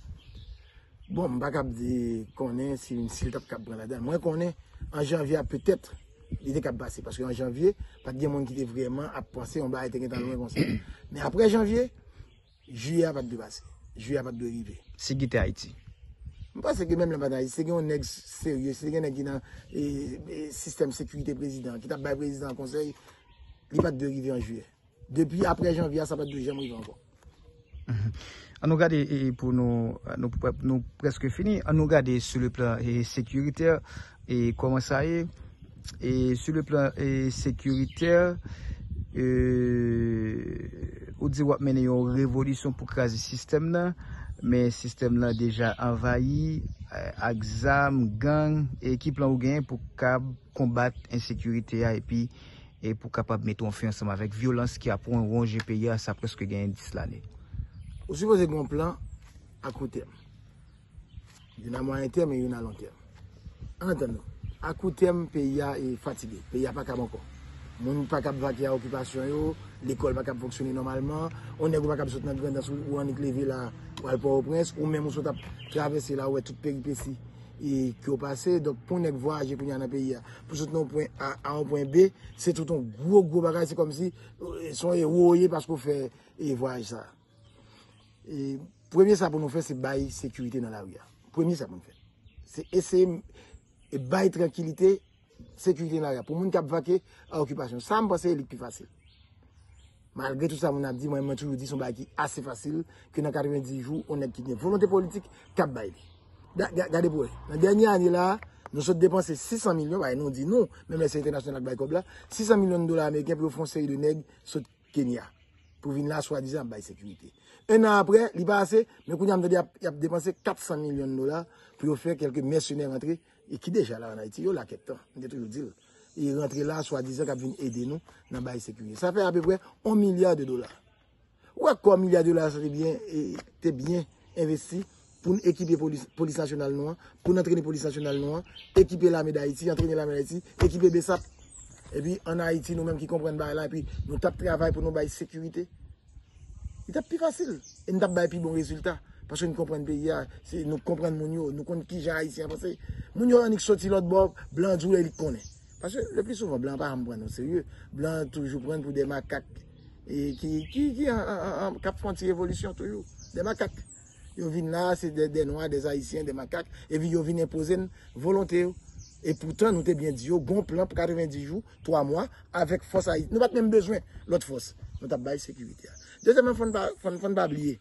Bon, je ne sais pas dire qu'on est si une s'il tape prendre là-dedans. Moi, qu'on est en janvier, peut-être, il était capable de passer. Parce qu'en janvier, pas de monde qui était vraiment à penser, on va être dans le comme ça. Mais après janvier, juillet n'a pas de passer. Juillet n'a pas de arriver. C'est qui était Haïti? Je pense que même la bataille, c'est un nègre sérieux, c'est un nègre qui dans le système de sécurité président, qui tape le président en conseil, il n'a pas de arriver en juillet. Depuis après janvier, ça n'a pas de jamais arriver encore. On nous regarde pour nous presque fini. On nous regarde sur le plan sécuritaire et comment ça est. Et sur le plan sécuritaire, on dit qu'on mène une révolution pour craser le système là, mais le système là déjà envahi, exam, gang, et équipe là ou gain pour combattre l'insécurité et puis pour capable mettre en fin ensemble avec violence qui a pour un rongé pays à ça presque gain 10 l'année. Vous supposez un plan à court terme. Il y en a moyen terme et il y en a long terme. Entendons. À court terme, le pays est fatigué. Le pays n'est pas capable encore. Les gens ne sont pas capables de vaquer à l'occupation, l'école n'est pas capable de fonctionner normalement, on n'est pas capable de sortir dans ou on est levé là, ou à Port-au-Prince, ou même on est traversé là où est toute péripétie qui est passé. Donc pour nous voyager pour y aller dans le pays, pour sortir d'un point A à un point B, c'est tout un gros bagage. C'est comme si ils sont héros parce qu'on fait un voyage ça. Et premier ça pour nous faire, c'est bailler sécurité dans la rue. Premier ça pour nous faire. C'est essayer de bailler tranquillité, sécurité dans la rue. Pour les gens qui ont vaqué à l'occupation, ça me pense que c'est le plus facile. Malgré tout ça, on a dit, moi, je toujours dit, c'est assez facile que dans 90 jours, on a une volonté politique qui a baillé. Regardez pour eux. Dans la dernière année là, nous avons dépensé 600 millions, bah, nous on dit non, même les internationales qui baillent là, 600 millions de dollars américains pour faire une série de nègres sur Kenya. Pour venir là, soi-disant, bailler sécurité. Un an après, il pas assez, mais quand il a dépensé 400 millions de dollars pour faire quelques mercenaires rentrer, et qui déjà là en Haïti, ils ont la quête, on est toujours dire. Ils rentrent là, soi-disant, qu'ils viennent aider nous dans la sécurité. Ça fait à peu près 1 milliard de dollars. Ouais, quoi, 1 milliard de dollars, c'est bien investi pour équiper la police nationale noire, pour entraîner la police nationale noire, équiper l'armée d'Haïti, entraîner l'armée d'Haïti, équiper BESAP. Et puis en Haïti, nous-mêmes qui comprenons là, et puis nous tapons travail pour nous bailler sécurité. C'est plus facile. Et nous tapons plus bon résultat. Parce que nous comprenons le pays, nous comprenons mon nous comprenons qui j'ai haïtien. Parce que mon yo, on est sorti l'autre bord, blanc, tout il connaît. Parce que le plus souvent, blanc, pas me prendre au sérieux. Blanc, toujours prendre pour des macaques. Et qui font une révolution, toujours. Des macaques. Ils viennent là, c'est des noirs, des haïtiens, des macaques. Et puis ils viennent imposer une volonté. Et pourtant, nous t'ai bien dit, bon plan pour 90 jours, 3 mois, avec force haïtienne. Nous n'avons pas même besoin de l'autre force. Nous avons pas de sécurité. Deuxièmement, il ne faut pas oublier.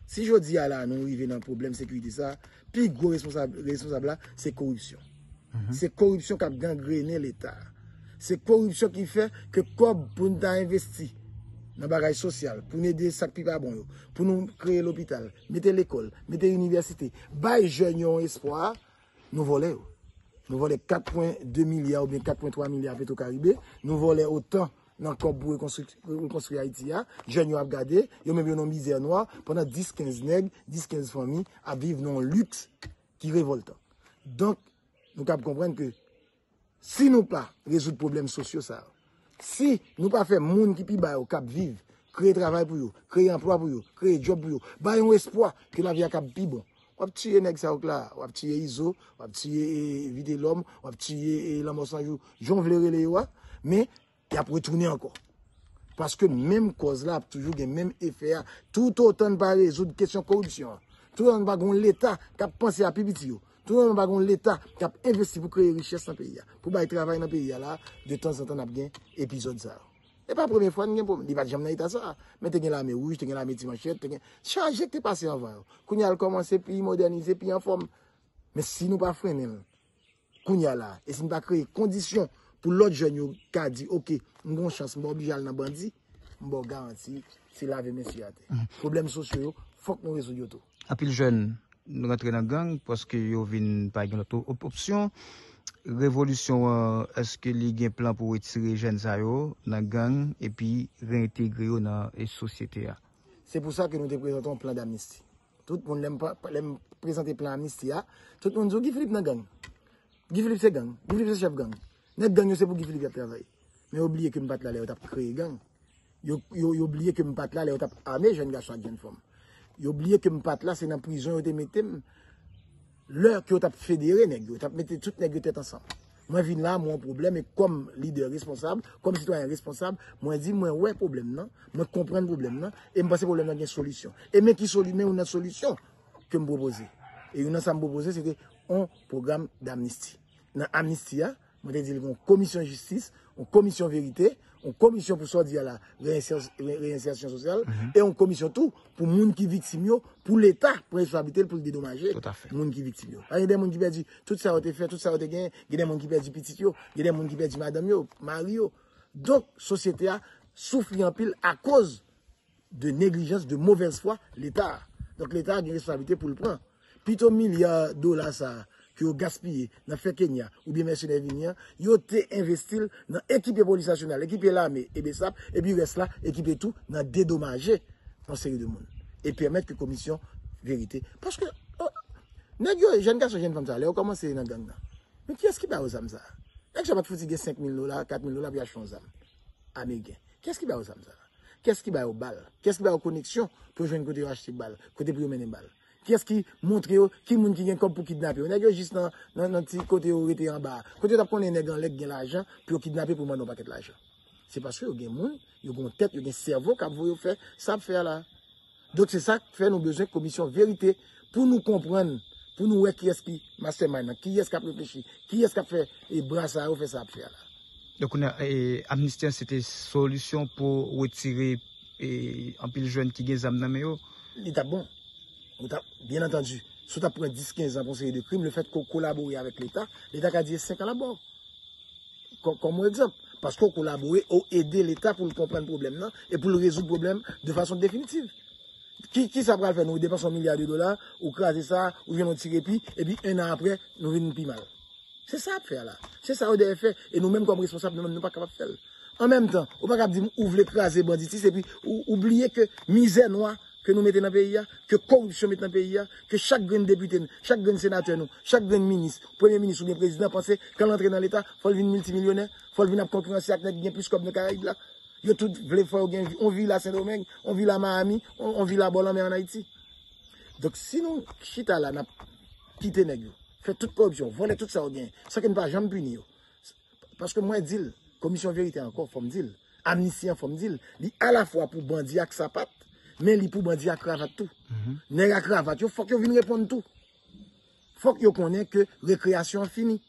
Si je dis à là, nous arrivons dans un problème de sécurité, ça, puis gros responsable là, c'est corruption. C'est corruption qui a gangréné l'État. C'est corruption qui fait que comme pour nous investir dans le bagage social, pour nous aider chaque pipa bon, pour nous créer l'hôpital, mettre l'école, mettre l'université, bail jeunes ont espoir, nous volons. Nous volons 4,2 milliards ou bien 4,3 milliards à Petro-Caribé, nous volons autant dans le corps pour reconstruire Haïti. Jeunes ont regardé, ils ont même une misère noire pendant 10-15 nègres, 10-15 familles à vivre dans le luxe qui révolte. Donc, nous devons comprendre que si nous pas résoudre les problèmes sociaux, ça, si nous pas faire monde qui pi au cap vivre, créer travail pour eux, créer emploi pour eux, créer job pour eux, bah un espoir que la vie a cap pi bon. On va tuer nèg ça là, on va tuer Iso, on va tuer Vite l'homme, on va tuer l'homme sans jour, Jean Vléré les mais il a retourner encore. Parce que même cause là a toujours le même effet, tout autant pas résoudre question corruption. Tout autant pas l'État qui a pensé à pipiti. Tout le monde pas l'État qui a investi pour créer richesse dans le pays. Pour faire travail dans le pays, là, de temps en temps, on a bien épisode ça. Et pas la première fois, il n'y a pas de jamais dans ça. Mais tu as l'armée rouge, tu as l'armée manchette, tu as changé que tu es passé avant. Quand il a commencé, puis moderniser, puis en forme. Mais si nous pas freiner, quand il y a là, et si nous pas créer conditions pour l'autre jeune qui a dit, ok, nous avons une chance, nous sommes obligés d'aller dans le bandit, nous avons garanti, c'est la vie, monsieur. Problèmes sociaux, il faut que nous résolvions tout. À plus jeune, nous rentrons dans la gang parce que nous venons par une autre option. Révolution, est-ce que les gens plan pour retirer les jeunes dans la gang et puis réintégrer dans la société? C'est pour ça que nous te présentons un plan d'amnistie. Tout le monde aime présenter un plan d'amnistie. Tout le monde dit Guy Philippe dans la gang. Guy Philippe c'est gang. Guy Philippe c'est chef gang. Notre gang c'est pour Guy Philippe qui travaille. Mais oubliez que je ne pas là, il a créé gang. Oubliez que je ne pas là, il a armé jeune garçon et jeune femme. Oubliez que je ne pas là, c'est dans la prison, il a mis l'heure que vous avez fédéré, vous avez mis toutes les têtes ensemble. Moi, je viens là, mon problème, et comme leader responsable, comme citoyen responsable, moi, je dis, moi, ouais, problème, non. Moi, je comprends le problème, non. Et je pense que le problème, il y a une solution. Et mais qui une solution que je me propose. Et une ça me propose, c'était un programme d'amnistie. Dans l'amnistie, moi, je dis, une commission justice, une commission vérité, une commission pour sortir à la réinsertion sociale, et une commission tout pour les gens qui sont victimes, pour l'État, pour responsabilité, pour le dédommager. Tout à fait. Les gens qui sont victimes. Il y a des gens qui perdent tout ça a été fait, tout ça a été gagné, il y a des gens qui perdent petit, il y a des gens qui perdent madame, Mario. Donc, la société a souffert en pile à cause de négligence, de mauvaise foi, l'État. Donc, l'État a une responsabilité pour le prendre. Plutôt milliards de dollars, ça. Que vous gaspillez dans le Kenya ou bien mercenaires vignes, vous avez investi dans l'équipe police nationale, l'équipe l'armée et BESAP, et puis reste là, équiper tout dans dédommager une série de monde. Et permettre que la commission vérité. Parce que, jeunes garçons, jeunes femmes, ça, ils ont commencé dans la gang. Mais qui est-ce qui va aux âmes ça? Est-ce que je vais te $5 000, $4 000 pour acheter un âme américain? Qu'est-ce qui va aux âmes ça? Qu'est-ce qui va aux balles? Qu'est-ce qui va aux connexions pour jouer une côté acheter balles, côté pour mener balles? Qui est-ce qui montre qui moun qui vient comme pour kidnapper? On a juste dans petit côté où était en bas. Côté où on est nèg en lèg gen l'argent pour kidnapper pour moi paquet l'argent. C'est parce que yo gen moun, yo gon tête, yo gen cerveau qui voyo faire ça faire là. Donc c'est ça qui fait nous besoin de commission vérité pour nous comprendre, pour nous voir qui est-ce qui mastermind, qui est-ce qui a réfléchi, qui est-ce qui a fait et bras ça fait ça faire là. Donc on a amnistie c'était solution pour retirer en pile jeune qui gen zam nan yo. L'état bon. Bien entendu, si tu as pris 10-15 ans pour série de crimes, le fait qu'on collabore avec l'État, l'État a dit 5 ans là-bas. Comme exemple. Parce qu'on collabore, on aide l'État pour comprendre le problème et pour résoudre le problème de façon définitive. Qui ça va faire? Nous dépensons $1 milliard, ou craser ça, ou venons tirer puis, et puis un an après, nous venons plus mal. C'est ça à faire là. C'est ça qu'on doit faire. Et nous-mêmes, comme responsables, nous ne sommes pas capables de faire. En même temps, on ne peut pas dire ouvrir écraser banditisme et puis oublier que misère noire que nous mettons dans le pays, que corruption met dans le pays, que chaque grand député, chaque grand sénateur, chaque grand ministre, premier ministre ou bien président pense quand l'entrée dans l'État, il faut venir multimillionnaire, il faut venir concurrencer avec les plus comme les Caraïbes là. Yo tout vle faire on vit la Saint-Domingue, on vit la Miami, on vit la Bolambé en Haïti. Donc si nous chita là n'a quitté nèg yo, fait toute corruption, voler tout ça au gain, ça que ne pas jamais punir. Parce que moi dis commission vérité encore faut me dire, amnistie faut me dire, li à la fois pour bandit ak sa patte, mais li pour bandit ak cravate tout. Nèg ak cravate, yo faut que yo vienne répondre tout. Faut que yo connaît que récréation finie.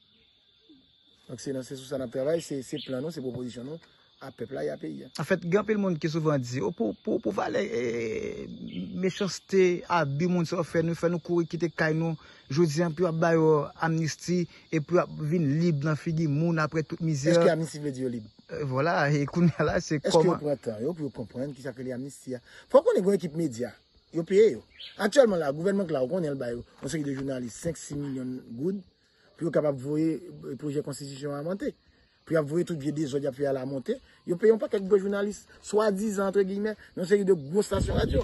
Donc c'est sous ça n'a travail, c'est plan non, c'est proposition non. à peuple là, il y a pays. En fait, il y a peu de monde qui souvent dit, pour valer méchanceté, abus, monde ça fait nous courir, quitter Kaino, je dis un peu à bailler amnistie, et puis venir libre dans figi moun après toute misère. Est-ce que l'amnistie veut dire libre? Voilà, et là, c'est comment. comment. Est-ce que vous prenez temps, pour comprendre qui s'appelle l'amnistie? Faut qu'on ait une équipe média. Ils payent. Actuellement, là, le gouvernement, là, on est le bail, on sait des journalistes, 5-6 millions de gouttes, puis on est capable de voir le projet de constitution à monter. Puis vous voyez tout vieux des autres fait à la montée. Ils payent pas quelques journalistes, soi-disant, entre guillemets, dans une série de grosses stations radio.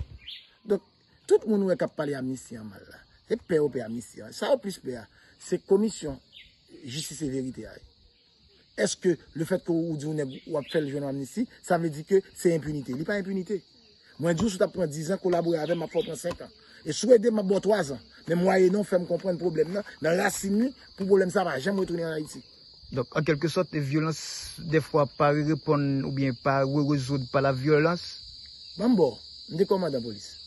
Donc, tout le monde est capable de parler amnistie en mal là. C'est paix au pays amnistie. Ça au plus paix. C'est commission justice et vérité. Est-ce que le fait que vous fait le jeune amnistie, ça veut dire que c'est impunité? Il n'y a pas impunité. Moi, je dis que prendre 10 ans, collaborer avec ma propre 5 ans. Et souhaiter ma bonne 3 ans. Mais moi, non, faire me comprendre le problème là. Dans la racine, pour le problème, ça va jamais retourner en Haïti. Donc, en quelque sorte, les violences, des fois, pas répondre ou bien pas résoudre par la violence. Bon, je suis commandant de police.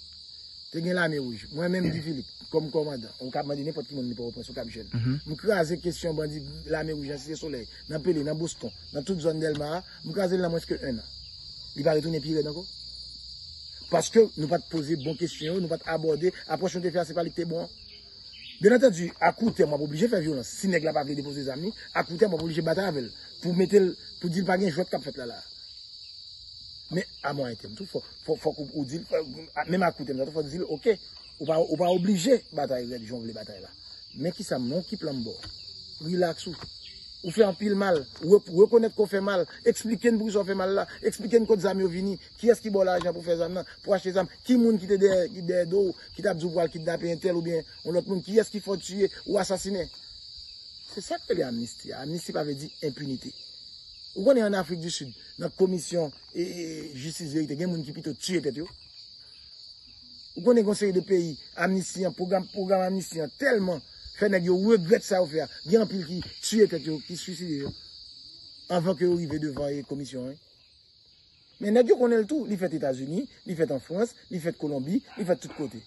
Je suis l'armée rouge. Moi-même, Guy Philippe, comme commandant. On peut demander n'importe qui ne peut reprendre ce cap jeune. Je crase question bandit l'armée rouge dans le soleil, dans Pelé, dans Boston, dans toute zone d'Elmara. Je crase là moins que 1 an. Il va retourner pire encore. Parce que nous ne pas poser de bonnes questions, nous ne pas aborder, approche de faire, c'est pas l'été bon. Bien entendu, à court terme, on est obligé de faire violence. Si nèg la pas déposer des amis, à court terme, on est obligé de battre avec elle. Pour mettre, pour dire pas gain jouet cap fait là. Mais à moyen terme, tout faut qu'on dise, même à court terme, il faut dire, ok, on va obligé de bataille, les gens veulent bataille là. Mais qui ça, non, qui plan bord. Relax ou fait un pile mal, ou reconnaître qu'on fait mal, expliquer nous pourquoi on fait mal là, expliquer nous qu'on amis au vini, qui est-ce qui boit l'argent pour faire ça, pour acheter ça, qui monde qui te derrière dos, qui t'a dit pour kidnapper un tel ou bien, ou l'autre monde, qui est-ce qu'il faut tuer ou assassiner. C'est ça que l'amnistie. Amnistie pas veut dire impunité. Ou on est en Afrique du Sud, dans la commission et justice vérité, il y a des gens qui plutôt tuer tête yo. Ou on est conseil de pays, amnistie, programme amnistie, tellement fait nèg yo regrette ça ou faire. Il y a un pile qui tue tête yo, qui suicide avant que arrive devant la commission. Mais nèg yo connaît le tout, il fait États-Unis, il fait en France, il fait Colombie, il fait tout côté.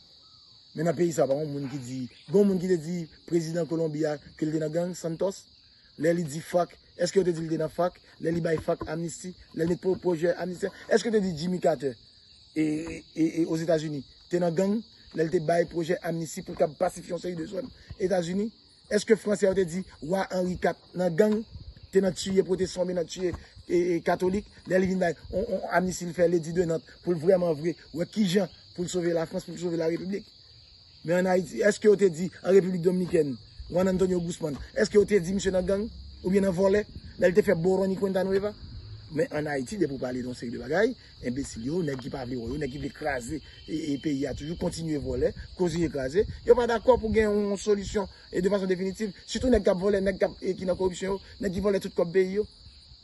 Mais dans le pays ça pas monde qui dit, bon monde qui te dit président Colombia que il est dans gang Santos, là il dit fuck, est-ce que tu dit il est dans fuck, là il bail fuck amnistie, là il projet amnistie, est-ce que tu dit Jimmy Carter et aux États-Unis, tu es dans gang, là il te bail projet amnistie pour pacifier une série de zones États-Unis. Est-ce que Français a dit roi Henri IV dans gang, tu es dans tuer protestant mais dans tuer catholique, là il vient on amnistie le fait l'édit de Nantes pour vraiment vrai, ouais qui gens pour sauver la France, pour sauver la République. Mais en Haïti, est-ce que vous avez dit en République Dominicaine, Juan Antonio Guzman, est-ce que vous avez dit monsieur dans gang ou bien dans volet, là il te fait Boroni Quintanueva? Mais en Haïti, pour parler d'une série de bagailles, imbéciles, ils ne pas veulent écraser et le pays a toujours continué à voler, causer écraser. Ils ne sont pas d'accord pour gagner une solution et de façon définitive. Surtout les gens qui volent, les gens qui ont corruption, les gens qui volent tout le pays,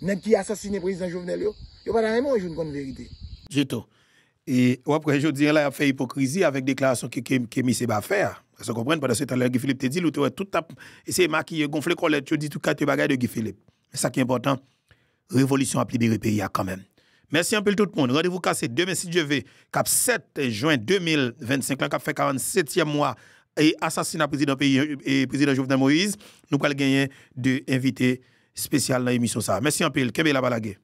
les gens qui assassinent le président Jovenel. Ils ne sont pas dans le monde, une vérité. Jeto. Et après, je dis, là, il a fait hypocrisie avec déclaration que Kémy va faire. Parce que vous comprenez, parce que tout à l'heure, Guy Philippe te dit, tout a essayé de maquiller, gonfler, coller, tu dis tout quatre bagages de Guy Philippe. C'est ça qui est important. Révolution a libéré le pays quand même. Merci un peu tout le monde. Rendez-vous cassé demain si Dieu veut. Cap 7 juin 2025, là, cap fait 47e mois et assassinat président pays et président Jovenel Moïse. Nous allons gagner de invités spécial dans l'émission ça. Merci un peu. Kembe la balagé.